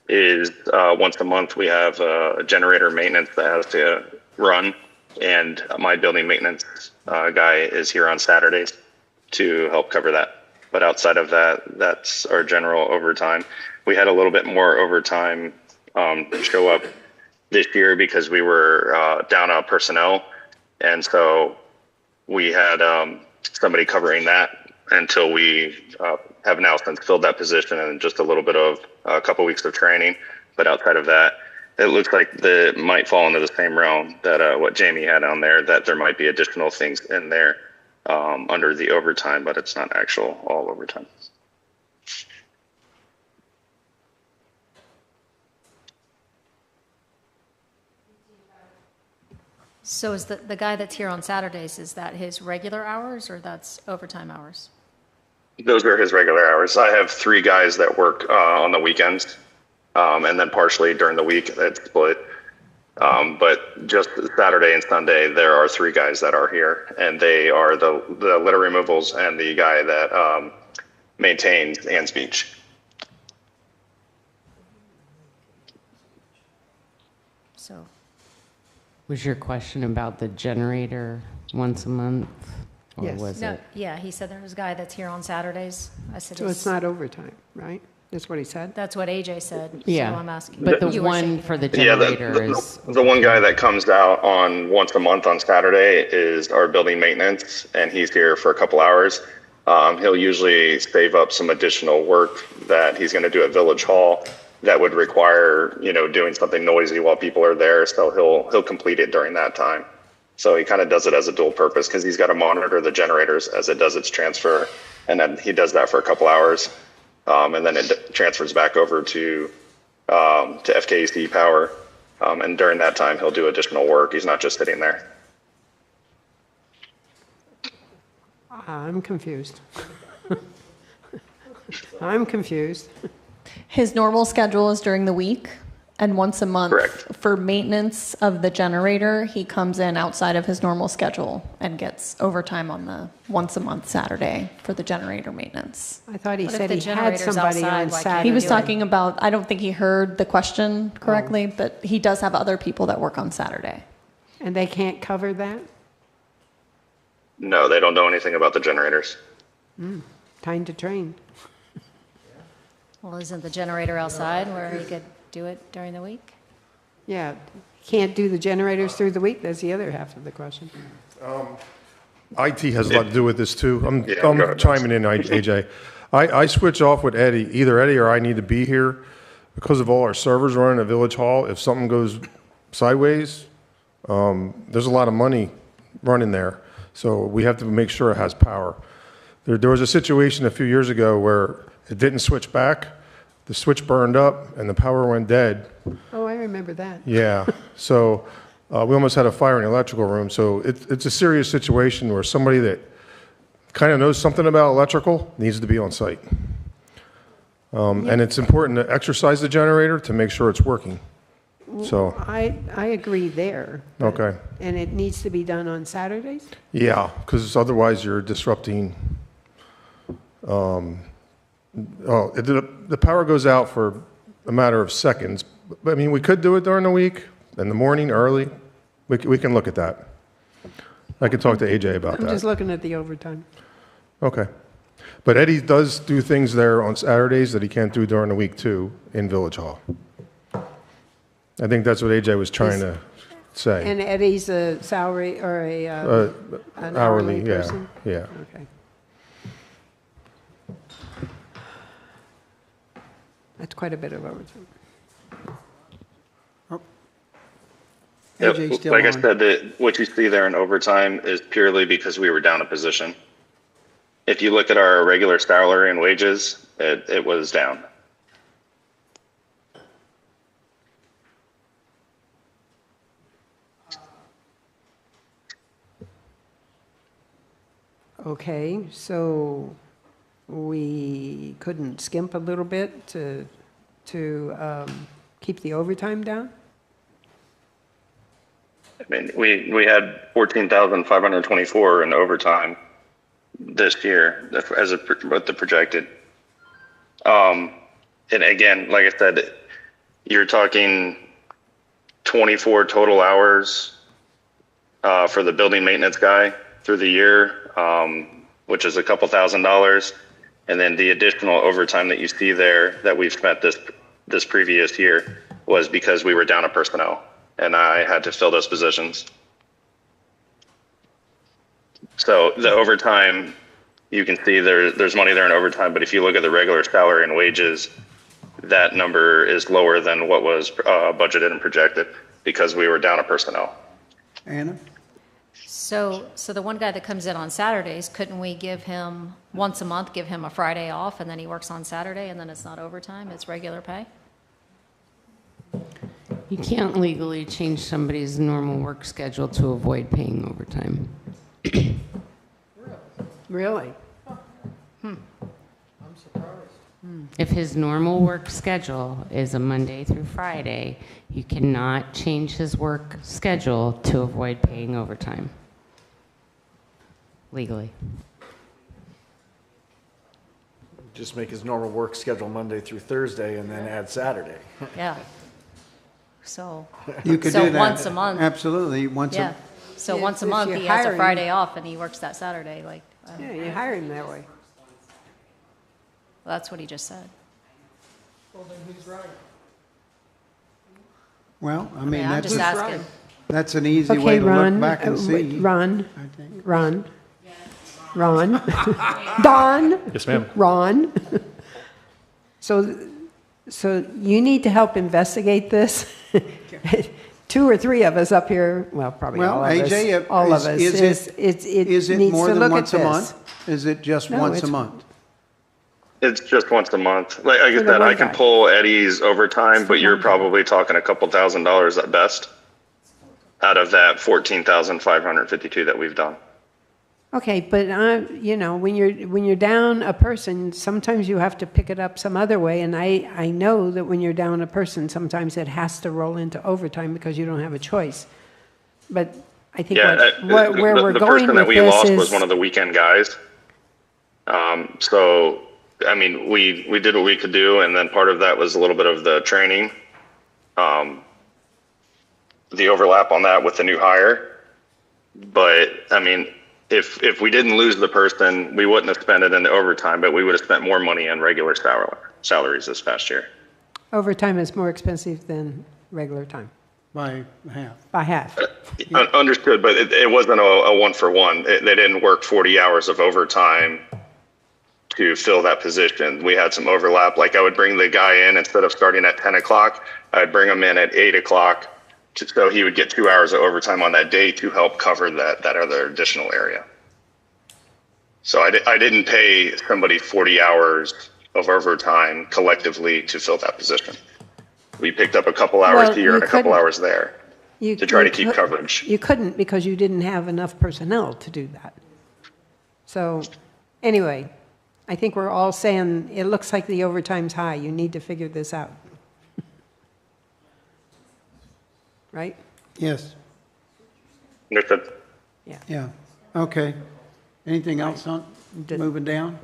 is once a month we have a generator maintenance that has to run. And my building maintenance guy is here on Saturdays to help cover that. But outside of that, that's our general overtime. We had a little bit more overtime show up this year because we were down on personnel. And so we had somebody covering that until we have now since filled that position and just a little bit of a couple weeks of training. But outside of that, it looks like it might fall into the same realm that what Jamie had on there, that there might be additional things in there under the overtime, but it's not actual all overtime. So is the guy that's here on Saturdays, is that his regular hours or that's overtime hours? Those are his regular hours. I have 3 guys that work on the weekends, and then partially during the week it's split. But just Saturday and Sunday, there are 3 guys that are here, and they are the litter removals and the guy that maintains Ann's Beach. Was your question about the generator once a month? Or Yes. was No, it? yeah, he said there's a guy that's here on Saturdays. I said, So it's not overtime, right? That's what he said? That's what AJ said. Yeah. So I'm asking. But the You were one shaking for the your head. generator is. The one guy that comes out on once a month on Saturday is our building maintenance, and he's here for a couple hours. He'll usually save up some additional work that he's going to do at Village Hall that would require, doing something noisy while people are there. So he'll complete it during that time. So he kind of does it as a dual purpose because he's got to monitor the generators as it does its transfer, and then he does that for a couple hours, and then it transfers back over to FKC Power, and during that time he'll do additional work. He's not just sitting there. I'm confused. I'm confused. His normal schedule is during the week, and once a month Correct. for maintenance of the generator, he comes in outside of his normal schedule and gets overtime on the once a month Saturday for the generator maintenance. I thought he What if said the he had generator's somebody outside? on Why can't Saturday. He was do it. talking about, I don't think he heard the question correctly, but he does have other people that work on Saturday. And they can't cover that? No, they don't know anything about the generators. Time to train. Well, isn't the generator outside where he could do it during the week? Yeah, can't do the generators through the week? That's the other half of the question. IT has a lot to do with this too. I'm Yeah, go ahead, chiming in, AJ. I switch off with Eddie. Either Eddie or I need to be here because of all our servers running at Village Hall. If something goes sideways, there's a lot of money running there. So we have to make sure it has power. There was a situation a few years ago where it didn't switch back. The switch burned up and the power went dead. Oh, I remember that. Yeah, so we almost had a fire in the electrical room. So it's a serious situation where somebody that kind of knows something about electrical needs to be on site. And it's important to exercise the generator to make sure it's working. So, I agree there. okay. And it needs to be done on Saturdays? Yeah, because otherwise you're disrupting. The power goes out for a matter of seconds. I mean, we could do it during the week, in the morning, early. We can look at that. I can talk to AJ about I'm just that. looking at the overtime. Okay. But Eddie does do things there on Saturdays that he can't do during the week too in Village Hall. I think that's what AJ was trying to say. And Eddie's a salary or an Hourly, hourly yeah, person? yeah. Okay. That's quite a bit of overtime. Yep. AJ's still Like I on. said, what you see there in overtime is purely because we were down a position. If you look at our regular salary and wages, it was down. Okay, so we couldn't skimp a little bit to keep the overtime down? I mean, we had 14,524 in overtime this year as what the projected. And again, like I said, you're talking 24 total hours for the building maintenance guy through the year, which is a couple $1,000s. And then the additional overtime that you see there that we've spent this previous year was because we were down a personnel and I had to fill those positions. So the overtime, you can see there's money there in overtime, but if you look at the regular salary and wages, that number is lower than what was budgeted and projected because we were down a personnel. Anna? So the one guy that comes in on Saturdays, couldn't we give him, once a month, give him a Friday off, and then he works on Saturday, and then it's not overtime, it's regular pay? You can't legally change somebody's normal work schedule to avoid paying overtime. Really? If his normal work schedule is a Monday through Friday, you cannot change his work schedule to avoid paying overtime legally. Just make his normal work schedule Monday through Thursday and then add Saturday. Yeah. So. You could so do that. once a month. Absolutely, once Yeah. a, So Yeah, once a if month, you he has hire a him- Friday off and he works that Saturday, like, Yeah, you hire him that way. that's what he just said. Well, then who's right? well, I I mean, mean, I'm just that's, asking. that's an easy Okay, way to Ron, look back and see. Ron, I think. Ron, Don, Yes, ma'am. Ron. So you need to help investigate this. 2 or 3 of us up here, well, probably Well, all of us. AJ, All of us. is it needs more to than look at once a this. month? Is it just No, once a it's- month? It's just once a month. Like I For the said, one I can guy. pull Eddie's overtime, but you're probably talking a couple $1,000s at best out of that 14,552 that we've done. Okay, but you know, when you're down a person, sometimes you have to pick it up some other way. And I know that when you're down a person, sometimes it has to roll into overtime because you don't have a choice. But I think where we're the going person with that we this lost is was one of the weekend guys. So, I mean, we did what we could do, and then part of that was a little bit of the training, the overlap on that with the new hire. But I mean, if we didn't lose the person, we wouldn't have spent it in the overtime, but we would have spent more money on regular salaries this past year. overtime is more expensive than regular time By half. by half. Understood, but it wasn't a one-for-one. They didn't work 40 hours of overtime to fill that position. We had some overlap. Like I would bring the guy in instead of starting at 10 o'clock, I'd bring him in at 8 o'clock so he would get 2 hours of overtime on that day to help cover that other additional area. So I didn't pay somebody 40 hours of overtime collectively to fill that position. We picked up a couple hours Well, here you and a couple couldn't- hours there to try to keep coverage. You couldn't because you didn't have enough personnel to do that. So anyway, I think we're all saying it looks like the overtime's high. You need to figure this out. Right? Yes, Understood. yeah, okay. Anything else on, moving down?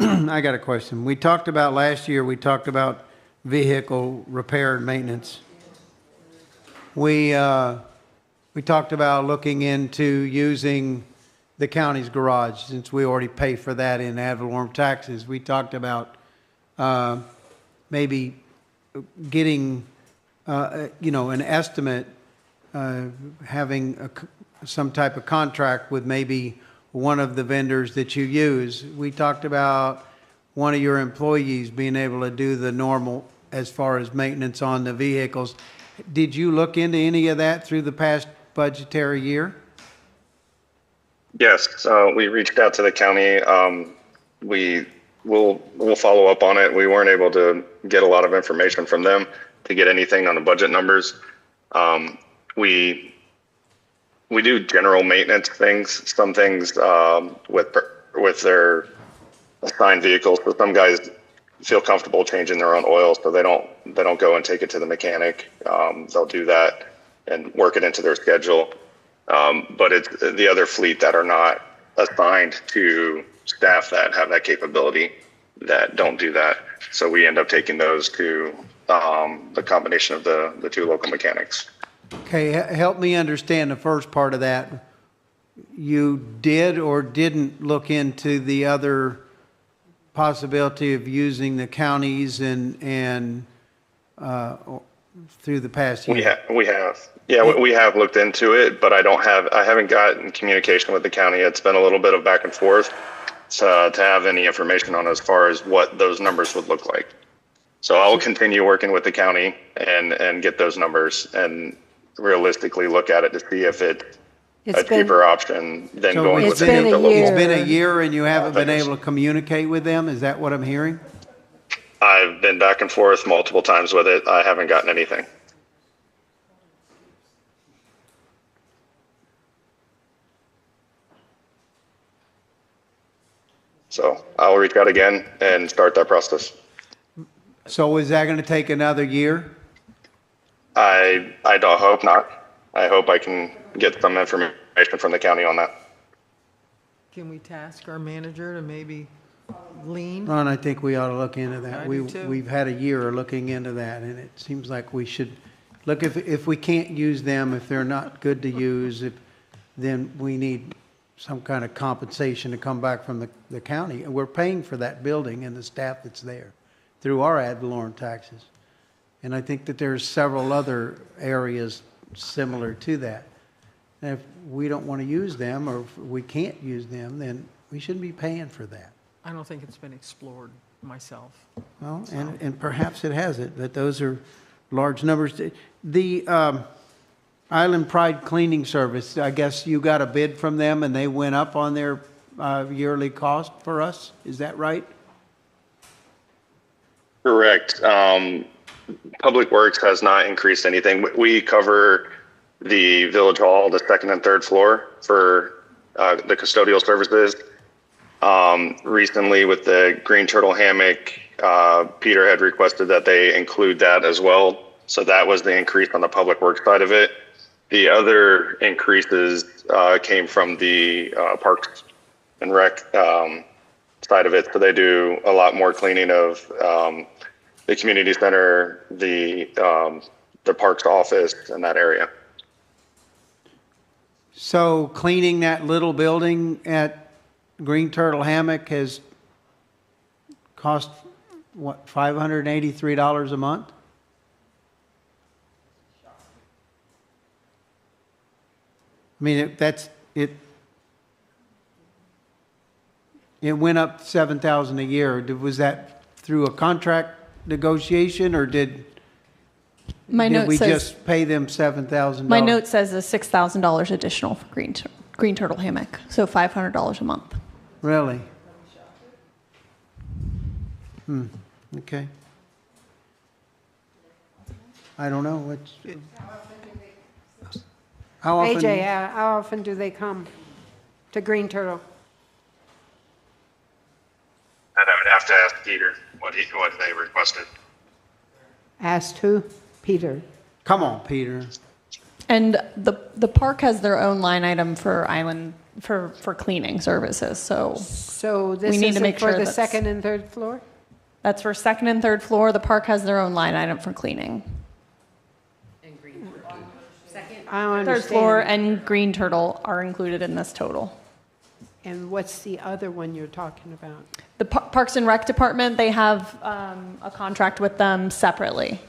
I got a question. We talked about last year, we talked about vehicle repair and maintenance. We talked about looking into using the county's garage, since we already pay for that in ad valorem taxes. We talked about maybe getting, an estimate, having some type of contract with maybe one of the vendors that you use. We talked about one of your employees being able to do the normal as far as maintenance on the vehicles. Did you look into any of that through the past budgetary year? Yes, we reached out to the county. We'll follow up on it. We weren't able to get a lot of information from them to get anything on the budget numbers. We do general maintenance things, some things with their assigned vehicles. So some guys feel comfortable changing their own oil, so they don't go and take it to the mechanic. They'll do that and work it into their schedule. But it's the other fleet that are not assigned to staff that have that capability that don't do that. So we end up taking those to the combination of the 2 local mechanics. Okay, help me understand the first part of that. You did or didn't look into the other possibility of using the counties and through the past year? We have. Yeah, we have looked into it, but I haven't gotten communication with the county. It's been a little bit of back and forth to have any information on as far as what those numbers would look like. So I will continue working with the county and get those numbers and realistically look at it to see if it's a cheaper option than So going it's with any of the local. It's been a year and you haven't been able to communicate with them? Is that what I'm hearing? I've been back and forth multiple times with it. I haven't gotten anything. So I'll reach out again and start that process. So is that going to take another year? I don't hope not. I hope I can get some information from the county on that. Can we task our manager to maybe lean. Ron, I think we ought to look into that. I do too. We've had a year looking into that, and it seems like we should, look, if we can't use them, if they're not good to use, then we need some kind of compensation to come back from the county. And we're paying for that building and the staff that's there through our ad valorem taxes. And I think that there's several other areas similar to that. And if we don't want to use them, or if we can't use them, then we shouldn't be paying for that. I don't think it's been explored myself. Well, and perhaps it hasn't, but those are large numbers. The Island Pride Cleaning Service, I guess you got a bid from them and they went up on their yearly cost for us, is that right? Correct. Public Works has not increased anything. We cover the Village Hall, the second and third floor for the custodial services. Recently with the Green Turtle Hammock, Peter had requested that they include that as well. So that was the increase on the Public Works side of it. The other increases came from the Parks and Rec side of it. So they do a lot more cleaning of the community center, the parks office in that area. So cleaning that little building at Green Turtle Hammock has cost, what, $583 a month? I mean, it went up $7,000 a year. Was that through a contract negotiation, or did My note we says, just pay them $7,000? my note says a $6,000 additional for Green Turtle Hammock, so $500 a month. Really? Okay. I don't know. How often? AJ, how often do they come to Green Turtle? And I would have to ask Peter what they requested. Asked who? Peter. Come on, Peter. And the park has their own line item for island, for cleaning services, so So this we need to isn't make for sure the that's- second and third floor? that's for second and third floor. The park has their own line item for cleaning. I don't Third floor understand. and Green Turtle are included in this total. And what's the other one you're talking about? The Parks and Rec Department, they have a contract with them separately.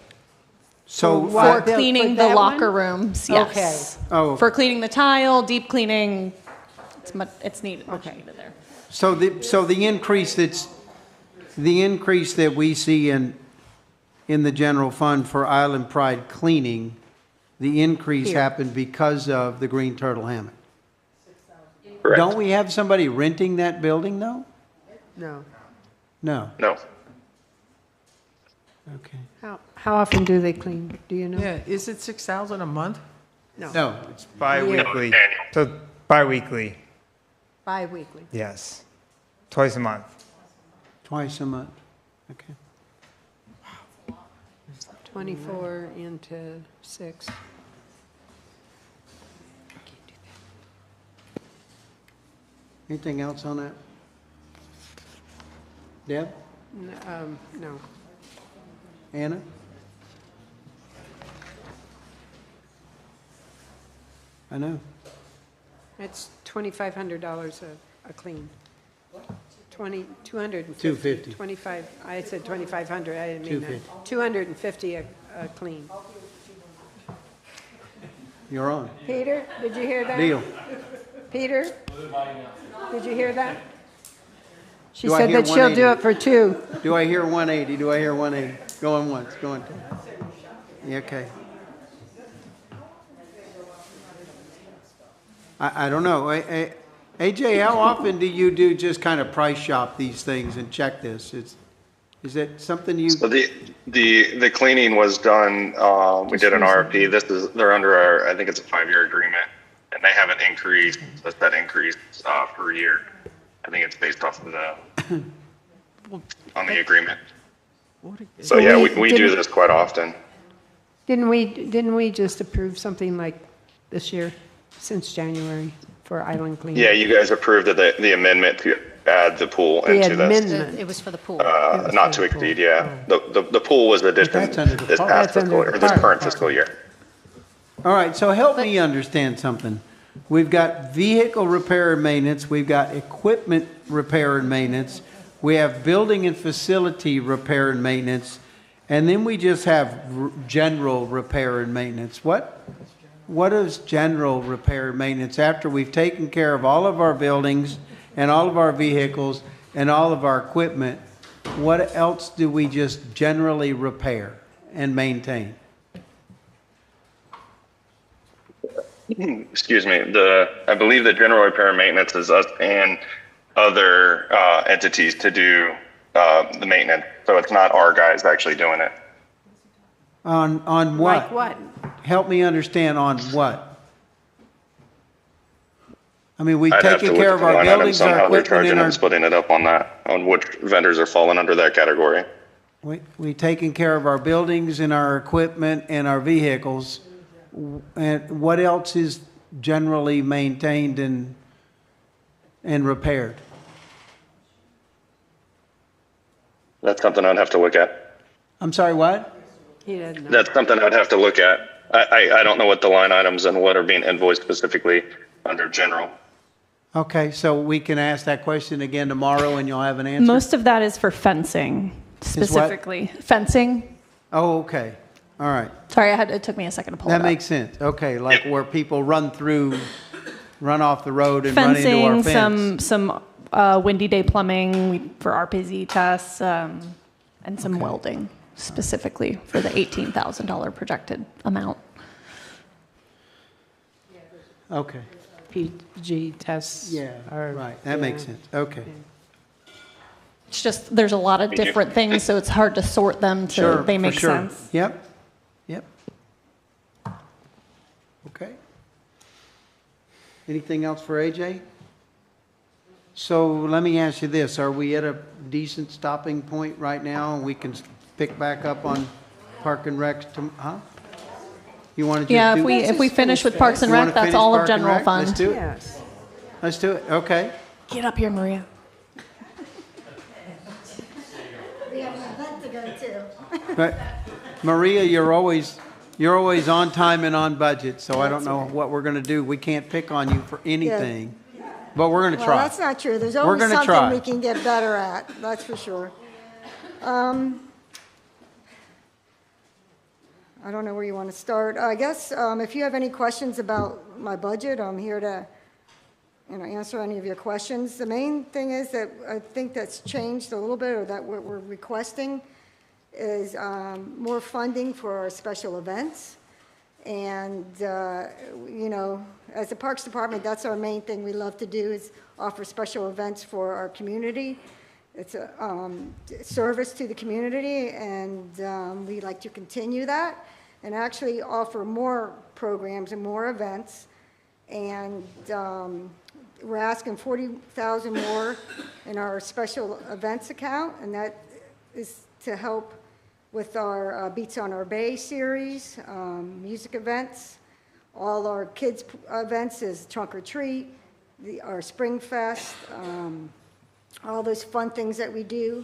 So For cleaning the locker rooms, yes. Okay. Oh. For cleaning the tile, deep cleaning, it's needed, much Okay. needed there. So the increase that we see in the general fund for Island Pride cleaning, the increase Here. happened because of the Green Turtle Hammock. Correct. Don't we have somebody renting that building though? No. No. No. Okay. How often do they clean? Do you know? Yeah, is it 6,000 a month? No, it's Bi-weekly. Annual. So bi-weekly, Bi-weekly. yes. Twice a month. twice a month. Okay. 24 into 6. Anything else on that? Deb? No. Anna? I know. It's $2,500 a clean. 250. 250. 25, I said 2,500, I didn't mean that. 250. 250 a clean. You're on. Peter, did you hear that? Deal. Peter? Did you hear that? She Do I said hear that she'll do 180? it for 2. Do I hear 180? Do I hear 180? Going once, going twice. Yeah, okay. I don't know. AJ, how often do you do just kind of price shop these things and check this? Is that something you? So the cleaning was done. We did an RFP. They're under our, I think it's a 5-year agreement, and they haven't increased. That's that increase per year. I think it's based off of the on the agreement. So yeah, we do this quite often. Didn't we just approve something like this year, since January, for island cleaning? Yeah, you guys approved the amendment add the pool The into this. amendment. It was for the pool. Not to exceed, yeah. The pool was addition that's under the this park. past That's fiscal, under or the this park. current fiscal year. All right, so help me understand something. We've got vehicle repair and maintenance, we've got equipment repair and maintenance, we have building and facility repair and maintenance, and then we just have general repair and maintenance. What is general repair and maintenance after we've taken care of all of our buildings and all of our vehicles and all of our equipment? What else do we just generally repair and maintain? Excuse me, I believe the general repair and maintenance is us and other entities to do the maintenance. So it's not our guys actually doing it. On what? Like what? Help me understand on what? I mean, we've I'd have to taken look care at of the our line item buildings, our somehow. They're equipment, charging and our, and splitting it up on that, on which vendors are falling under that category. we taken care of our buildings and our equipment and our vehicles. And what else is generally maintained and repaired? That's something I'd have to look at. I'm sorry, what? He doesn't know. That's something I'd have to look at. I don't know what the line items and what are being invoiced specifically under general. Okay, so we can ask that question again tomorrow and you'll have an answer? Most of that is for fencing, what? specifically. Fencing. Oh, okay. All right. Sorry, it took me a second to pull it That up. makes sense. Okay, like where people run off the road and run into our Fencing, fence. some windy day plumbing for RPZ tests, and some welding specifically for the $18,000 projected amount. Okay. PG tests. Yeah, are- right. That makes yeah. sense. Okay. It's just, there's a lot of different things, so it's hard to sort them Sure, to they for make sure. sense. Yep. Yep. Okay. Anything else for AJ? So let me ask you this. Are we at a decent stopping point right now? We can pick back up on Park and Rec, huh? You want to just do? Yeah, if we finish with Parks and You wanna Rec, that's finish all of Park and general Rec? fund. Let's do it. Yes. Let's do it. Okay. Get up here, Maria. We have an event to go to. But Maria, you're always on time and on budget, so I don't know what we're going to do. We can't pick on you for anything, but we're going to Well, try. that's not true. There's We're always gonna something try. we can get better at, that's for sure. I don't know where you want to start. I guess if you have any questions about my budget, I'm here to, answer any of your questions. The main thing is that I think that's changed a little bit, or that what we're requesting is more funding for our special events. And, as the Parks Department, that's our main thing we love to do, is offer special events for our community. It's a service to the community, and we like to continue that and actually offer more programs and more events. And we're asking $40,000 more in our special events account, and that is to help with our Beats on Our Bay series, music events. All our kids' events is Trunk or Treat, our Spring Fest, all those fun things that we do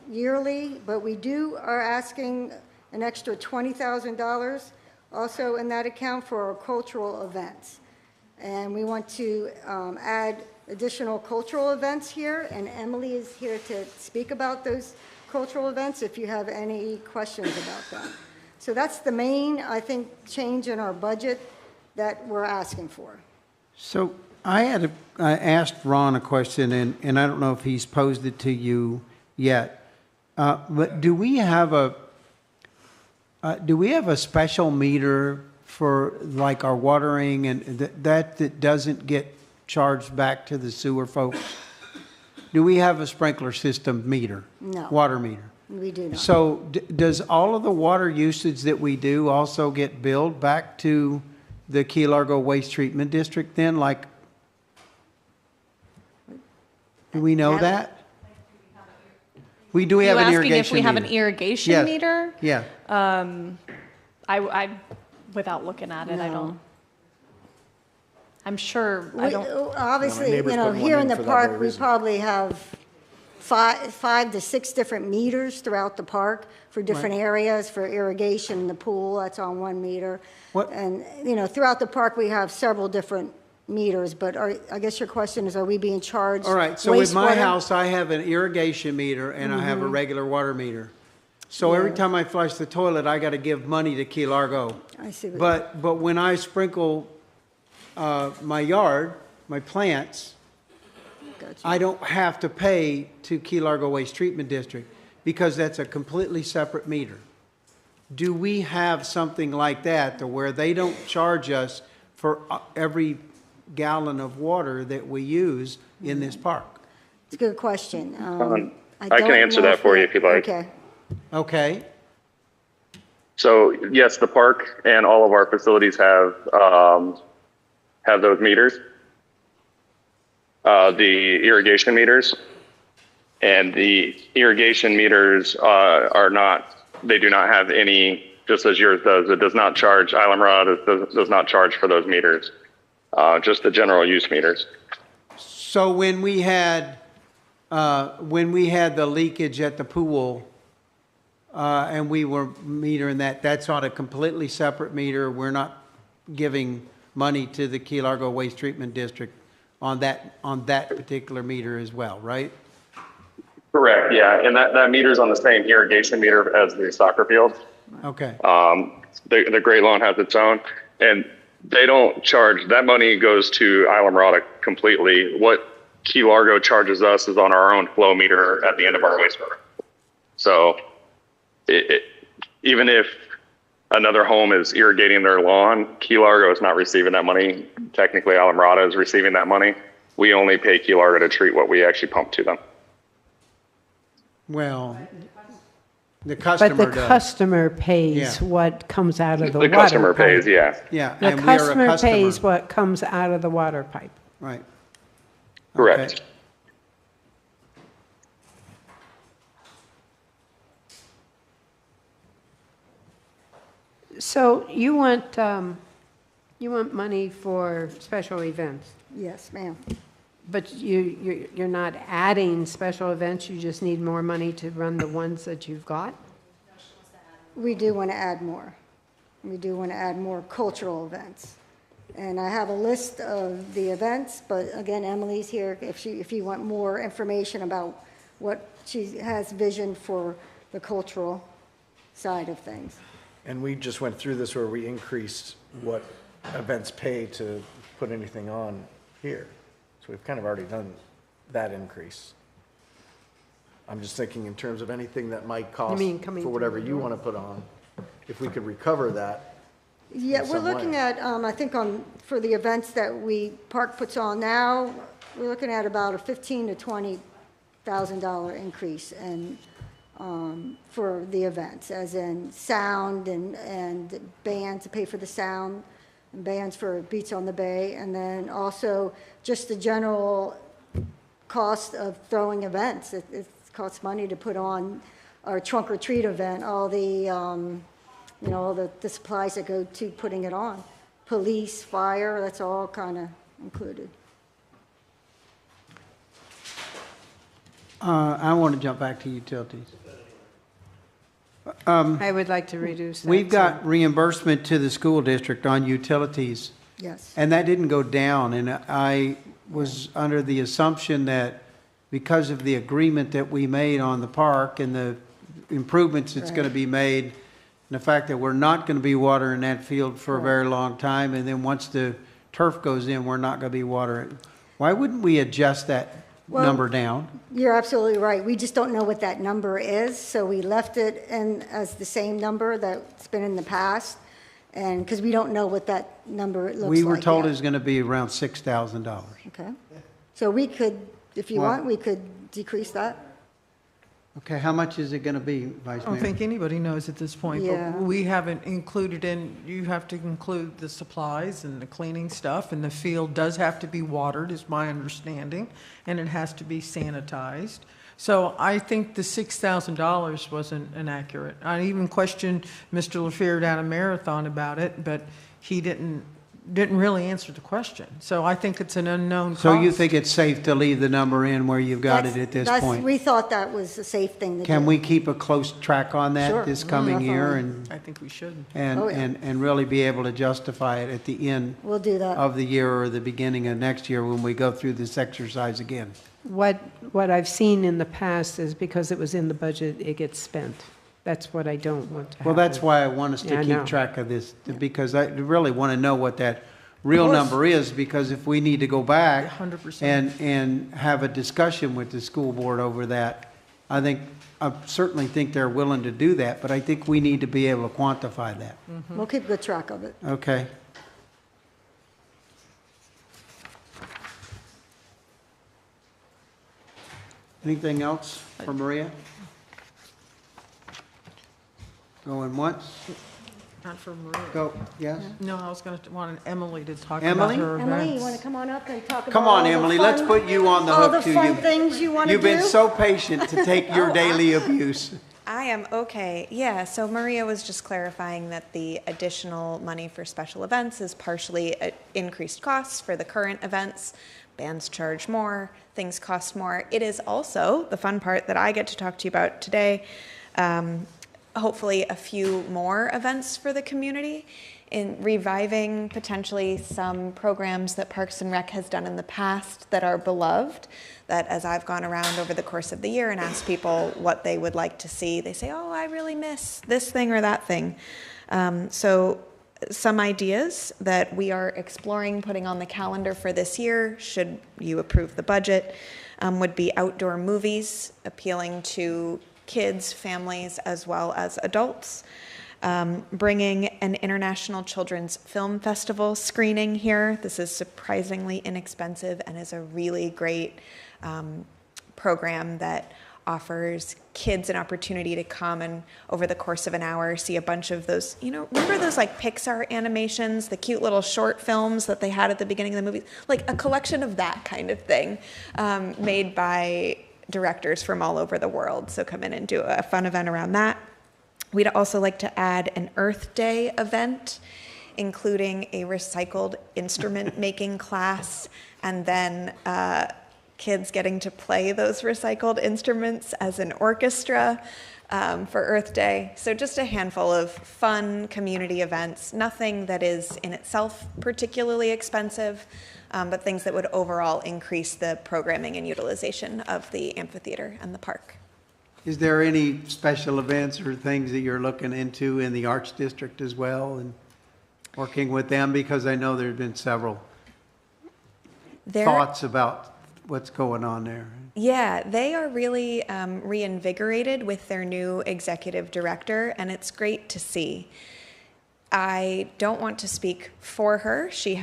yearly. But we are asking an extra $20,000 also in that account for our cultural events. And we want to add additional cultural events here, and Emily is here to speak about those cultural events if you have any questions about that. So that's the main, I think, change in our budget that we're asking for. So I asked Ron a question, and I don't know if he's posed it to you yet. But do we have a special meter for like our watering and that doesn't get charged back to the sewer folks? Do we have a sprinkler system meter? No. Water meter? We do not. So does all of the water usage that we do also get billed back to the Key Largo Waste Treatment District then? Like, do we know that? We do have an irrigation meter. You asking if we have an irrigation Yes. meter? Yeah. I without looking at it, I I'm sure, I don't, Obviously, neighbors put one here in in the for that park, very we reason. probably have five to six different meters throughout the park for different areas, for irrigation, the pool, that's on 1 meter. What- And, throughout the park, we have several different meters, but I guess your question is, are we being charged All right, so with my wastewater? house, I have an irrigation meter and I have a regular water meter. So every Yeah. time I flush the toilet, I got to give money to Key Largo. I see. But when I sprinkle my yard, my plants, Gotcha. I don't have to pay to Key Largo Waste Treatment District because that's a completely separate meter. Do we have something like that to where they don't charge us for every gallon of water that we use in this park? It's a good question. I can answer that for you if you'd like. Okay. Okay, So yes, the park and all of our facilities have those meters, the irrigation meters, and the irrigation meters are not. They do not have any. Just as yours does, it does not charge. Islamorada does not charge for those meters. Just the general use meters. so when we had the leakage at the pool, and we were metering that, that's on a completely separate meter. We're not giving money to the Key Largo Waste Treatment District on that particular meter as well, right? Correct. Yeah, and that meter's on the same irrigation meter as the soccer field. Okay. The Great Lawn has its own, and they don't charge. That money goes to Islamorada completely. What Key Largo charges us is on our own flow meter at the end of our wastewater. So, even if another home is irrigating their lawn, Key Largo is not receiving that money. Technically, Islamorada is receiving that money. We only pay Key Largo to treat what we actually pump to them. Well, the But customer the does. customer pays Yeah. what comes out of the The water customer pipe. pays, yeah. Yeah, The and we are a customer pays customer. what comes out of the water pipe. Right. Correct. Okay. So you want money for special events, Yes, ma'am. but you're not adding special events, you just need more money to run the ones that you've got? We do want to add more. We do want to add more cultural events. And I have a list of the events, but again, Emily's here if you want more information about what she has vision for the cultural side of things. And we just went through this where we increased what events pay to put anything on here. So we've kind of already done that increase. I'm just thinking in terms of anything that might cost mean coming for whatever through the you door? want to put on, if we could recover that. Yeah, in we're some way. looking at, I think for the events that Park puts on now, we're looking at about a $15,000 to $20,000 increase for the events, as in sound and bands to pay for the sound, and bands for Beats on the Bay, and then also just the general cost of throwing events. It costs money to put on our trunk or treat event, all the, all the supplies that go to putting it on. Police, fire, that's all kind of included. I want to jump back to utilities. I would like to reduce that. We've so- got reimbursement to the school district on utilities, Yes. and that didn't go down. And I was under the assumption that because of the agreement that we made on the park and the improvements that's going to be made, and the fact that we're not going to be watering that field for a very long time, and then once the turf goes in, we're not going to be watering. Why wouldn't we adjust that Well- number down? You're absolutely right. We just don't know what that number is, so we left it in as the same number that's been in the past, and, because we don't know what that number looks like We were told yet. it's going to be around $6,000. Okay. So we could, if you Well- want, we could decrease that. Okay, how much is it going to be, Vice I don't Mayor? think anybody knows at this point, Yeah. but we haven't included in, you have to include the supplies and the cleaning stuff, and the field does have to be watered, is my understanding, and it has to be sanitized. So I think the $6,000 wasn't inaccurate. I even questioned Mr. LaFear down at Marathon about it, but he didn't didn't really answer the question. So I think it's an unknown cost. So you think it's safe to leave the number in where you've got it at this point? We thought that was a safe thing to do. Can we keep a close track on that Sure. this coming year and, I think we should. and, Oh, yeah. and really be able to justify it at the end We'll do that. of the year or the beginning of next year when we go through this exercise again? What I've seen in the past is because it was in the budget, it gets spent. That's what I don't want to happen. Well, that's why I want us Yeah, to I keep know. track of this, because I really want to know what that real course. number is, because if we need to go back 100%. and have a discussion with the school board over that, I certainly think they're willing to do that, but I think we need to be able to quantify that. We'll keep good track of it. Okay? Anything else for Maria? Going once? Not for Maria. Go, yes? No, I was going to want Emily to talk Emily? about her Emily, you events. want to come on up and talk about Come all on, the Emily, fun- let's put you on the all hook the too. fun things you want to do? You've been so patient to take your daily abuse. I am okay. Yeah, so Maria was just clarifying that the additional money for special events is partially increased costs for the current events. Bands charge more, things cost more. It is also the fun part that I get to talk to you about today. Hopefully a few more events for the community in reviving potentially some programs that Parks and Rec has done in the past that are beloved, that as I've gone around over the course of the year and asked people what they would like to see, they say, oh, I really miss this thing or that thing. So some ideas that we are exploring putting on the calendar for this year, should you approve the budget, would be outdoor movies appealing to kids, families, as well as adults. Bringing an International Children's Film Festival screening here. This is surprisingly inexpensive and is a really great program that offers kids an opportunity to come and over the course of an hour see a bunch of those, remember those like Pixar animations, the cute little short films that they had at the beginning of the movie? Like a collection of that kind of thing, made by directors from all over the world. So come in and do a fun event around that. We'd also like to add an Earth Day event, including a recycled instrument making class, and then kids getting to play those recycled instruments as an orchestra for Earth Day. So just a handful of fun community events, nothing that is in itself particularly expensive, but things that would overall increase the programming and utilization of the amphitheater and the park. Is there any special events or things that you're looking into in the Arts District as well and working with them? Because I know there's been several thoughts about what's going on there. Yeah, they are really reinvigorated with their new executive director, and it's great to see. I don't want to speak for her. She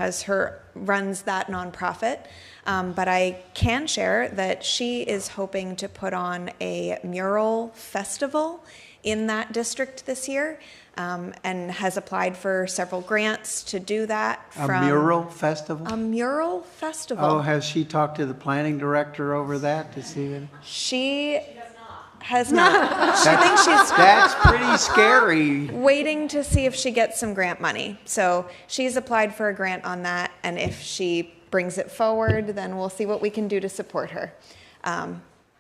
runs that nonprofit, but I can share that she is hoping to put on a mural festival in that district this year, and has applied for several grants to do that. A mural festival? A mural festival. Oh, has she talked to the planning director over that to see it? She has not. She thinks she's That's pretty scary. waiting to see if she gets some grant money. So she's applied for a grant on that, and if she brings it forward, then we'll see what we can do to support her.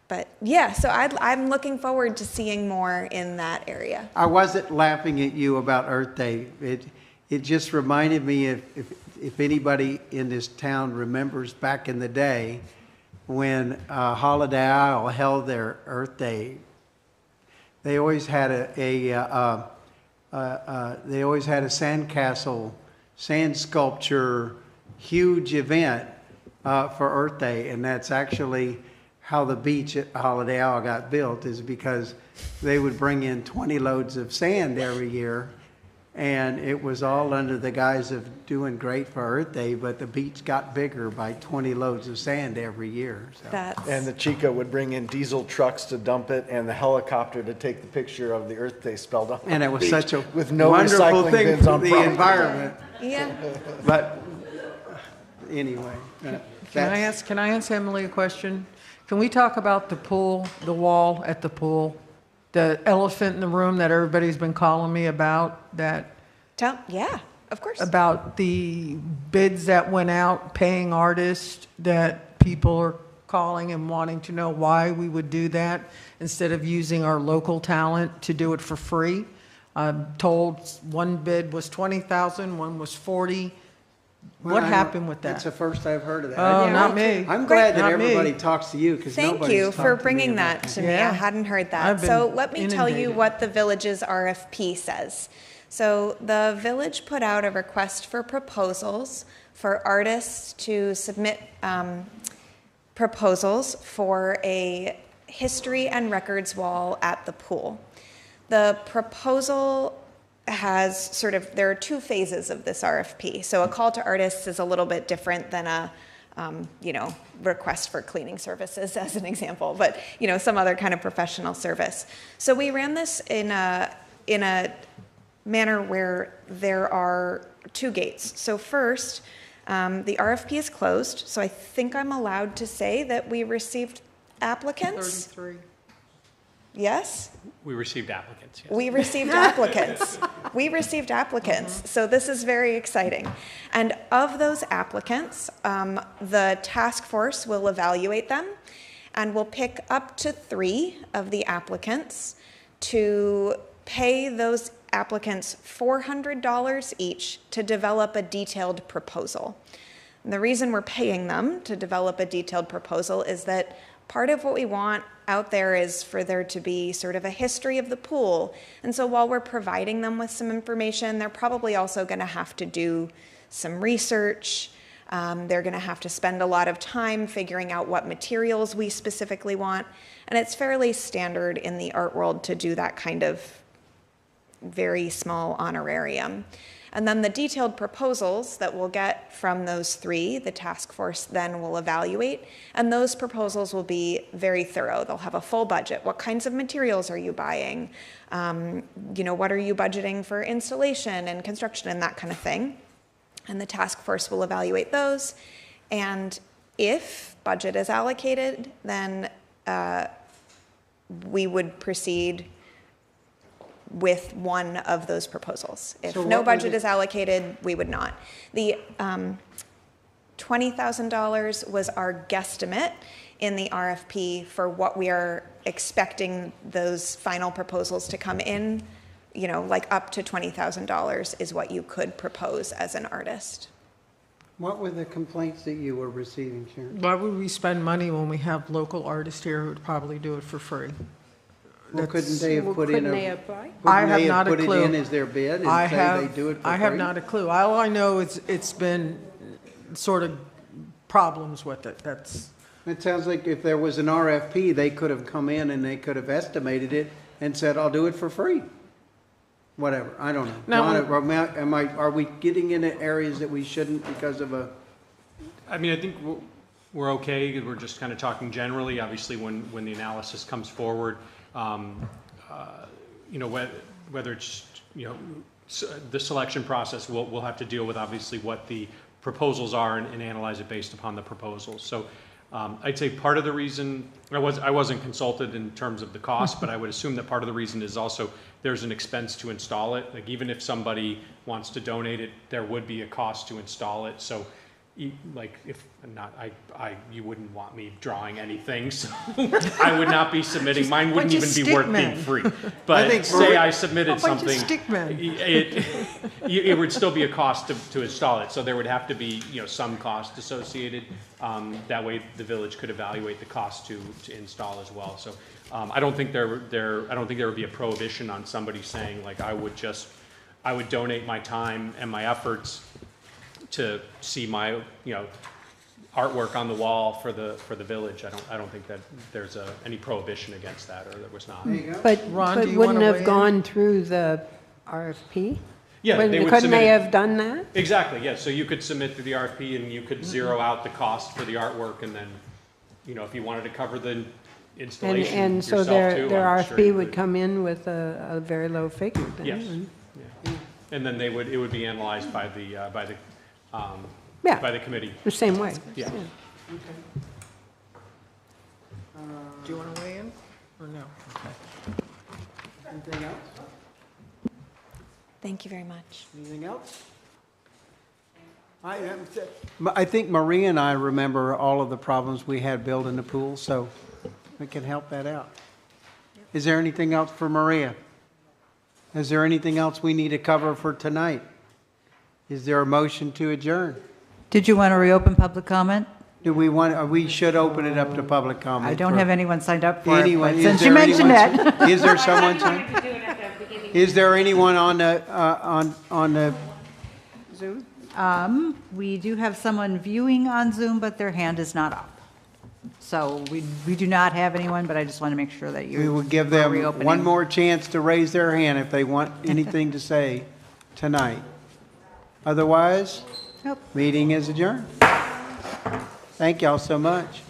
But yeah, so I'm looking forward to seeing more in that area. I wasn't laughing at you about Earth Day. It just reminded me if anybody in this town remembers back in the day when Holiday Isle held their Earth Day, they always had a sandcastle, sand sculpture, huge event for Earth Day, and that's actually how the beach at Holiday Isle got built, is because they would bring in 20 loads of sand every year, and it was all under the guise of doing great for Earth Day, but the beach got bigger by 20 loads of sand every year. So. And the Chica would bring in diesel trucks to dump it and the helicopter to take the picture of the Earth Day spelled out. And it was such a with no wonderful recycling thing bins for on the property. environment. Yeah. But anyway. Can I ask Emily a question? Can we talk about the pool, the wall at the pool? The elephant in the room that everybody's been calling me about, that Yeah. Of course. About the bids that went out, paying artists, that people are calling and wanting to know why we would do that instead of using our local talent to do it for free. I'm told one bid was 20,000, one was 40. What happened with That's that? the first I've heard of that. Oh, not me. I'm glad that Not me. everybody talks to you, because Thank nobody's you talked for to me bringing about that to me. I Yeah. hadn't heard that. I've been So let me tell you inundated. what the village's RFP says. So the village put out a request for proposals for artists to submit proposals for a history and records wall at the pool. The proposal has there are two phases of this RFP. So a call to artists is a little bit different than a, request for cleaning services as an example, but, some other kind of professional service. So we ran this in a manner where there are two gates. So first, the RFP is closed. So I think I'm allowed to say that we received applicants. 33. Yes? We received applicants, yes. We received applicants. We received applicants. So this is very exciting. And of those applicants, the task force will evaluate them and will pick up to 3 of the applicants to pay those applicants $400 each to develop a detailed proposal. And the reason we're paying them to develop a detailed proposal is that part of what we want out there is for there to be sort of a history of the pool. And so while we're providing them with some information, they're probably also going to have to do some research. They're going to have to spend a lot of time figuring out what materials we specifically want. And it's fairly standard in the art world to do that kind of very small honorarium. And then the detailed proposals that we'll get from those 3, the task force then will evaluate, and those proposals will be very thorough. They'll have a full budget. What kinds of materials are you buying? What are you budgeting for installation and construction and that kind of thing? And the task force will evaluate those. And if budget is allocated, then we would proceed with one of those proposals. If So no what was budget it- is allocated, we would not. The $20,000 was our guesstimate in the RFP for what we are expecting those final proposals to come in. Like up to $20,000 is what you could propose as an artist. What were the complaints that you were receiving, Sharon? Why would we spend money when we have local artists here who would probably do it for free? Well, couldn't they have put in Couldn't a? they apply? I couldn't have they not a put clue. it in as their bid and I say have, they do it for I have free? not a clue. All I know is it's been sort of problems with it. That's, It sounds like if there was an RFP, they could have come in and they could have estimated it and said, I'll do it for free. Whatever, I don't know. No. John, are we getting into areas that we shouldn't because of a? I mean, I think we're okay, 'cause we're just kind of talking generally. Obviously, when the analysis comes forward, whether it's, the selection process, we'll have to deal with obviously what the proposals are and analyze it based upon the proposals. So I'd say part of the reason, I wasn't consulted in terms of the cost, but I would assume that part of the reason is also there's an expense to install it. Like even if somebody wants to donate it, there would be a cost to install it. So like if not, you wouldn't want me drawing anything, so I would not be submitting. Mine wouldn't bunch of even be worth being stickmen. free. But think say Marie- I submitted A bunch of something, stickmen. it would still be a cost to install it. So there would have to be, some cost associated. That way the village could evaluate the cost to install as well. So I don't think there would be a prohibition on somebody saying like, I would donate my time and my efforts to see my, artwork on the wall for the village. I don't think that there's any prohibition against that, or there was not. There you go. But, Ron, but do you wouldn't wanna have weigh in? gone through the RFP? Yeah, they would Couldn't submit they it. have done that? Exactly, yeah. So you could submit through the RFP and you could zero out the cost for the artwork, and then, if you wanted to cover the installation And so yourself too, their I'm sure RFP you would could. come in with a very low figure then? Yes. Yeah. And then it would be analyzed by the Yeah. by the committee. The same way? Yeah. do you want to weigh in or no? Anything else? Thank you very much. Anything else? I think Maria and I remember all of the problems we had building the pool, so we can help that out. Is there anything else for Maria? Is there anything else we need to cover for tonight? Is there a motion to adjourn? Did you want to reopen public comment? Do we want, we should open it up to public comment. I don't for have anyone signed up for it, anyone. but Is since you there mentioned anyone- it. Is there someone signed? Is there anyone on the, on the Zoom? We do have someone viewing on Zoom, but their hand is not up. So we do not have anyone, but I just want to make sure that you. We will give them one more chance to raise their hand if they want anything to say tonight. Otherwise, Nope. meeting is adjourned. Thank y'all so much.